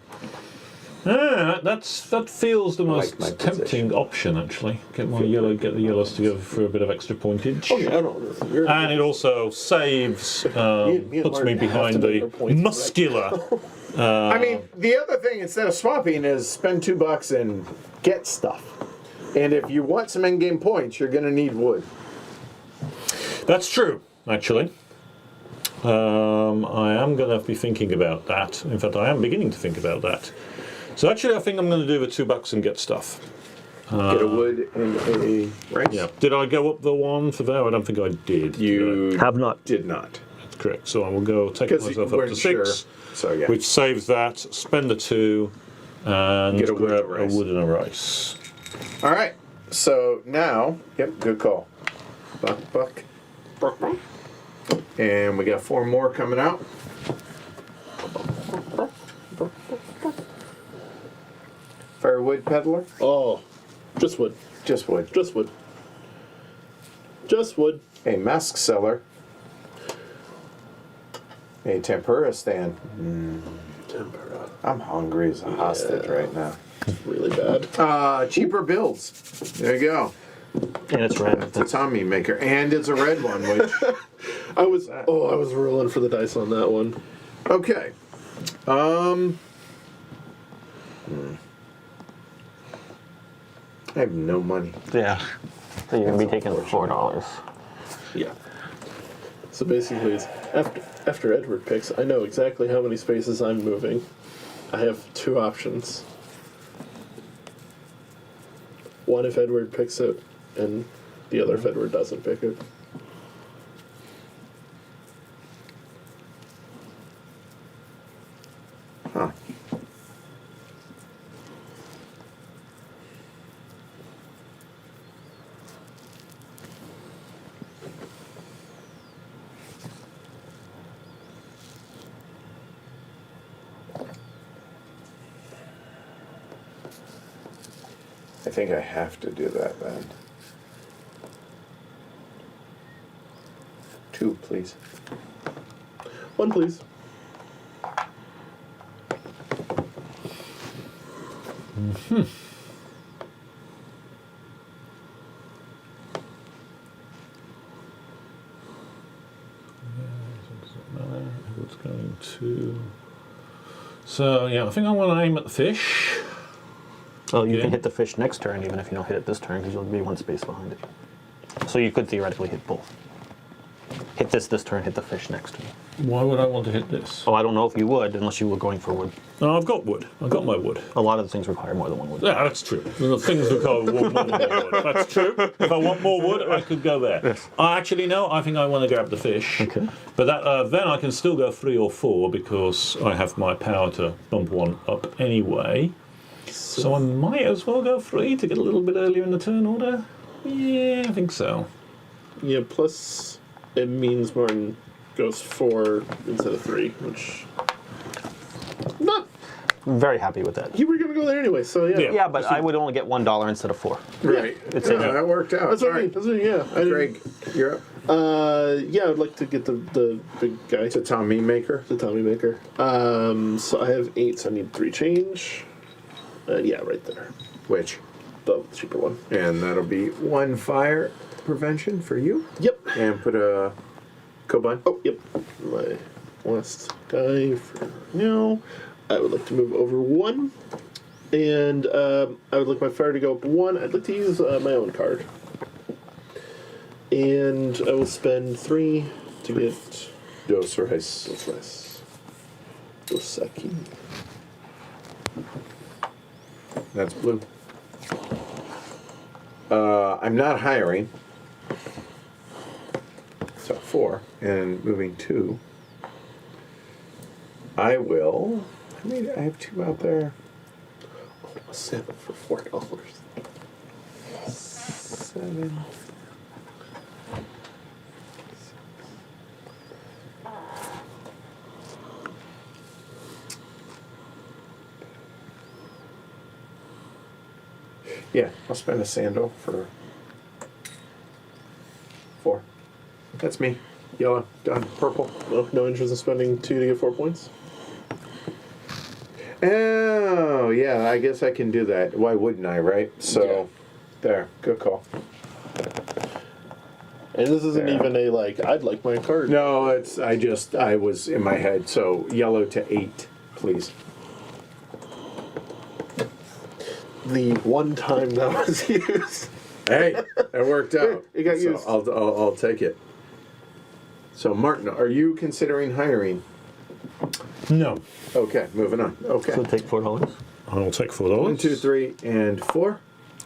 that feels the most my tempting position. option actually. Get the yellows together for a bit of extra pointage. Oh yeah, I don't know. You're, And it also saves, me and puts me Martin have behind to make the our points, right? muscular. I mean, the other thing instead of swapping is spend $2 and get stuff. And if you want some endgame points, you're going to need wood. That's true, actually. I am going to be thinking about that. In fact, I am beginning to think about that. So actually, I think I'm going to do the $2 and get stuff. Get a wood and a rice. Yeah. Did I go up the 1 for there? I don't think I did. You Have not. did not. That's correct. So I will go take Because myself you up weren't to 6, So yeah. which saves that. Spend the 2, and Get a wood grab and a a rice. wood and a rice. All right. So now, yep, good call. Buck. And we got 4 more coming out. Firewood peddler. oh, just wood. Just wood. Just wood. Just wood. A mask seller. A tempura stand. Tempera. I'm hungry as a hostage right now. Really bad. Cheaper builds. There you go. And it's red. It's a Tommy maker, and it's a red one. Which I was rolling for the dice on that one. okay. I have no money. Yeah. So you're going to be taking $4. Yeah. So basically, it's after Edward picks, I know exactly how many spaces I'm moving. I have 2 options. One if Edward picks it, and the other if Edward doesn't pick it. Huh. I think I have to do that then. 2, please. 1, please. What's going to? So yeah, I think I want to aim at the fish. Oh, you Yeah. can hit the fish next turn, even if you don't hit it this turn, because you'll be 1 space behind it. So you could theoretically hit both. Hit this turn, hit the fish next turn. Why would I want to hit this? Oh, I don't know if you would, unless you were going for wood. No, I've got wood. I've got my wood. A lot of the things require more than 1 wood. Yeah, that's true. The things require more than wood. That's true. If I want more wood, I could go there. Yes. Actually, no. I think I want to grab the fish. Okay. But that then I can still go 3 or 4 because I have my power to bump 1 up anyway. So I might as well go 3 to get a little bit earlier in the turn order. Yeah, I think so. Yeah, plus it means Martin goes 4 instead of 3, which not. I'm very happy with that. You were gonna go there anyway, so yeah. Yeah, but I would only get $1 instead of 4. Right. It's yeah, a- that worked out. That's what All I mean. right. That's what, yeah. I didn't- Greg, you're up. Yeah, I'd like to get the big guy. It's a Tommy maker. The Tommy Maker. So I have 8, so I need 3 change. Yeah, right there. Which? The cheaper one. And that'll be 1 fire prevention for you. Yep. And put a Koban. Oh, yep. My last guy for now. I would like to move over 1. And I would like my fire to go up 1. I'd like to use my own card. And I will spend 3 to get Dos Reis. Dosaki. That's blue. I'm not hiring. So 4. And moving 2. I will. I mean, I have 2 out there. A 7 for $4. 7. Yeah, I'll spend a sandal for 4. That's me. Yellow, done. Purple. No interest in spending 2 to get 4 points? Oh, yeah, I guess I can do that. Why wouldn't I, right? So, Yeah. there. Good call. And this isn't Yeah. even a, like, I'd like my card. No, I was in my head. So, yellow to 8, please. The one time that was used. Hey, that worked out. It got So used. I'll take it. So, Martin, are you considering hiring? No. Okay, moving on. Okay. So take $4. I will take $4. 1, 2, 3, and 4.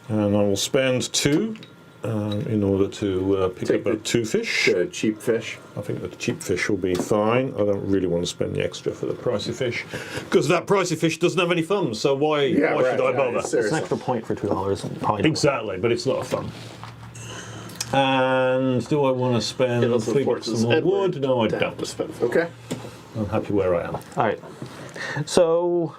And I will spend 2 in order to pick Take up a the- 2 fish. The cheap fish. I think the cheap fish will be fine. I don't really want to spend the extra for the pricey fish because that pricey fish doesn't have any fun. So why should I bother? It's an Seriously. extra point for $2. Probably Exactly, but it's not a fun. And do I want to spend It also 3 bucks forces some more Edward wood? No, I to have to don't. spend 4. Okay. I'm happy where I am. All right. So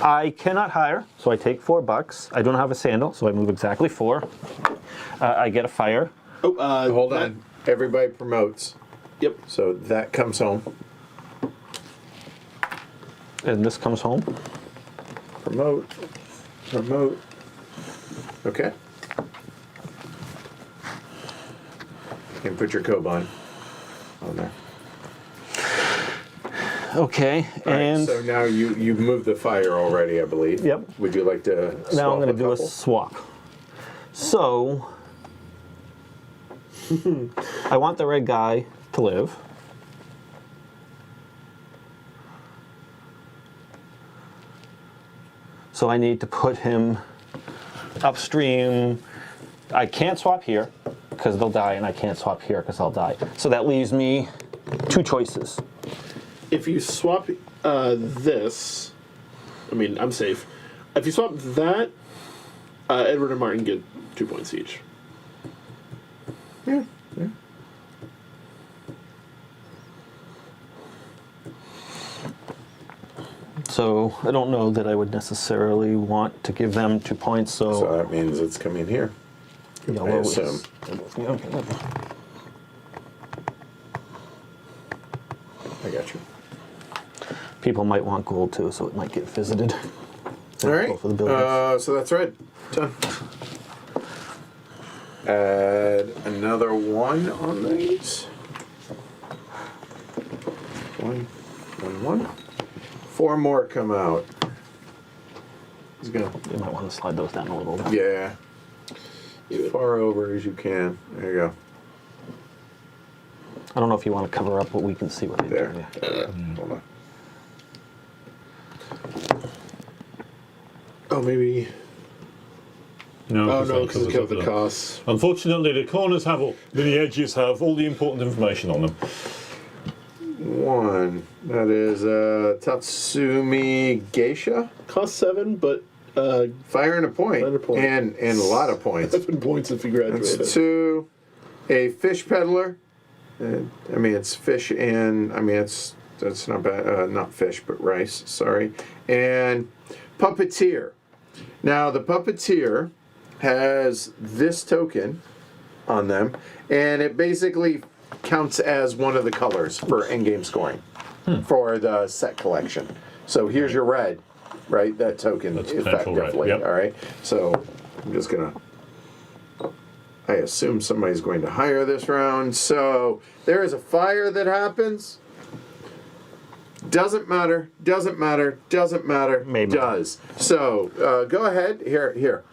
I cannot hire, so I take $4. I don't have a sandal, so I move exactly 4. I get a fire. Oh, Hold on. Everybody promotes. Yep. So that comes home. And this comes home. Promote. Promote. Okay. And put your Koban on there. Okay, All right, and so now you've moved the fire already, I believe. Yep. Would you like to swap now I'm going to do a couple? swap. So I want the red guy to live. So I need to put him upstream. I can't swap here because they'll die, and I can't swap here because I'll die. So that leaves me 2 choices. If you swap this, I mean, I'm safe. If you swap that, Edward and Martin get 2 points each. Yeah. Yeah. So I don't know that I would necessarily want to give them 2 points. So that means it's coming here. Yellow is- assume. Okay. I got you. People might want gold too, so it might get visited. All right. Both of the buildings. So that's red. Done. Add another 1 on these. 1, 1, 1. 4 more come out. He's gonna. You might want to slide those down a little bit. Yeah. As far over as you can. There you go. I don't know if you want to cover up what we can see what they There. do. Yeah. Hold on. Oh, maybe. No, Oh, no, that because it covers killed the up costs. Unfortunately, the corners have all, the edges have all the important information on them. 1. That is Tatsumi Geisha. Cost 7, but Fire and a point. And a point. And a lot of points. 7 points if you graduated. That's 2. A fish peddler. It's fish and, that's not bad. Not fish, but rice. Sorry. And puppeteer. Now, the puppeteer has this token on them, and it basically counts as one of the colors for endgame scoring for the set collection. So here's your red, right? That token That's potential effectively. red, yep. All right. So I'm just gonna. I assume somebody's going to hire this round. So there is a fire that happens. Doesn't matter. Doesn't matter. Doesn't matter. Maybe. Does. So go ahead. Here.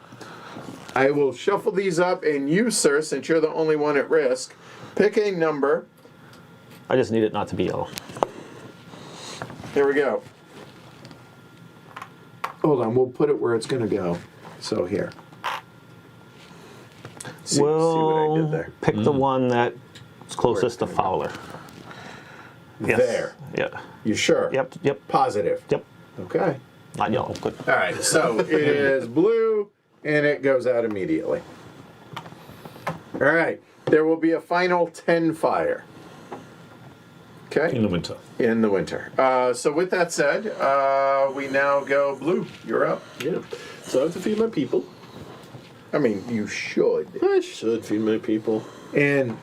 I will shuffle these up, and you, sir, since you're the only one at risk, pick a number. I just need it not to be yellow. Here we go. Hold on, we'll put it where it's going to go. So here. See what I did there. Pick the one that's closest to Fowler. Yes. There. Yeah. You sure? Yep. Positive. Yep. Okay. Not yellow. Good. All right, so it is blue, and it goes out immediately. All right, there will be a final 10 fire. Okay? In the winter. In the winter. So with that said, we now go blue. You're up. Yeah. So I have to feed my people. You should. I should feed my people. And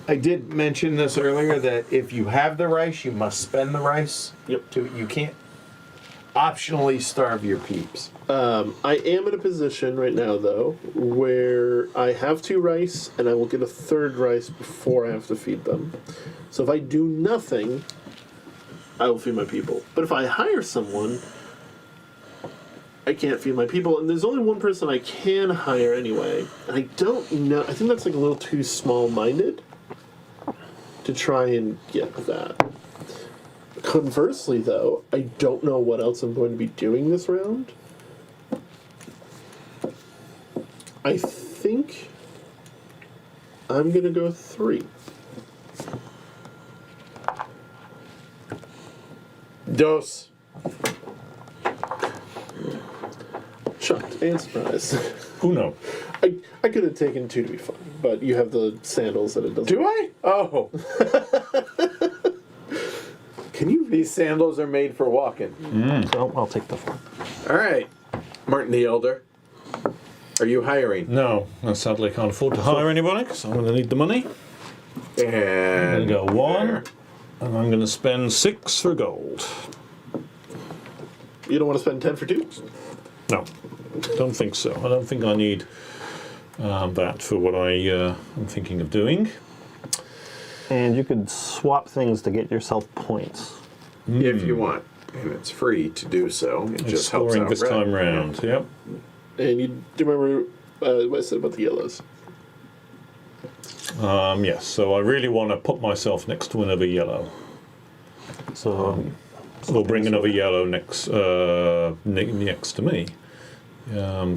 I did mention this earlier that if you have the rice, you must spend the rice. Yep. You can't optionally starve your peeps. I am in a position right now, though, where I have 2 rice, and I will get a 3rd rice before I have to feed them. So if I do nothing, I will feed my people. But if I hire someone, I can't feed my people, and there's only one person I can hire anyway. And I don't know. I think that's like a little too small-minded to try and get that. Conversely, though, I don't know what else I'm going to be doing this round. I think I'm going to go 3. Dos. Shocked and surprised. Uno. I could have taken 2 to be fun, but you have the sandals that it doesn't. Do I? Oh. Can you read? These sandals are made for walking. So I'll take the 4. All right. Martin the Elder. Are you hiring? No, I sadly can't afford to hire anybody because I'm going to need the money. I'm And going to go 1, and I'm going to spend 6 for gold. You don't want to spend 10 for 2? No, don't think so. I don't think I need that for what I'm thinking of doing. And you could swap things to get yourself points. if you want, and it's free to do so. It It's just helps scoring out this red. time round. Yep. And you do remember what I said about the yellows? Yes. So I really want to put myself next to another yellow. So We'll bring another yellow next next to me.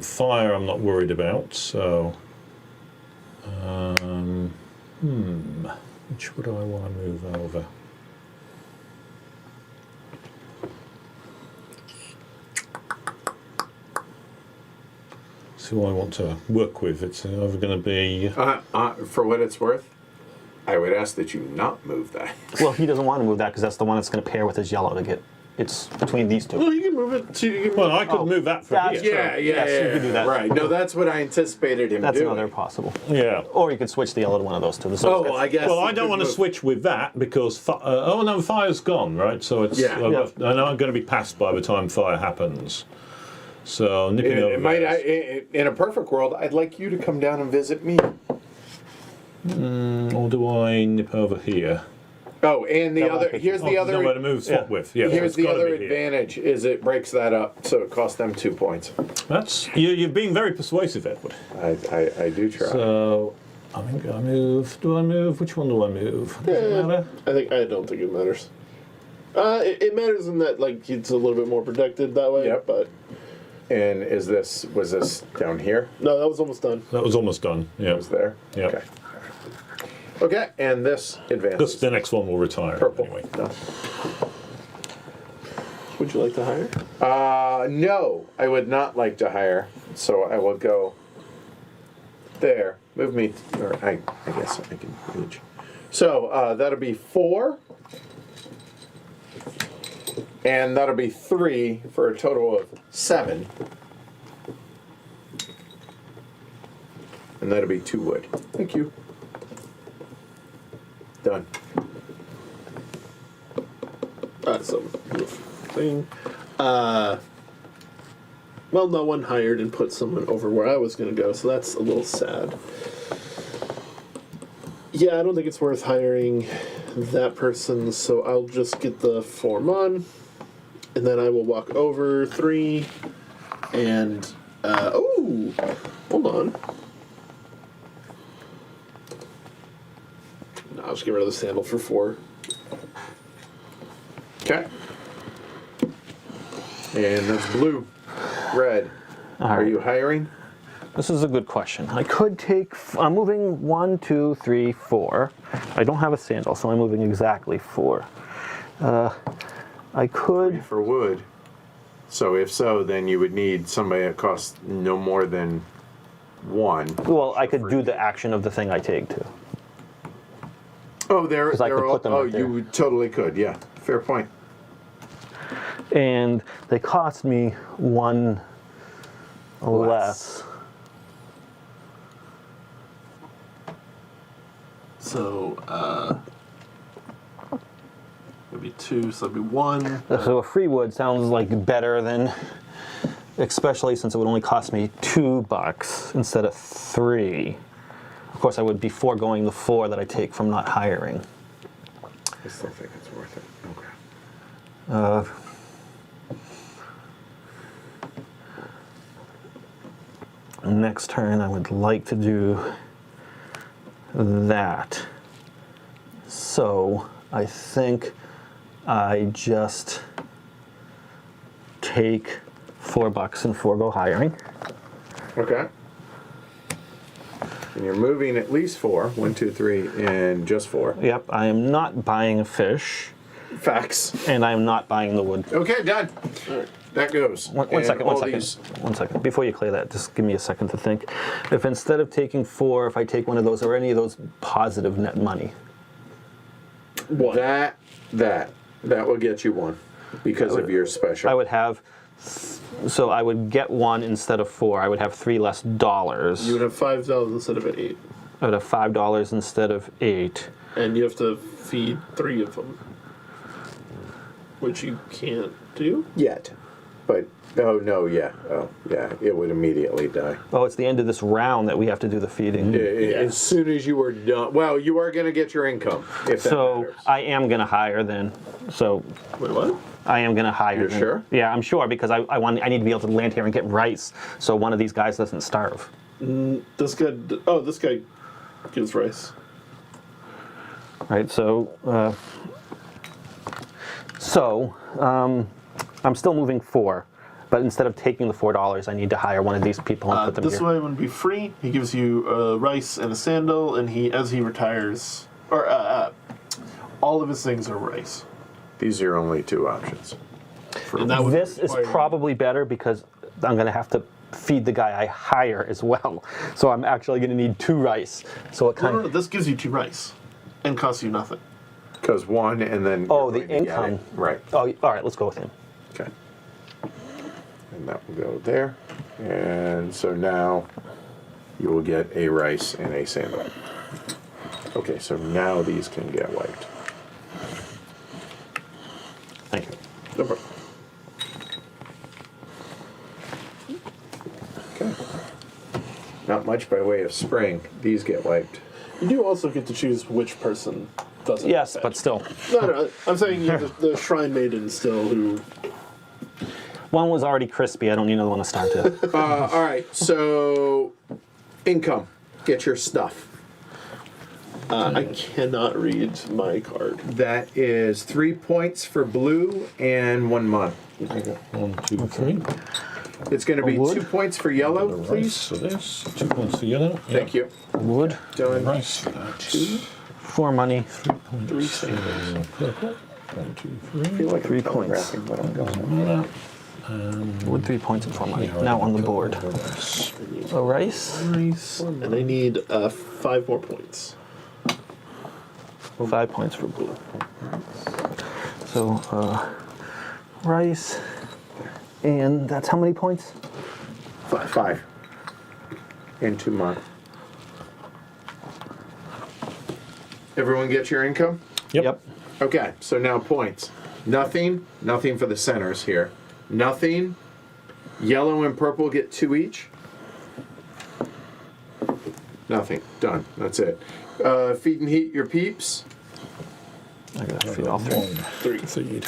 Fire, I'm not worried about. So, which would I want to move over? So, who I want to work with. It's either going to be. For what it's worth, I would ask that you not move that. well, he doesn't want to move that because that's the one that's going to pair with his yellow to get. It's between these two. Well, you can move it to. You can Well, move I could move that for That's here. true. Yes, you could do that. Right. No, that's what I anticipated him That's doing. another possible. Yeah. Or you could switch the yellow to one of those two. Oh, well, I guess. Well, I you don't could want to move- switch with that because oh no, fire's gone, right? So it's Yeah. I know I'm going to be passed by the time fire happens. So nipping over. In a perfect world, I'd like you to come down and visit me. Or do I nip over here? Oh, and the That other. might be- Here's the Oh, other. nowhere to move swap yeah. with. Yeah. Here's it's the gotta other be here. advantage: is it breaks that up, so it costs them 2 points. That's you've been very persuasive, Edward. I do try. So I think I move. Do I move? Which one do I move? Does it matter? I don't think it matters. It matters in that like it's a little bit more protected that way. Yep. But And was this down here? no, that was almost done. That was almost done. Yeah. It was there. Yeah. Okay. Okay, and this advances. The next one will retire Purple. anyway. No. Would you like to hire? No, I would not like to hire. So I will go there. Move me, or I guess I can reach. So that'll be 4. And that'll be 3 for a total of 7. And that'll be 2 wood. Thank you. Done. That's a thing. Well, no one hired and put someone over where I was going to go, so that's a little sad. Yeah, I don't think it's worth hiring that person, so I'll just get the form on, and then I will walk over 3, and, oh, hold on. No, I'll just get rid of the sandal for 4. Okay. And that's blue. Red. Are you hiring? This is a good question. I could take. I'm moving 1, 2, 3, 4. I don't have a sandal, so I'm moving exactly 4. I could. For wood. So if so, then you would need somebody that costs no more than 1. Well, I could do the action of the thing I take too. Oh, they're I could all, put them oh, right there. you totally could. Yeah, fair point. And they cost me 1 less. So, maybe 2, so that'd be 1. So a free wood sounds like better than, especially since it would only cost me $2 instead of 3. Of course, I would be foregoing the 4 that I take from not hiring. I still think it's worth it. Okay. Next turn, I would like to do that. So I think I just take $4 and forego hiring. Okay. And you're moving at least 4. 1, 2, 3, and just 4. Yep, I am not buying a fish, Facts. and I am not buying the wood. Okay, done. That goes. One And second. all these- One second. Before you clear that, just give me a second to think. If instead of taking 4, if I take one of those or any of those positive net money, That will get you 1 because of your special. I would have. So I would get 1 instead of 4. I would have $3 less. You would have $5 instead of 8. I would have $5 instead of 8. And you have to feed 3 of them. Which you can't do? Yet. But, oh, no, yeah. Oh, yeah. It would immediately die. Oh, it's the end of this round that we have to do the feeding. As soon as you were done. Well, you are going to get your income, if that So matters. I am going to hire then. So Wait, what? I am going to hire. You're then. sure? Yeah, I'm sure because I need to be able to land here and get rice so one of these guys doesn't starve. This guy gives rice. Right. So I'm still moving 4, but instead of taking the $4, I need to hire one of these people and put them This here. way would be free. He gives you rice and a sandal, and as he retires, all of his things are rice. These are your only 2 options. And that would This is require- probably better because I'm going to have to feed the guy I hire as well. So I'm actually going to need 2 rice. So it kind No, of. this gives you 2 rice, and costs you nothing. Because 1 and then. Oh, you're the going to get income. it. Right. Oh, all right. Let's go with him. Okay. And that will go there. And so now you will get a rice and a sandal. Okay, so now these can get wiped. Thank you. No problem. Okay. Not much by way of spring. These get wiped. You do also get to choose which person doesn't. Yes, fetch. but still, No, I'm saying the Shrine Maiden still who. one was already crispy. I don't need another one to start to. All right, so income. Get your stuff. I cannot read my card. That is 3 points for blue and 1 month. 1, 2, 3. It's going to be wood? 2 points for yellow, Rice please. for this. 2 points for yellow. Thank you. Wood, Done. Rice for that. 4 money. 3 points. 3 sandals. Purple. 1, 2, I 3. feel like 3 I'm points. telegraphing what I'm going with. With 3 points and 4 money. Now on the board. A rice. Nice. And I need 5 more points. 5 points for blue. So, rice. And that's how many points? 5. And 2 months. Everyone get your income? Yep. Okay, so now points. Nothing for the centers here. Nothing. Yellow and purple get 2 each. Nothing. Done. That's it. Feed and heat your peeps. I gotta feed all 3. 3 feed.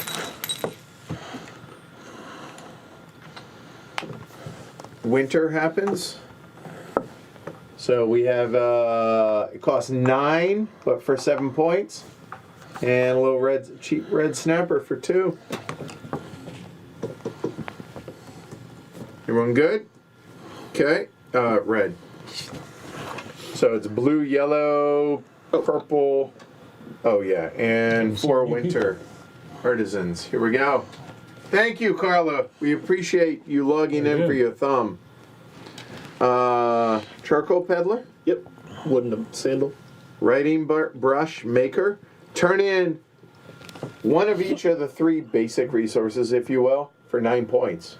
Winter happens. So we have, it costs 9, but for 7 points. And a little cheap red snapper for 2. Everyone good? Okay. Red. So it's blue, yellow, purple. Oh yeah, and 4 winter artisans. Here we go. Thank you, Carla. We appreciate you logging in for your thumb. Charcoal peddler, Yep. Wooden sandal. writing brush maker. Turn in one of each of the 3 basic resources, if you will, for 9 points.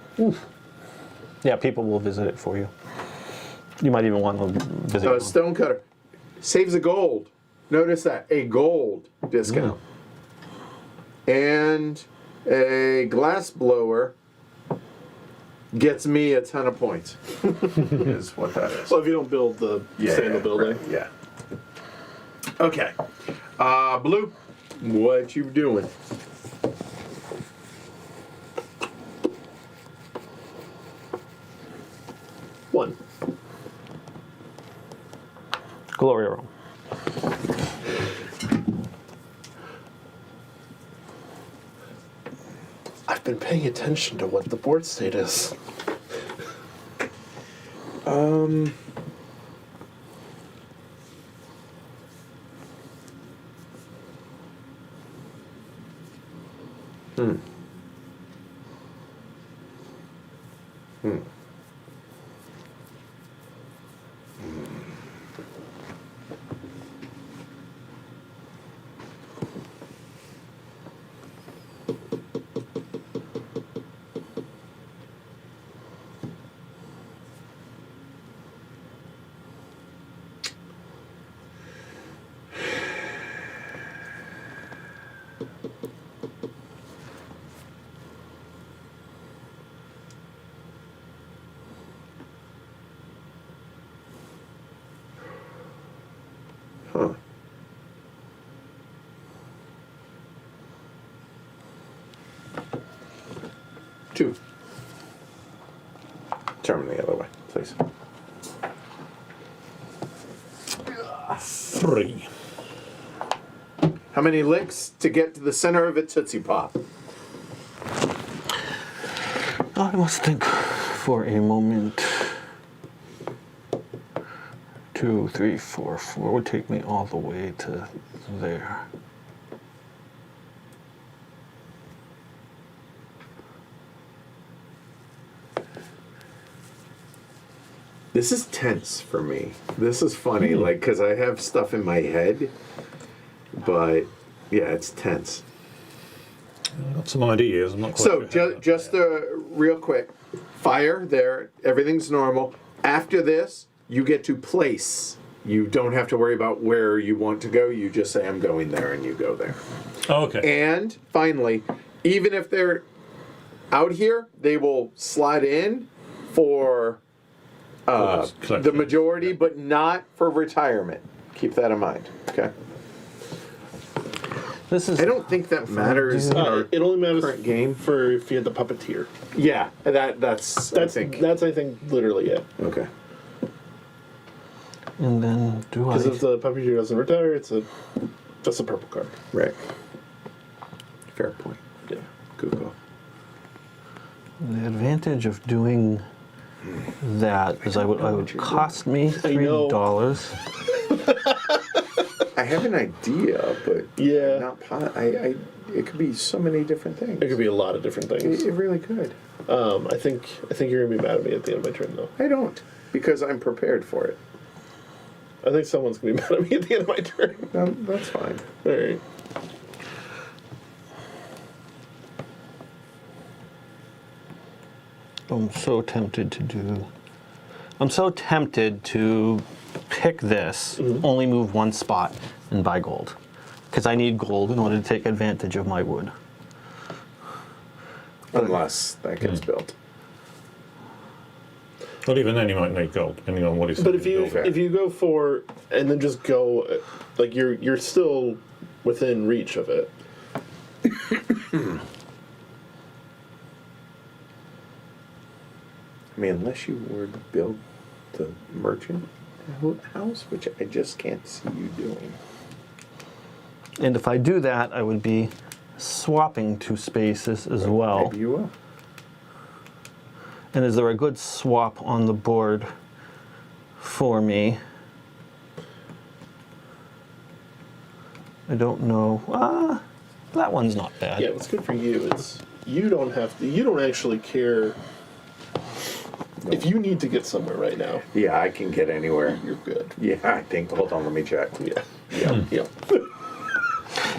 Yeah, people will visit it for you. You might even want to visit it. Stone cutter saves a gold. Notice that, a gold discount. And a glass blower gets me a ton of points. Is what that is. Well, if you don't build the sandal building. Right, yeah. Okay. Blue, what you doing? One. Glory roll. I've been paying attention to what the board state is. Huh. Two. Turn the other way, please. 3. How many licks to get to the center of a Tootsie Pop? I must think for a moment. 2, 3, 4. 4 would take me all the way to there. This is tense for me. This is funny, like, because I have stuff in my head, but yeah, it's tense. I've got some ideas. I'm not quite So, sure. just real quick, fire there, everything's normal. After this, you get to place. You don't have to worry about where you want to go. You just say, I'm going there, and you go there. Oh, okay. And finally, even if they're out here, they will slide in for that's the collection. majority, but not for retirement. Keep that in mind. Okay. This is I don't think that matters in our It only matters current game. for if you had the puppeteer. Yeah, that's I think. That's I think literally it. Okay. And then do I? Because if the puppeteer doesn't retire, that's a purple card. Right. Fair point. Yeah. Google. The advantage of doing that is it would cost me I know. $3. I have an idea, but Yeah. I'm not it could be so many different things. It could be a lot of different things. It really could. I think you're gonna be mad at me at the end of my turn, though. I don't, because I'm prepared for it. I think someone's gonna be mad at me at the end of my turn. That's fine. All right. I'm so tempted to pick this, only move one spot, and buy gold. Because I need gold in order to take advantage of my wood. Unless that gets built. But even then, you might need gold, depending on what he's. But if you Okay. if you go for and then just go, like you're still within reach of it. I mean, unless you were to build the merchant house, which I just can't see you doing. And if I do that, I would be swapping two spaces as well. Maybe you will. And is there a good swap on the board for me? I don't know. That one's not bad. Yeah, what's good for you is you don't actually care if you need to get somewhere right now. Yeah, I can get anywhere. You're good. Yeah, I think. Hold on, let me check. Yeah. Yeah. Yeah.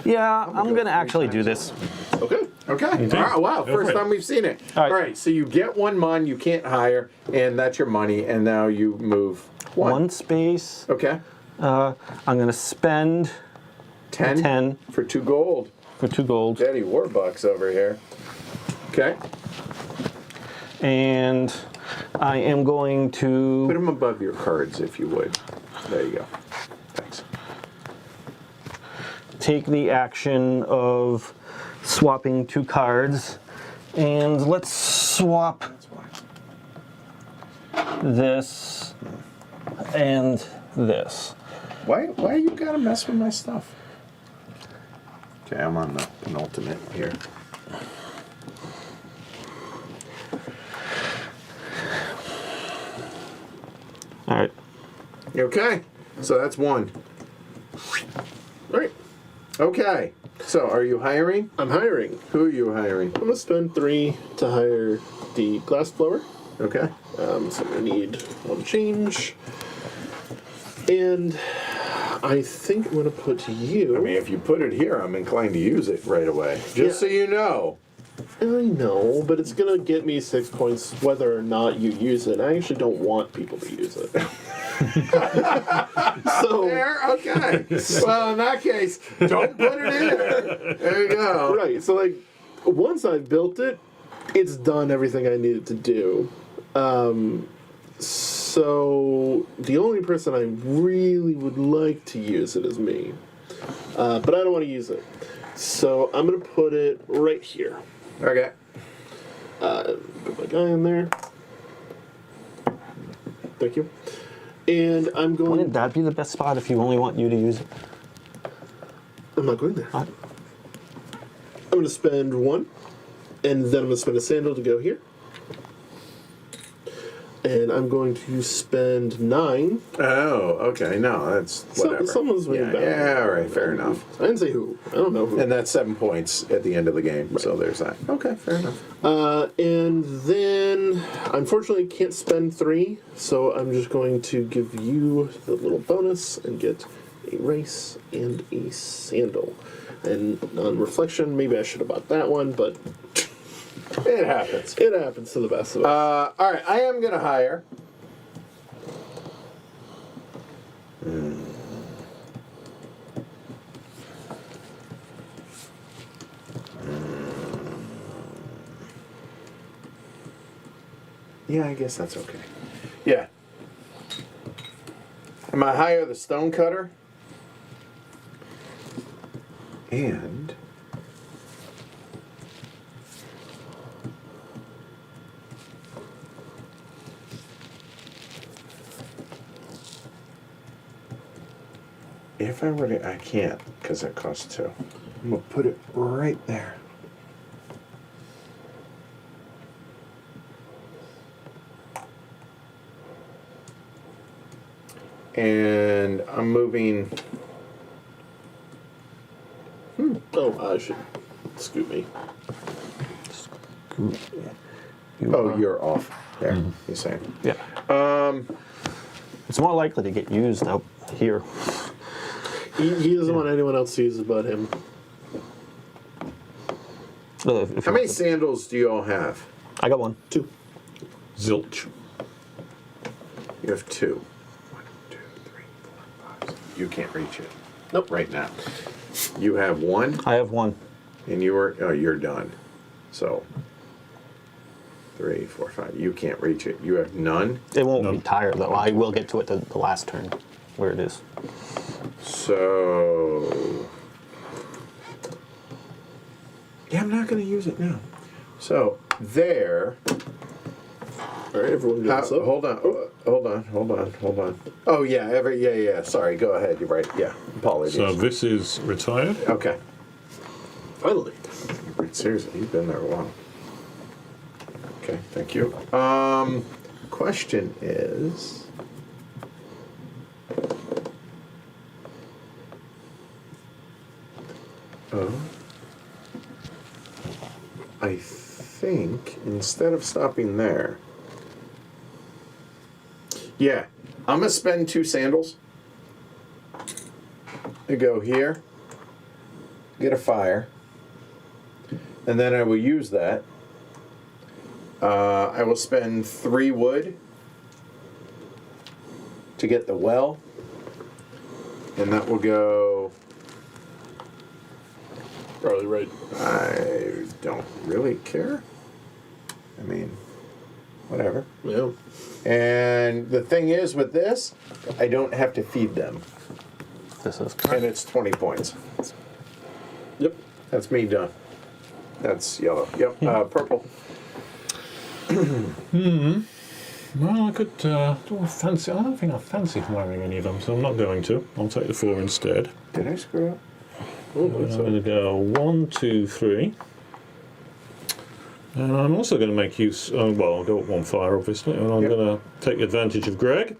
Yeah, I'm going to actually do this. Okay. Okay. All right. Wow. Go for First it. time we've seen it. All right. All right. So you get one mon, you can't hire, and that's your money, and now you move One space. Okay. I'm going to spend 10 for 2 gold. for 2 gold. Daddy Warbucks over here. Okay. And I am going Put to them above your cards, if you would. There you go. Thanks. take the action of swapping 2 cards. And let's swap That's why. this and this. Why you gotta mess with my stuff? Okay, I'm on the penultimate here. All right. Okay. So that's 1. All right. Okay. So are you hiring? I'm hiring. Who are you hiring? I'm gonna spend 3 to hire the glass blower. Okay. So I need 1 change. And I think I'm gonna put you. I mean, if you put it here, I'm inclined to use it right away. Just Yeah. so you know. I know, but it's gonna get me 6 points whether or not you use it. I actually don't want people to use it. So There? Okay. Well, in that case, don't put it in there. There you go. right, so like once I've built it, it's done everything I needed to do. So the only person I really would like to use it is me, but I don't want to use it. So I'm gonna put it right here. Okay. Put my guy in there. Thank you. And I'm going. Wouldn't that be the best spot if you only want you to use it? I'm not going there. Huh? I'm going to spend 1, and then I'm going to spend a sandal to go here. And I'm going to spend 9. Oh, okay. No, that's whatever. Someone's winning yeah, battle. yeah, all right. Fair enough. I didn't say who. I don't know who. And that's 7 points at the end of the game. So there's that. Okay, fair enough. And then, unfortunately, can't spend 3, so I'm just going to give you the little bonus and get a rice and a sandal. And on reflection, maybe I should have bought that one, but It happens. it happens to the best of us. All right, I am going to hire. Yeah, I guess that's okay. Yeah. I'm going to hire the stonecutter. And if I were to, I can't because it costs 2. I'm going to put it right there. And I'm moving I should scoot me. Oh, you're off. There, he's saying. Yeah. It's more likely to get used out here. He doesn't want anyone else to use it but him. If How you many want to- sandals do you all have? I got one. 2. Zilch. You have 2. 1, 2, 3, 4, 5. You can't reach it. Nope. Right now. You have 1, I have one. and you're done. So 3, 4, 5. You can't reach it. You have none. It won't No. be tired though. I will get to it the last turn, where it is. So yeah, I'm not going to use it now. So there. All right, everyone gets up. Hold on. Oh yeah, yeah. Sorry, go ahead. You're right. Yeah, apologies. So this is retired. Okay. Finally. Seriously, you've been there a while. Okay, thank you. Question is, I think instead of stopping there, yeah, I'm gonna spend 2 sandals to go here, get a fire, and then I will use that. I will spend 3 wood to get the well, and that will go. Probably right. I don't really care. I mean, whatever. Yeah. And the thing is with this, I don't have to feed them, This is and it's 20 points. Yep. That's me done. That's yellow. Yep. Purple. Well, I could. I don't think I fancy firing any of them, so I'm not going to. I'll take the 4 instead. Did I screw up? Oh, I'm that's going to go 1, 2, 3. And I'm also going to make use. Well, I'll go up 1 fire, obviously, and I'm Yep. going to take advantage of Greg.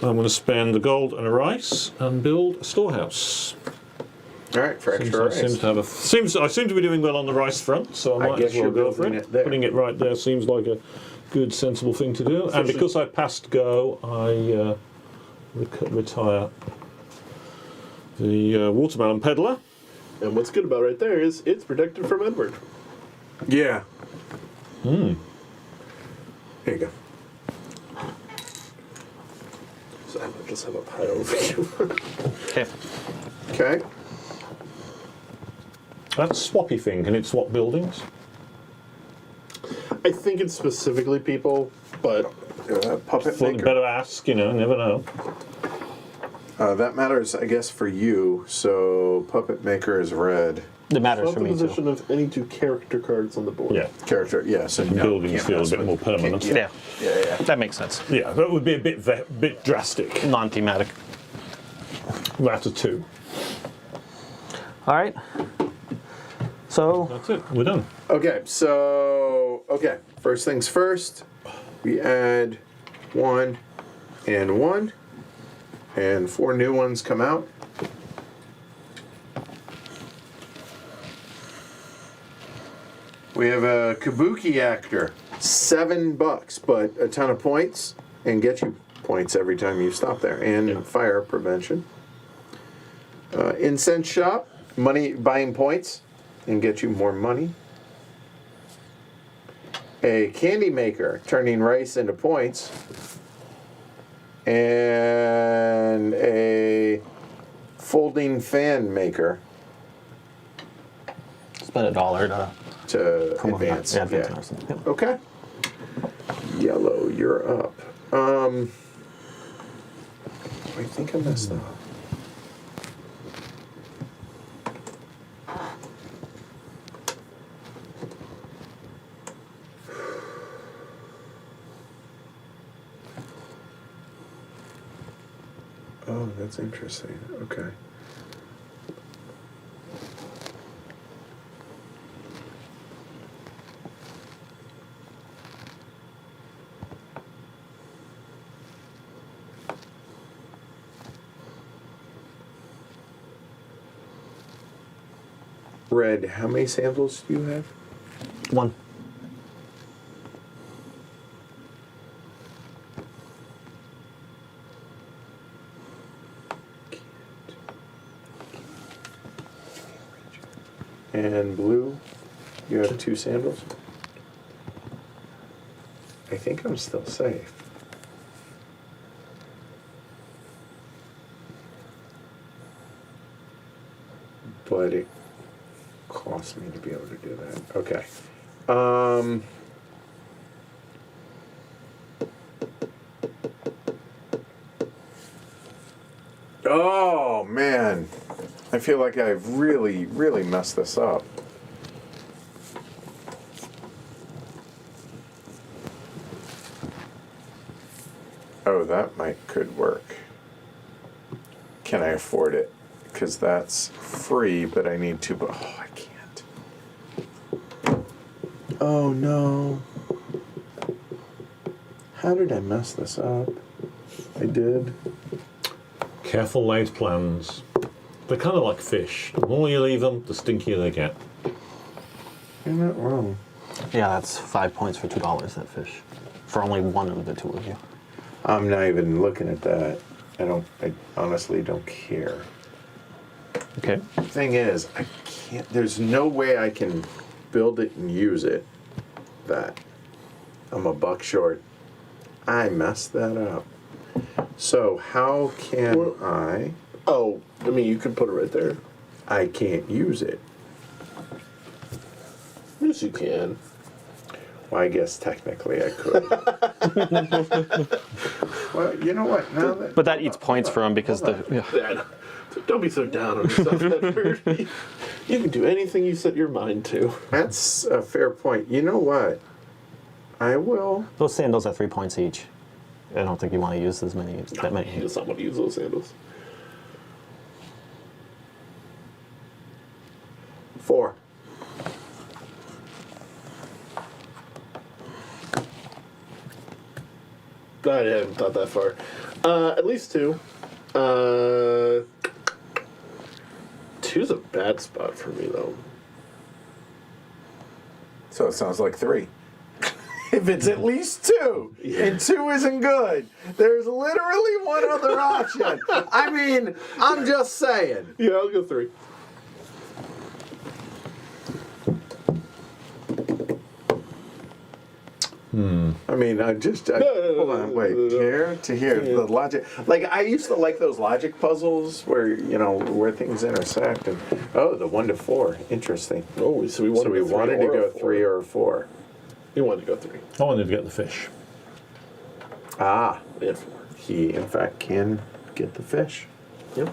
I'm going to spend the gold and a rice and build a storehouse. All right, for extra rice. I seem to be doing well on the rice front, so I I might guess as well you're go for building it. it there. Putting it right there seems like a good, sensible thing to do. And because I passed go, I retire the watermelon peddler. And what's good about right there is it's protected from Edward. Yeah. Here you go. So I might just have a pile over you. okay. Okay. That swappy thing, can it swap buildings? I think it's specifically people, but Puppet Thought you'd maker. better ask, never know. That matters, I guess, for you. So puppet maker is red. It matters not for the me position too. of any 2 character cards on the board. Yeah. Character, yeah. So no, Buildings can't feel a mess bit with- more permanent. can't- Yeah, that makes sense. Yeah, that would be a bit drastic. Non-thematic. That's a 2. All right. So That's it. We're done. Okay, so first things first, we add 1 and 1, and 4 new ones come out. We have a Kabuki actor, $7, but a ton of points, and get you points every time you stop there, and fire prevention. Incense shop, money buying points, and get you more money. A candy maker, turning rice into points. And a folding fan maker spend $1 to to promote advance. that. Yeah, Yeah. advance nursing. Yep. Okay. Yellow, you're up. I think I messed up. Oh, that's interesting. Okay. Red, how many sandals do you have? 1. And blue, you have 2 sandals? I think I'm still safe. But it cost me to be able to do that. Okay. Oh, man. I feel like I've really, really messed this up. Oh, that could work. Can I afford it? Because that's free, but I need to. Oh, I can't. Oh no. How did I mess this up? I did. Careful laid plans. They're kind of like fish. The more you leave them, the stinkier they get. You're not wrong. Yeah, that's 5 points for $2, that fish. For only one of the 2 of you. I'm not even looking at that. I honestly don't care. Okay. Thing is, I can't. There's no way I can build it and use it. That I'm a buck short. I messed that up. So how can I? Oh, I mean, you could put it right there. I can't use it. Yes, you can. Well, I guess technically I could. Well, you know what? Now that, But that eats points for him because the... Yeah. Yeah, don't be so down on yourself, Edward. You can do anything you set your mind to. That's a fair point. You know what? I will. Those sandals are 3 points each. I don't think you want to use that many. He does not want to use those sandals. 4. I haven't thought that far. At least 2. 2's a bad spot for me, though. So it sounds like 3. If it's at least 2, and 2 isn't good, there's literally one other option. I mean, I'm just saying. Yeah, I'll go 3. I mean, hold on, wait. Here to here, the logic. Like, I used to like those logic puzzles where, where things intersect. And the 1 to 4. Interesting. Oh, so we wanted, to go 3 or 4. We wanted to go 3. I wanted to get the fish. Ah, And 4. he, in fact, can get the fish. Yep.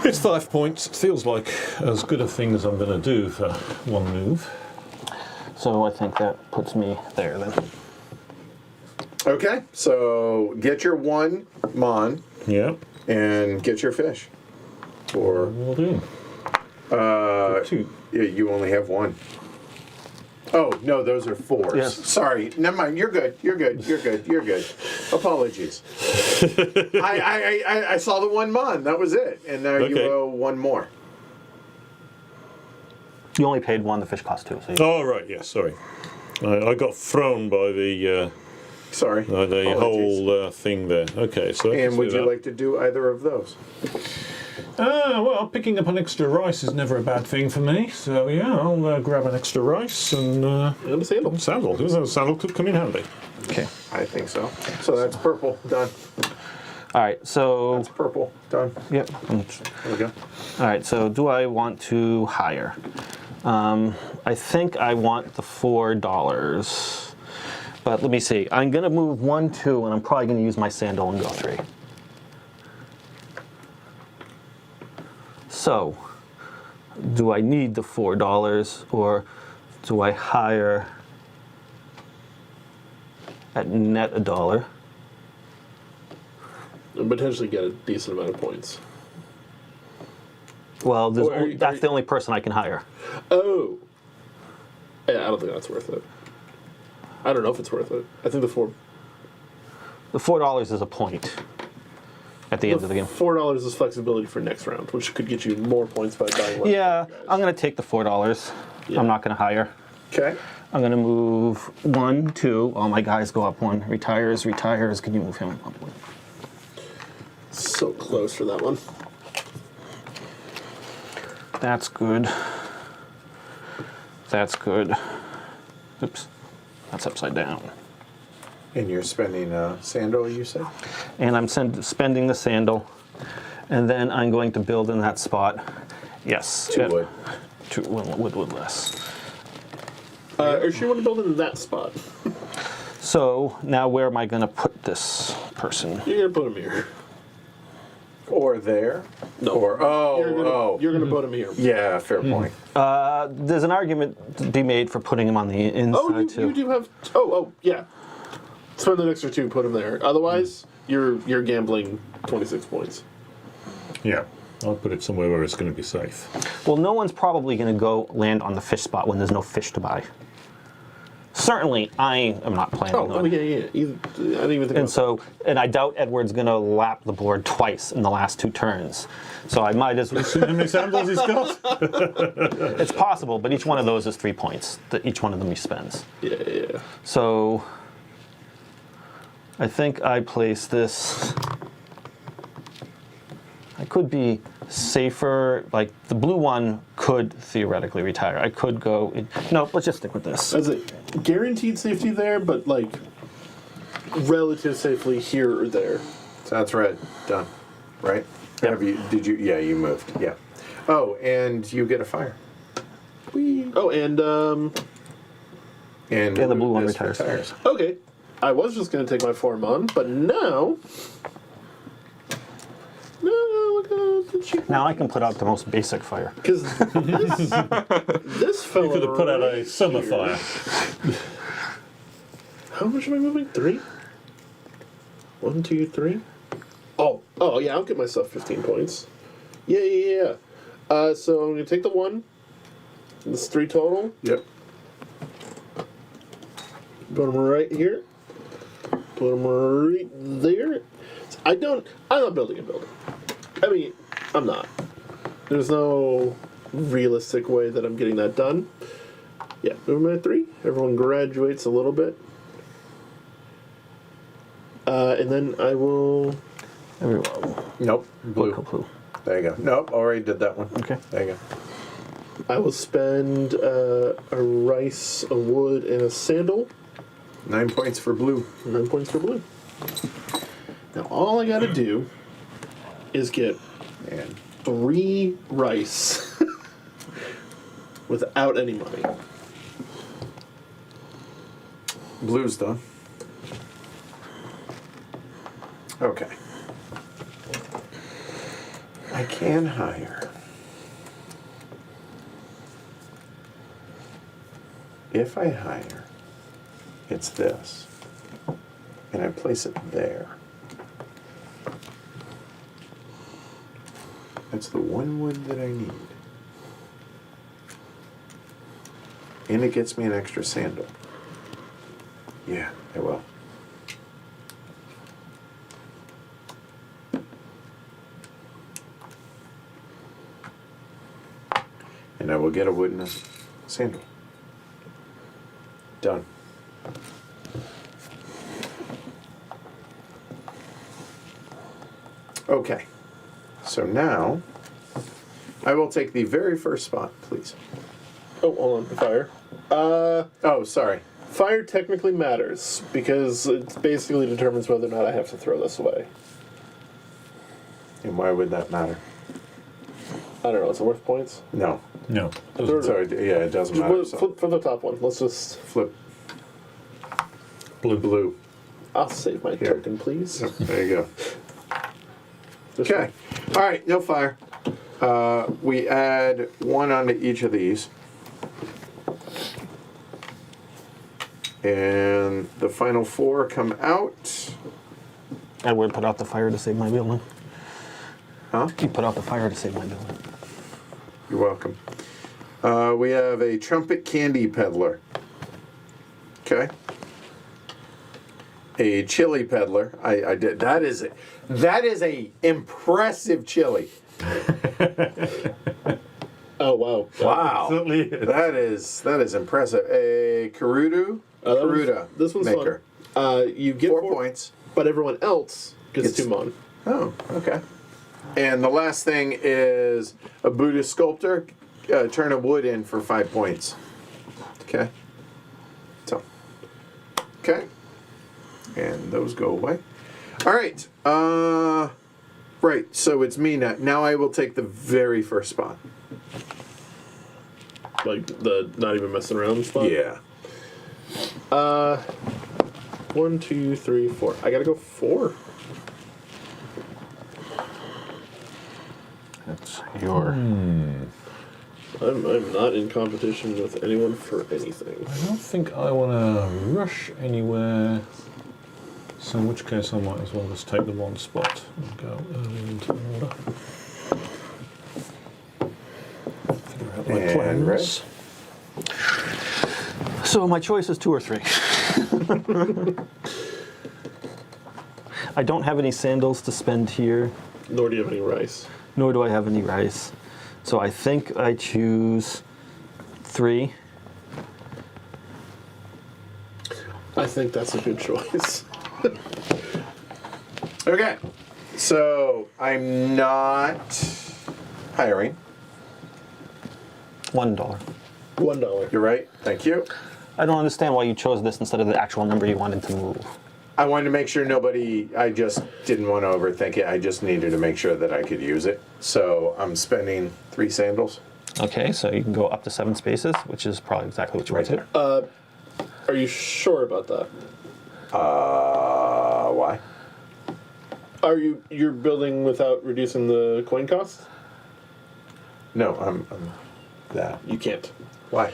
It's 5 points. It feels like as good a thing as I'm going to do for one move. So I think that puts me there then. Okay, so get your 1 mon Yeah, and get your fish. Or will do. 2. you only have 1. Oh no, those are 4s. Yes. Sorry, never mind. You're good. You're good. Apologies. I saw the 1 mon. That was it, and now you Okay. owe 1 more. You only paid 1, the fish cost 2. So you, Oh, right, yes, sorry. I got thrown by the Sorry. Apologies. whole thing there. Okay, so... And would you like to do either of those? Well, picking up an extra rice is never a bad thing for me. So, yeah, I'll grab an extra rice and... And a sandal. Sandal. A sandal could come in handy. okay. I think so. So that's purple. Done. All right, so... That's purple. Done. Yep. There we go. All right, so do I want to hire? I think I want the $4. But let me see. I'm going to move 1, 2, and I'm probably going to use my sandal and go 3. So, do I need the $4 or do I hire at net $1? And potentially get a decent amount of points. Well, Or are you- that's the only person I can hire. Oh. Yeah, I don't think that's worth it. I don't know if it's worth it. I think the 4... The $4 is a point. at the end of the game. $4 is flexibility for next round, which could get you more points by buying less. Yeah, guys. I'm going to take the $4. Yeah. I'm not going to hire. Okay. I'm going to move 1, 2. All my guys go up 1. Retires. Can you move him up 1? So close for that one. That's good. That's good. Oops. That's upside down. And you're spending sandal, you said? And I'm spending the sandal. And then I'm going to build in that spot. Yes. 2 wood. 2 wood less. Or should you want to build in that spot? So now where am I going to put this person? You're going to put him here. Or there? No. Or, You're going to put him here. Yeah, fair point. There's an argument to be made for putting him on the inside Oh, too. you do have... yeah. Spend the extra 2, put him there. Otherwise, you're gambling 26 points. Yeah. I'll put it somewhere where it's going to be safe. Well, no one's probably going to go land on the fish spot when there's no fish to buy. Certainly, I am not planning on it. Yeah. I didn't even think And I doubt Edward's going to lap the board twice in the last 2 turns. So I might as well. See how many sandals he's got? It's possible, but each one of those is 3 points that each one of them he spends. Yeah. So I think I place this. I could be safer. Like the blue one could theoretically retire. I could go. No, let's just stick with this. As a guaranteed safety there, but like relative safely here or there. So that's red. Done. Right? Yep. Have you? Did you? Yeah, you moved. Yeah. Oh, and you get a fire. Whee. Oh, and the blue one this retires. okay. I was just gonna take my form on, but now. No, look at the cheap. Now I can put out the most basic fire. Because this fella. You could have put out a right summer here- fire. How much am I moving? 3? 1, 2, 3. Oh yeah, I'll get myself 15 points. Yeah. So I'm gonna take the 1. This 3 total. Yep. Put them right here. Put them right there. I'm not building a building. I mean, I'm not. There's no realistic way that I'm getting that done. Yeah, movement at 3. Everyone graduates a little bit. And then I will... Everyone. Nope. Blue. There you go. Nope. Already did that one. Okay. There you go. I will spend a rice, a wood, and a sandal. 9 points for blue. 9 points for blue. Now all I gotta do is get And 3 rice without any money. blue's done. Okay. I can hire. If I hire, it's this. And I place it there. That's the 1 wood that I need. And it gets me an extra sandal. Yeah, it will. And I will get a wood and a sandal. Done. Okay. So now, I will take the very first spot, please. Oh, hold on. Fire. Oh, sorry. Fire technically matters because it basically determines whether or not I have to throw this away. And why would that matter? I don't know. Is it worth points? No. No. Sorry, yeah, it doesn't matter. So Flip for the top one. Let's just... flip Blue. blue. I'll save my token, please. There you go. This Okay. All right, no fire. We add 1 onto each of these. And the final 4 come out. Edward put out the fire to save my building. Huh? He put out the fire to save my building. You're welcome. We have a trumpet candy peddler. Okay. a chili peddler. I did. That is a impressive chili. Oh wow! Wow, certainly is. that is impressive. A Karuta This one's maker. fun. You get 4 points. but everyone else gets Gets- 2 mon. Oh, okay. And the last thing is a Buddhist sculptor. Turn a wood in for 5 points. Okay. So. Okay. And those go away. All right. Right. So it's me now. Now I will take the very first spot. Like the not even messing around spot. Yeah. 1, 2, 3, 4. I gotta go 4. That's your. I'm not in competition with anyone for anything. I don't think I want to rush anywhere. So in which case I might as well just take the one spot and go early into the order. Figure out my And plans. So my choice is 2 or 3. I don't have any sandals to spend here, Nor do you have any rice. nor do I have any rice. So I think I choose 3. I think that's a good choice. Okay. So I'm not hiring. $1. $1. You're right. Thank you. I don't understand why you chose this instead of the actual number you wanted to move. I wanted to make sure I just didn't want to overthink it. I just needed to make sure that I could use it. So I'm spending 3 sandals. Okay, so you can go up to 7 spaces, which is probably exactly what you Right wanted. there. Are you sure about that? Why? You're building without reducing the coin cost? No, I'm that. You can't. Why?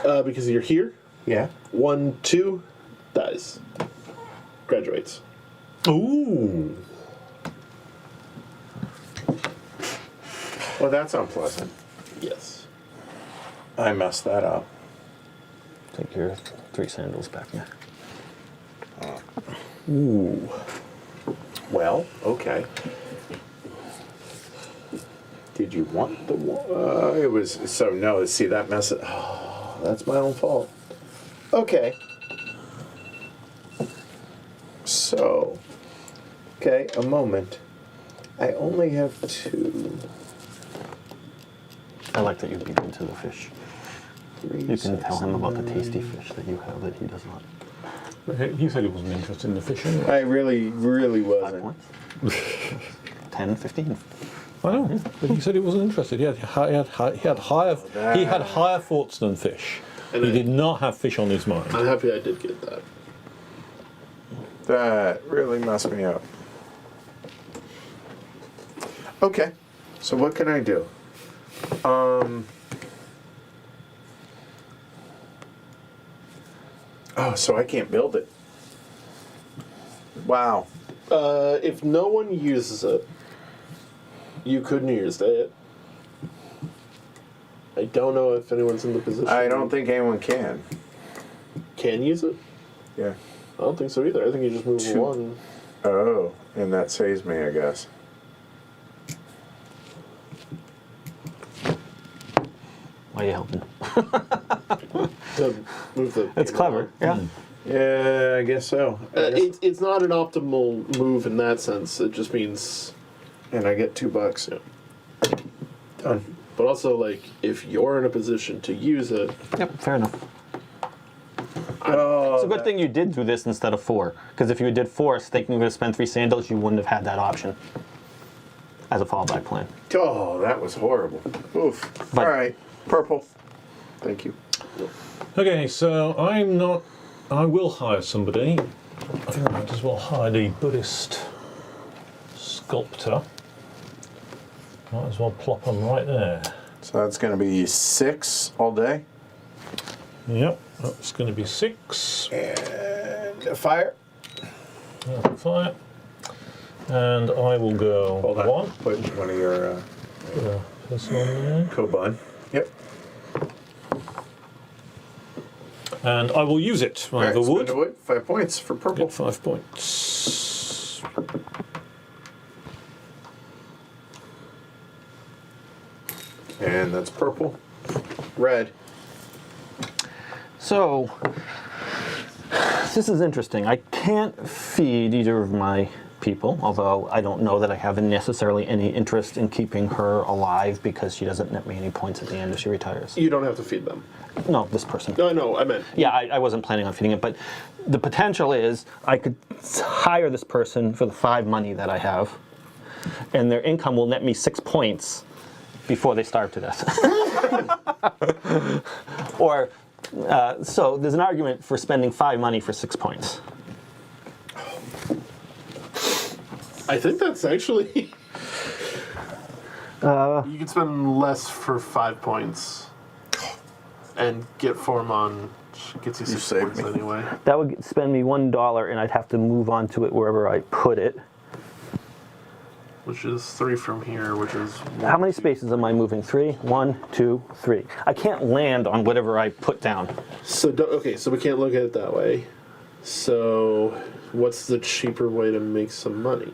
Because you're here. Yeah. 1, 2, dies. Graduates. Ooh. Well, that's unpleasant. Yes. I messed that up. Take your 3 sandals back now. Ooh. Well, okay. Did you want the one? It was so no. See that mess. Oh, that's my own fault. Okay. So, okay, a moment. I only have 2. I like that you beat him to the fish. 3, You can 6, tell him about the 9. tasty fish that you have that he does not. He said he wasn't interested in the fishing. I really 5 wasn't. points. 10, 15. I know, but he said he wasn't interested. He had higher thoughts than fish. And He I- did not have fish on his mind. I'm happy I did get that. That really messed me up. Okay, so what can I do? Oh, so I can't build it. Wow. If no one uses it, you could New Year's Day it. I don't know if anyone's in the position. I don't think anyone can. Can use it. Yeah. I don't think so either. I think you just move 2. 1. Oh, and that saves me, I guess. Why are you helping? To move the. It's clever. Yeah. Yeah, I guess so. It's not an optimal move in that sense. It just means. And I get $2. Yeah. Done. But also, like, if you're in a position to use it, Yep, fair enough. Oh, It's a good thing you did do this instead of 4. Because if you did 4, thinking you're going to spend 3 sandals, you wouldn't have had that option as a fallback plan. Oh, that was horrible. Oof. But- All right, purple. Thank you. Okay, so I will hire somebody. I think I might as well hire the Buddhist sculptor. Might as well plop them right there. So that's going to be 6 all day. Yep, that's going to be 6. And a fire. Fire. And I will go Hold on. 1. Put one of your This one there. Kobun. Yep. And I will use it. I have a Spend wood. a wood. 5 points for purple. Get 5 points. And that's purple. Red. So, this is interesting. I can't feed either of my people, although I don't know that I have necessarily any interest in keeping her alive because she doesn't net me any points at the end if she retires. You don't have to feed them. No, this person. No, I meant. Yeah, I wasn't planning on feeding it, but the potential is I could hire this person for the 5 money that I have, and their income will net me 6 points before they starve to death. Or, so there's an argument for spending 5 money for 6 points. I think that's actually. You can spend less for 5 points, and get 4 mon. Gets you 6 saved points me. anyway. That would spend me $1, and I'd have to move on to it wherever I put it. Which is 3 from here, which is. How many spaces am I moving? 3? 1, 2, 3. I can't land on whatever I put down. So okay, so we can't look at it that way. So, what's the cheaper way to make some money?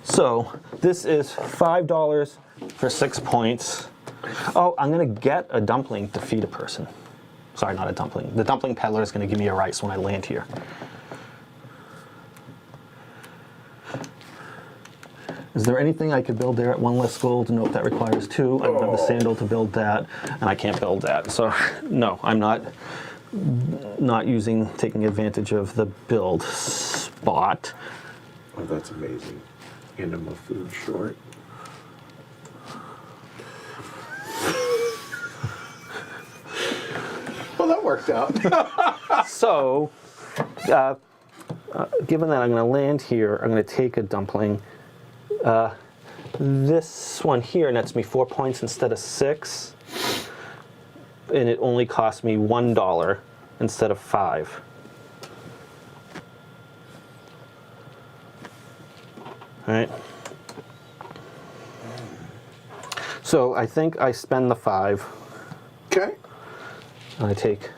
So this is $5 for 6 points. Oh, I'm gonna get a dumpling to feed a person. Sorry, not a dumpling. The dumpling peddler is gonna give me a rice when I land here. Is there anything I could build there at 1 less gold? Nope, that requires 2. I don't have the sandal to build that, and I can't build that. So no, I'm not taking advantage of the build spot. Oh, that's amazing. And I'm a food short. Well, that worked out. So, given that I'm going to land here, I'm going to take a dumpling. This one here nets me 4 points instead of 6, and it only cost me $1 instead of 5. All right. So I think I spend the 5. Okay. And I take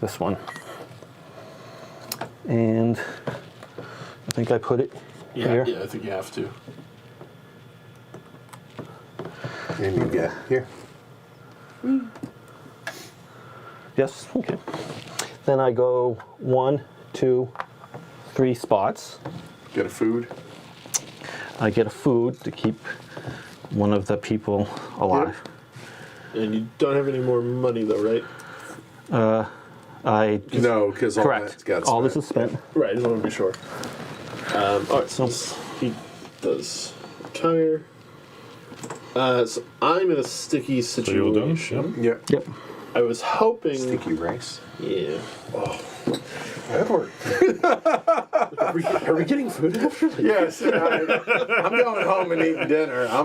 this one. And I think I put it here. Yeah, I think you have to. And you get here. Yes, okay. Then I go 1, 2, 3 spots. Get a food. I get a food to keep one of the people alive. And you don't have any more money, though, right? No, because all Correct. that's got All this spent. is spent. Right, I just want to be sure. All right, so he does retire. So I'm in a sticky you're done, situation. Yeah. Yep. I was hoping. Sticky rice. Yeah. That worked. Are we getting food after? Yes. I'm going home and eating dinner. I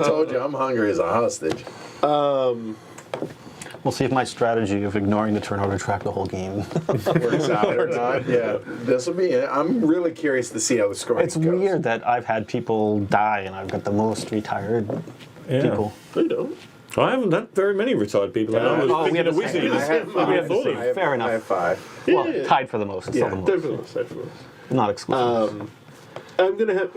told you, I'm hungry as a hostage. We'll see if my strategy of ignoring the turnover track the whole game. Works out or not. Yeah. This will be it. I'm really curious to see how the scoring It's goes. weird that I've had people die and I've got the most retired people. I don't. I haven't had very many retired people. Yeah. I was Oh, we picking have a the wizard. same. I have We have the five. same. Fair enough. I have 5. Well, Yeah. tied for the most. Yeah, Still the most. Definitely. Not exclusive. I'm gonna have.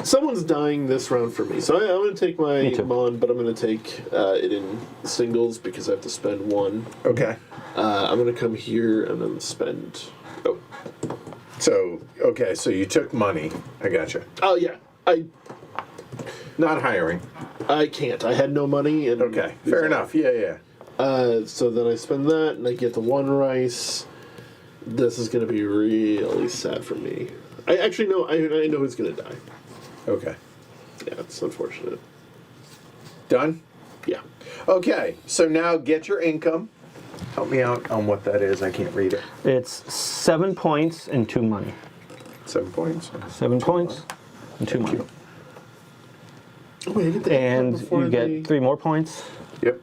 Someone's dying this round for me, so I'm gonna take my Me too. Mon, but I'm gonna take it in singles because I have to spend 1. Okay. I'm gonna come here and then spend. So you took money. I gotcha. Oh yeah, Not hiring. I can't. I had no money. And Okay. Fair enough. Yeah. So then I spend that, and I get the 1 rice. This is gonna be really sad for me. I actually know. I know who's gonna die. Okay. Yeah, it's unfortunate. Done? Yeah. Okay. So now get your income. Help me out on what that is. I can't read it. It's 7 points and 2 money. 7 points. 7 points and 2 money. Oh, wait, I get the And before you get the- 3 more points. Yep.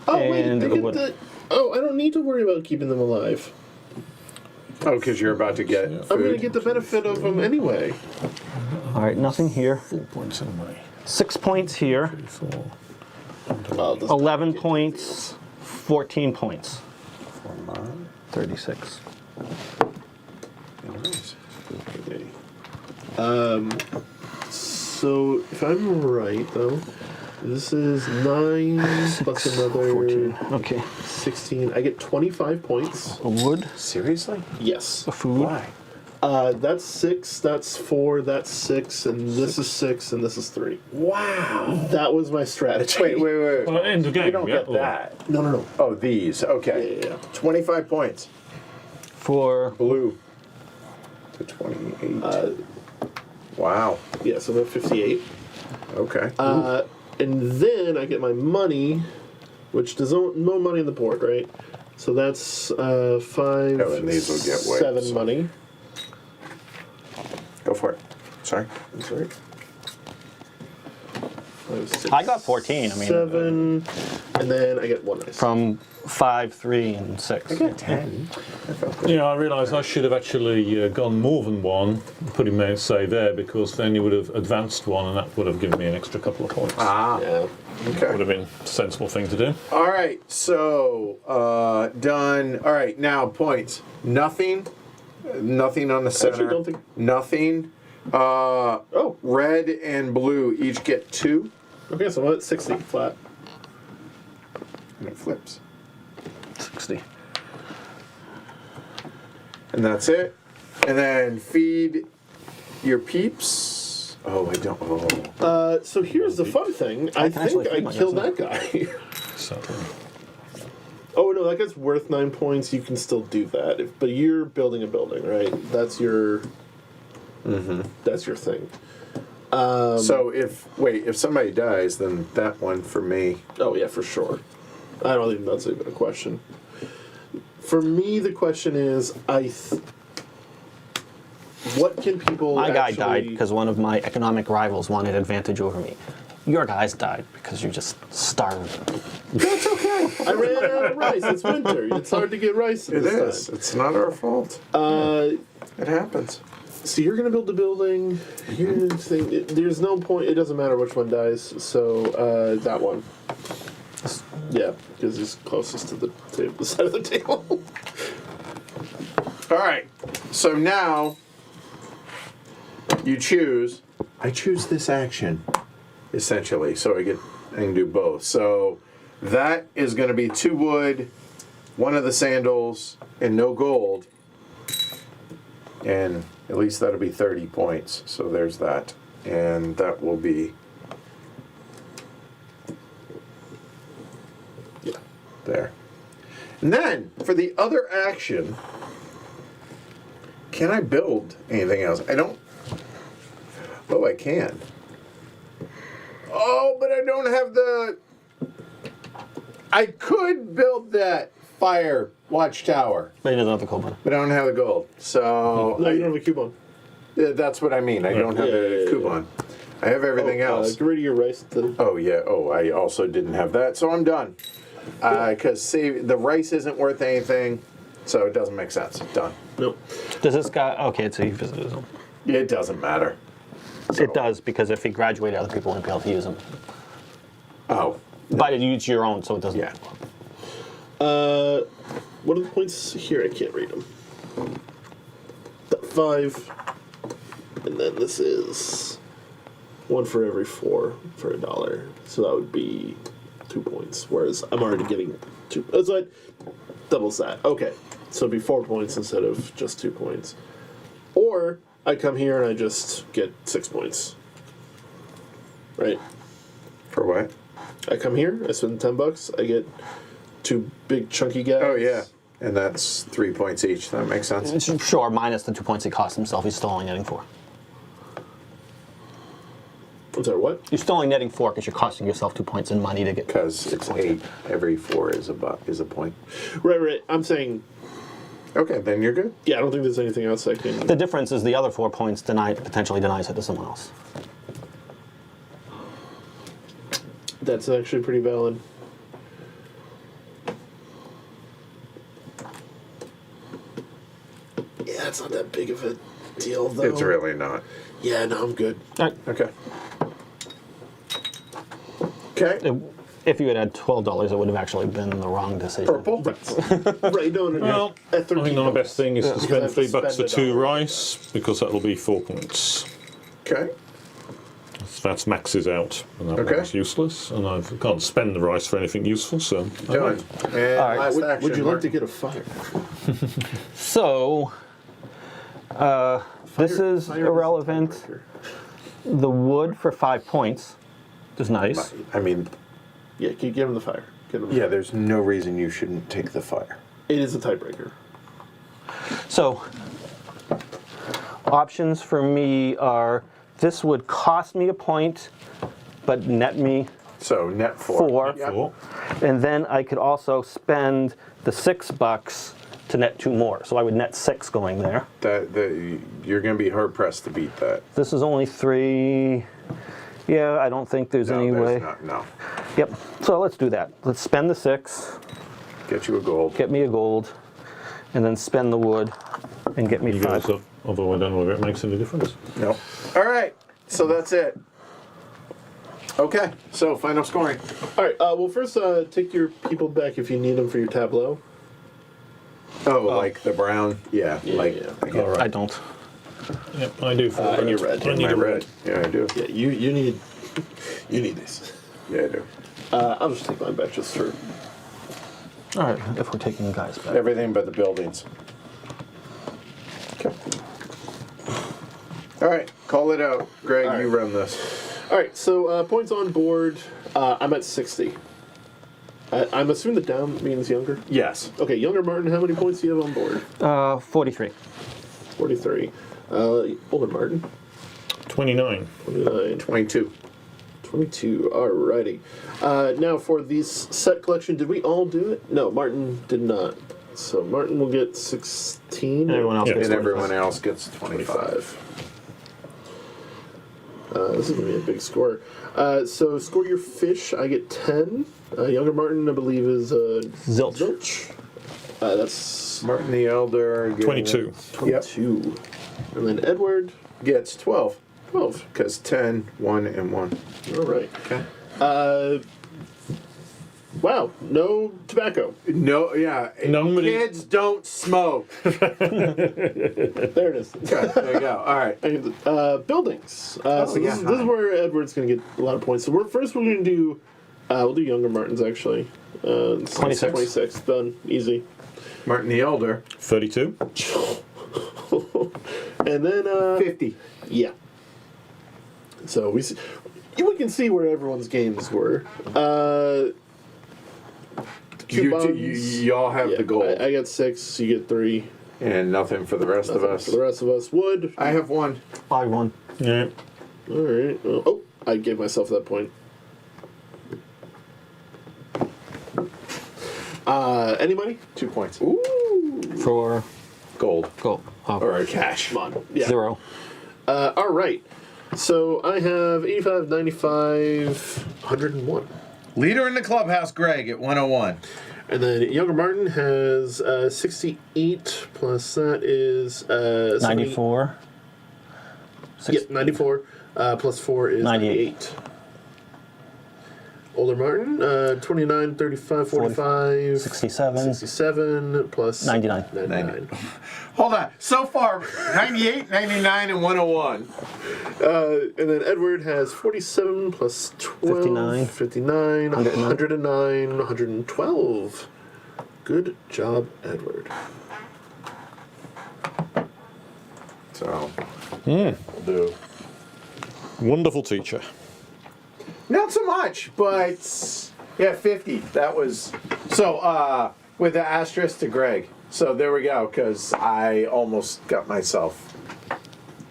Oh wait, and they a get wood. the. Oh, I don't need to worry about keeping them alive. Oh, because you're about to get I'm gonna food. get the benefit of them anyway. All right, nothing here. 4 points in money. 6 points here. 4. Oh, this- 11 points. 14 points. For mine. 36. Nice. Okay. So if I'm right though, this is 9 plus another 14. Okay. 16. I get 25 points. A wood, Seriously? Yes. a food. Why? That's 6. That's 4. That's 6, and this is 6, and this is 3. Wow. That was my strategy. Wait. Well, end of game. We don't yeah, get or- that. No. Oh, these. Okay. Yeah. 25 points. For Blue. To 28. Wow. Yeah. So I'm at 58. Okay. And then I get my money, which does no money on the board, right? So that's 5, Oh, and these will get weight, 7 so- money. Go for it. Sorry. That's right. 5, 6, I got 14. I mean, 7, and then I get 1 dice. from 5, 3, and 6. I got 10. I felt good. Yeah, I realised I should have actually gone more than 1, put him out, say there, because then you would have advanced 1, and that would have given me an extra couple of points. Ah. Yeah. Would Okay. have been a sensible thing to do. All right. So, done. All right. Now, points. Nothing. Nothing on the center. don't think- Nothing. Oh. Red and blue each get 2. Okay, so I'm at 60 flat. And it flips. 60. And that's it. And then feed your peeps. Oh, I don't. Oh. So here's the fun thing. I can actually think I feed my killed guys, that guy. So, Oh no, that guy's worth 9 points. You can still do that, but you're building a building, right? That's your. That's your thing. So if somebody dies, then that one for me. Oh yeah, for sure. I don't think that's even a question. For me, the question is, what can people? My guy actually... died because one of my economic rivals wanted advantage over me. Your guys died because you just starved them. That's okay. I ran out of rice. It's winter. It's hard to get rice at It this is. time. It's not our fault. It happens. So you're gonna build a building. Here's the thing. There's no point. It doesn't matter which one dies. So that one. Yeah, because he's closest to the table, the side of the table. All right. So now you choose. I choose this action, essentially. So I can do both. So that is going to be 2 wood, 1 of the sandals, and no gold. And at least that'll be 30 points. So there's that. And that will be. Yeah, there. And then for the other action, can I build anything else? I don't. Oh, I can. Oh, but I don't have the. I could build that fire watchtower, But he doesn't have the gold one. but I don't have the gold. So No, you don't have a coupon. that's what I mean. I don't have the Yeah. coupon. I have everything else. Get rid of your rice. Oh yeah. Oh, I also didn't have that, so I'm done. Because the rice isn't worth anything, so it doesn't make sense. Done. No. Does this guy? Okay, so he visited him. It doesn't matter. It does, because if he graduated, other people wouldn't be able to use him. Oh, But you use your own, so it doesn't. yeah. What are the points here? I can't read them. 5, and then this is 1 for every 4 for $1. So that would be 2 points. Whereas I'm already getting 2. So it doubles that. Okay, so it'd be 4 points instead of just 2 points. Or I come here and I just get 6 points. Right. For what? I come here. I spend $10. I get 2 big chunky guys. Oh yeah. And that's 3 points each. That makes sense. Sure, minus the 2 points he cost himself. He's still only netting 4. I'm sorry. What? You're still only netting 4 because you're costing yourself 2 points in money to get. Because it's 8. Every 4 is a point. Right. I'm saying. Okay, then you're good. Yeah, I don't think there's anything else I can. The difference is the other 4 points potentially denies it to someone else. That's actually pretty valid. Yeah, it's not that big of a deal, though. It's really not. Yeah, no, I'm good. All right. Okay. Okay. If you had had $12, it would have actually been the wrong decision. Purple. Right, no, Well, at I 13 think the best thing is to Because I spend have to $3 for spend two $1. rice, because that'll be 4 points. Okay. So that's maxes out, and that Okay. one's useless, and I can't spend the rice for anything useful, so... Done. And All right. last Would, action. would you like to Martin. get a fire? So, this is Fire irrelevant. tiebreaker. The wood for 5 points is nice. I mean, Yeah, give him the fire. Give him the yeah, fire. there's no reason you shouldn't take the fire. It is a tiebreaker. So, options for me are this would cost me a point, but net me So net 4. 4. Yep. Four. And then I could also spend the $6 to net 2 more. So I would net 6 going there. You're going to be hard pressed to beat that. This is only 3. Yeah, I don't think there's any way. Not, no. Yep. So let's do that. Let's spend the 6, Get you a gold. get me a gold, and then spend the wood and get me You 5. guys, although I don't know whether it makes any difference. No. All right. So that's it. Okay. So final scoring. All right. Well, first, take your people back if you need them for your tableau. Oh, like the brown? Yeah. Like. yeah. I get it. I don't. Yep, I do. For And your red. I need My a red. Yeah, I do. Yeah, you need these. Yeah, I do. I'll just take mine back just for. All right, if we're taking the guys back. Everything but the buildings. Okay. All right. Call it out. Greg, All right. you run this. All right. So points on board. I'm at 60. I'm assuming the down means younger. Yes. Okay, younger Martin. How many points do you have on board? 43. 43. Older Martin. 29. 29. 22. 22. Alrighty. Now for these set collection, did we all do it? No, Martin did not. So Martin will get 16. Everyone else Yeah. gets And 25. everyone else gets 25. 25. This is going to be a big score. So score your fish. I get 10. Younger Martin, I believe, is Zilch. Zilch. That's Martin the Elder getting 22. 22. And then Edward, gets 12. 12. Because 10, 1, and 1. All right. Okay. Wow, no tobacco. No, yeah. Nobody- Kids don't smoke. There it is. Okay, there you go. All right. Buildings. So yeah, this is hi. where Edward's going to get a lot of points. So we're going to do, we'll do younger Martins actually. 26. 26, done, easy. Martin the Elder, 32. And then, 50. yeah. So we can see where everyone's games were. Y'all have Yeah, the gold. I got 6, you get 3. And nothing for the rest of us. For the rest of us, wood. I have 1. 5-1. Yeah. All right. Oh, I gave myself that point. Any money? 2 points. Ooh. For Gold. gold. Or cash. Come on. Yeah. 0. All right. So I have 85, 95, 101. Leader in the clubhouse, Greg, at 101. And then younger Martin has 68 plus that is 94. 94 plus 4 is 98. Older Martin, 29, 35, 45, 67. 67 plus 99. 99. Hold on. So far, 98, 99, and 101. And then Edward has 47 plus 12. 59. 59. 109. 112. Good job, Edward. So, we'll do. Wonderful teacher. Not so much, but yeah, 50. That was so with the asterisk to Greg. So there we go, because I almost got myself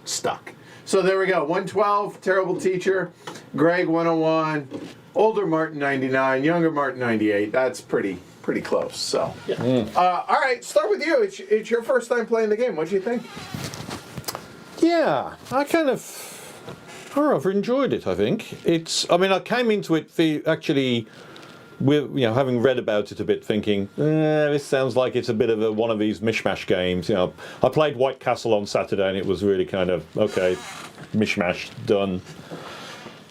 stuck. So there we go. 112, terrible teacher. Greg 101, older Martin 99, younger Martin 98. That's pretty close. So Yeah. all right, start with you. It's your first time playing the game. What do you think? Yeah, I don't know, I've enjoyed it, I think. I came into it actually, with having read about it a bit, thinking, this sounds like it's a bit of one of these mishmash games. I played White Castle on Saturday and it was really kind of, okay, mishmash, done.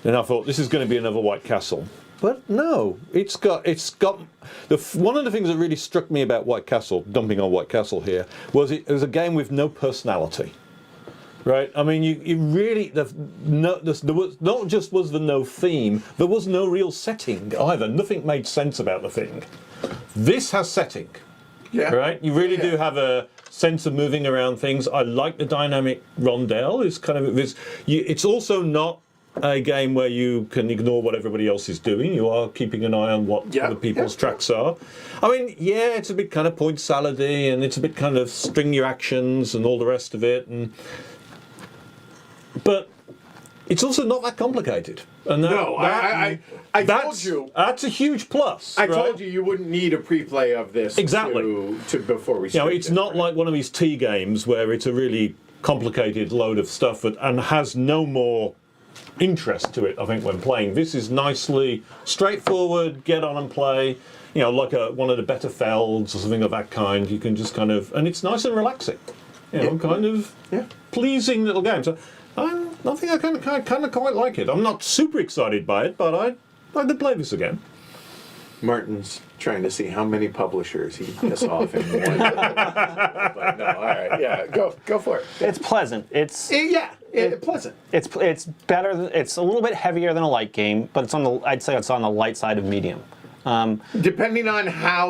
And I thought, this is going to be another White Castle. But no, it's got one of the things that really struck me about White Castle, dumping on White Castle here, was it was a game with no personality. Right, I mean, you really there was not just was there no theme, there was no real setting either. Nothing made sense about the thing. This has setting, Yeah. right? You really do have a sense of moving around things. I like the dynamic rondelle. It's kind of this. It's also not a game where you can ignore what everybody else is doing. You are keeping an eye on what other people's tracks are. I mean, yeah, it's a bit kind of point salady, and it's a bit kind of string your actions and all the rest of it, but it's also not that complicated. And I told you. That's a huge plus. I told you wouldn't need a pre-play of this Exactly. to before we You know, started. it's not like one of these tea games where it's a really complicated load of stuff and has no more interest to it, I think, when playing. This is nicely straightforward, get on and play. You know, like one of the better Felds or something of that kind. You can just kind of... And it's nice and relaxing. You know, kind of pleasing little game. So I think I kind of quite like it. I'm not super excited by it, but I did play this again. Martin's trying to see how many publishers he can piss off in one. But no, all right, yeah, go for it. It's pleasant. It's Pleasant. it's better. It's a little bit heavier than a light game, but it's on the. I'd say it's on the light side of medium. Depending on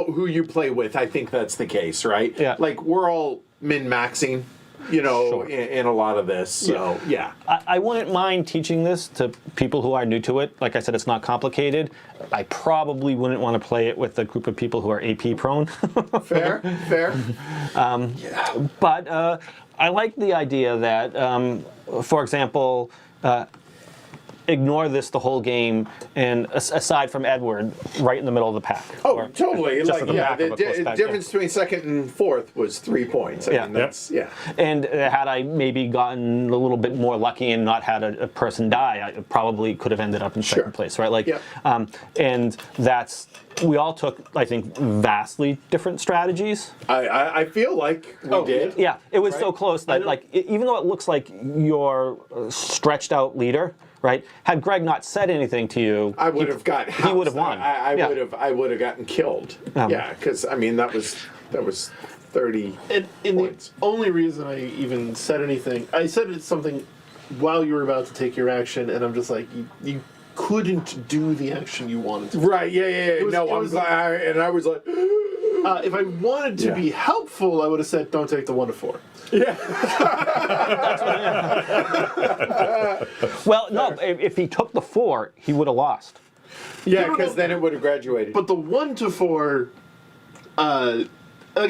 who you play with, I think that's the case, right? Yeah. Like we're all min-maxing, you know, in a lot of this. So yeah. I wouldn't mind teaching this to people who are new to it. Like I said, it's not complicated. I probably wouldn't want to play it with a group of people who are AP prone. Fair. But I like the idea that, for example, ignore this the whole game, and aside from Edward, right in the middle of the pack. Oh, Or totally. just Like at the yeah, back of a the close pack, difference between second and fourth was 3 points. I mean, that's And had I maybe gotten a little bit more lucky and not had a person die, I probably could have ended up in second place, right? Like, and we all took, I think, vastly different strategies. I feel like we did. Yeah, it was so close that, like, even though it looks like you're stretched out leader, right? Had Greg not said anything to you, I would have got. He would have won. I would have gotten killed. Yeah, because I mean that was 30 And points. the only reason I even said anything, I said it's something while you were about to take your action, and I'm just like, you couldn't do the action you wanted to. Right? Yeah. was- No, it I'm was- glad, and I was like, If I wanted to be helpful, I would have said, don't take the 1 to 4. well, no, if he took the 4, he would have lost. yeah, No, because then it would have graduated. But the 1 to 4, like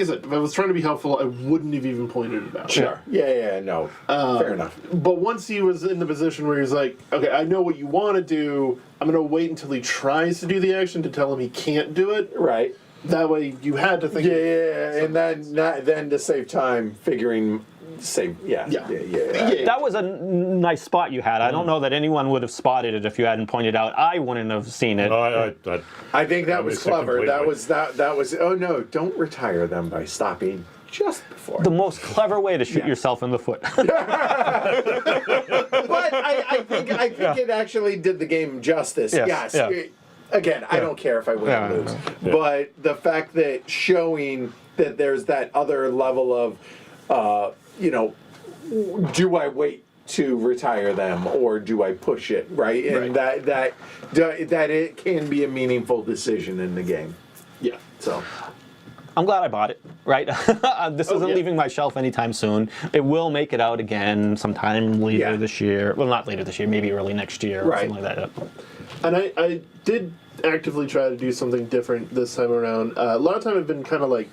I said, if I was trying to be helpful, I wouldn't have even pointed it out. Sure. Yeah. No. Fair enough. But once he was in the position where he's like, okay, I know what you want to do, I'm going to wait until he tries to do the action to tell him he can't do it. Right. That way you had to think. Yeah, and then to save time, figuring Yeah. That was a nice spot you had. I don't know that anyone would have spotted it if you hadn't pointed out. I wouldn't have seen it. I think that was missed it clever. That completely. that was. Oh no! Don't retire them by stopping just before. The most clever way to shoot yourself in the foot. But I think it actually did the game justice. Yes, Yes. yeah. Again, I don't care if I win or lose, but the fact that showing that there's that other level of, do I wait to retire them or do I push it, right? And that it can be a meaningful decision in the game. Yeah. So. I'm glad I bought it, right? This isn't leaving my shelf anytime soon. It will make it out again sometime later this year. Well, not later this year, maybe early next year or something like that. And I did actively try to do something different this time around. A lot of time I've been kind of like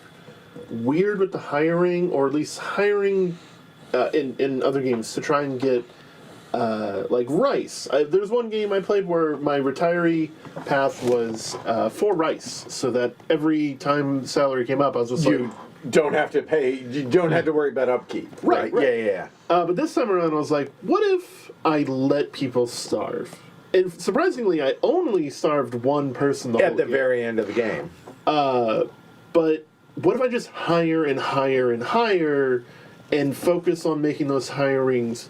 weird with the hiring, or at least hiring in other games to try and get like rice. There's one game I played where my retiree path was 4 rice, so that every time salary came up, I was just You don't have to pay. You don't have to worry about upkeep. Right. Yeah. But this time around, I was like, what if I let people starve? And surprisingly, I only starved one person the whole At the game. very end of the game. But what if I just hire and hire and hire and focus on making those hirings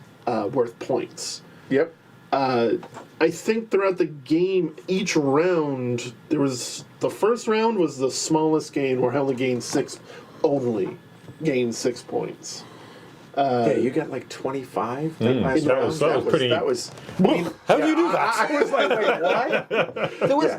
worth points? Yep. I think throughout the game, each round, the first round was the smallest gain where I only gained 6 points. Yeah, you got like 25 that last That round. was pretty- That was. How do you do that? I was like, wait, what? There was,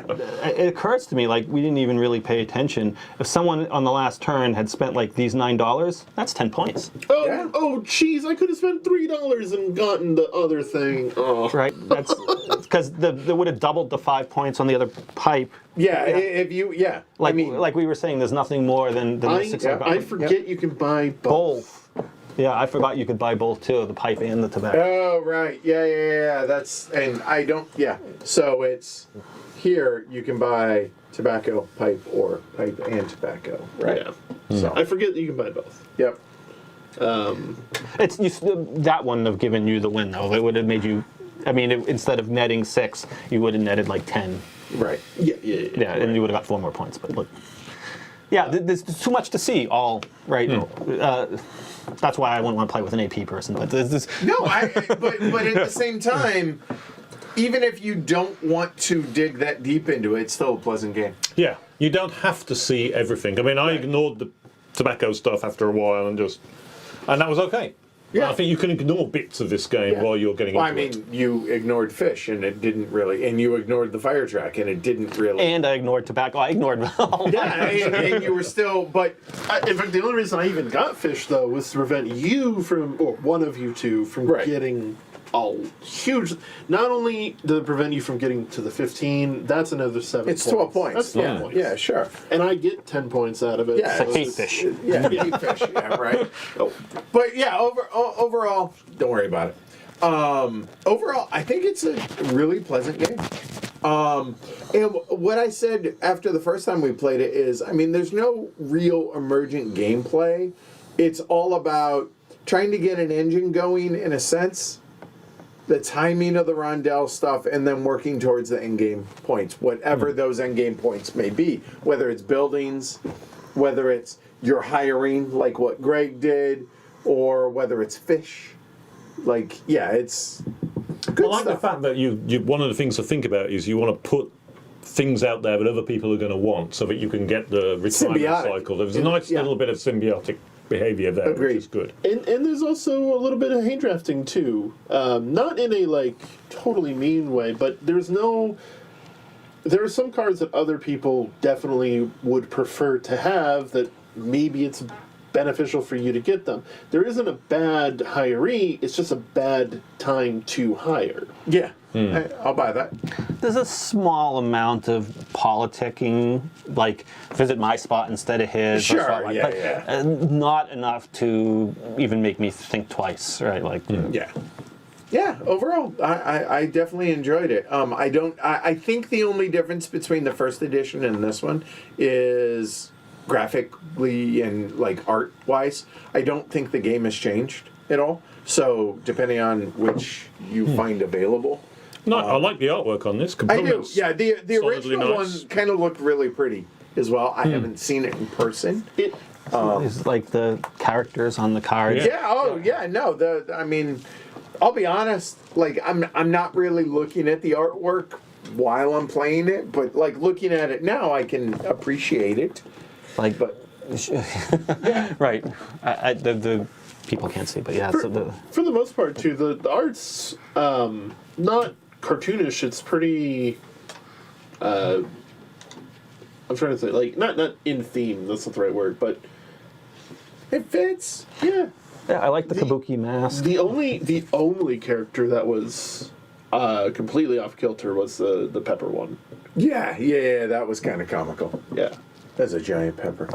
it occurs to me, like, we didn't even really pay attention. If someone on the last turn had spent, like, these $9, that's 10 points. Oh, Yeah. oh, jeez! I could have spent $3 and gotten the other thing. Oh. Right? That's because they would have doubled the 5 points on the other pipe. Yeah, if you, Like, I mean, like we were saying, there's nothing more than the 600. I forget you can buy both. Yeah, I forgot you could buy both too, the pipe and the tobacco. oh, right. Yeah. That's, and I don't, So it's, here you can buy tobacco, pipe, or pipe and tobacco, right? Yeah. So, I forget that you can buy both. yep. That wouldn't have given you the win though. It would have made you. I mean, instead of netting 6, you would have netted like 10. Right. Yeah. Yeah, and you would have got 4 more points. But look, yeah, there's too much to see. All right. That's why I wouldn't want to play with an AP person. But this. No, but at the same time, even if you don't want to dig that deep into it, it's still a pleasant game. Yeah, you don't have to see everything. I mean, I ignored the tobacco stuff after a while and that was okay. Yeah. I think you can ignore bits of this game while you're getting Well, I into it. mean, you ignored fish, and it didn't really, and you ignored the fire track, and it didn't really. And I ignored tobacco. I ignored. Yeah, and you were still, but In fact, the only reason I even got fish, though, was to prevent you from, or one of you two, from Right. getting a huge... Not only did it prevent you from getting to the 15, that's another 7 it's points. 12 points. That's 12 Yeah, points. yeah, sure. And I get 10 points out of it. Yeah, so It's like it's- fish. Yeah, you fish. Yeah, right. Oh, But yeah, overall, don't worry about it. Overall, I think it's a really pleasant game. And what I said after the first time we played it is, I mean, there's no real emergent gameplay. It's all about trying to get an engine going in a sense, the timing of the rondel stuff, and then working towards the endgame points, whatever those endgame points may be. Whether it's buildings, whether it's you're hiring, like what Greg did, or whether it's fish. Like, yeah, it's good I like stuff. the fact that you one of the things to think about is you want to put things out there that other people are going to want so that you can get the retirement Symbiotic. cycle. There's a nice Yeah. little bit of symbiotic behavior there, Agreed. which is good. and there's also a little bit of hand drafting, too. Not in a, like, totally mean way, but there are some cards that other people definitely would prefer to have that maybe it's beneficial for you to get them. There isn't a bad hiree, it's just a bad time to hire. Yeah, I'll buy that. There's a small amount of politicking, like visit my spot instead of his. Sure, or something, yeah, but yeah. Not enough to even make me think twice, right? Like, Yeah, overall, I definitely enjoyed it. I think the only difference between the first edition and this one is graphically and like art wise. I don't think the game has changed at all. So depending on which you find available. No, I like the artwork on this. I do. Components Yeah, the solidly original nice. one kind of looked really pretty as well. I haven't seen it in person. it's like the characters on the cards. Yeah. Oh, yeah. No. I mean, I'll be honest. Like, I'm not really looking at the artwork while I'm playing it, but like looking at it now, I can appreciate it. Like, But right. The people can't see, but yeah. So For the most part, too, the art's not cartoonish. It's pretty. I'm trying to say, like, not in theme. That's not the right word, but it fits. yeah. yeah, I like the kabuki mask. The only character that was completely off kilter was the pepper one. Yeah. That was kind of comical. Yeah. That's a giant pepper.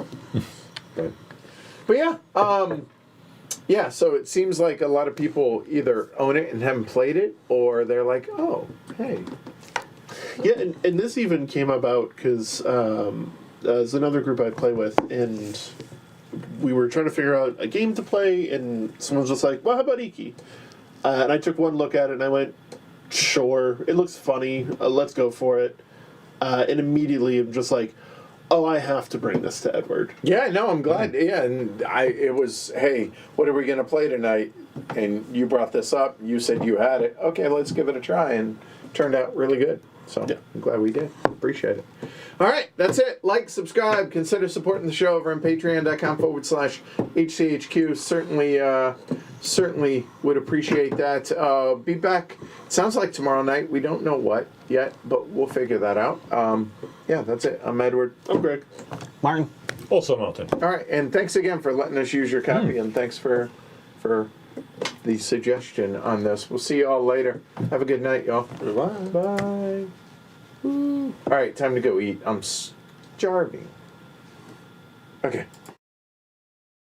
but yeah. Yeah. So it seems like a lot of people either own it and haven't played it, or they're like, oh, hey. Yeah, and this even came about because there's another group I play with, and we were trying to figure out a game to play, and someone was just like, well, how about Iki? And I took one look at it, and I went, sure, it looks funny, let's go for it. And immediately I'm just like, Oh, I have to bring this to Edward. Yeah, no, I'm glad. Yeah, and it was, hey, what are we going to play tonight? And you brought this up. You said you had it. Okay, let's give it a try, and it turned out really good. So Yeah. I'm glad we did. Appreciate it. All right, that's it. Like, subscribe, consider supporting the show over on patreon.com/HCHQ. Certainly would appreciate that. Be back. Sounds like tomorrow night. We don't know what yet, but we'll figure that out. Yeah, that's it. I'm Edward. I'm Greg. Martin. Also, Martin. All right, and thanks again for letting us use your copy, and thanks for the suggestion on this. We'll see you all later. Have a good night, y'all. Bye. Bye. All right, time to go eat. I'm starving. Okay.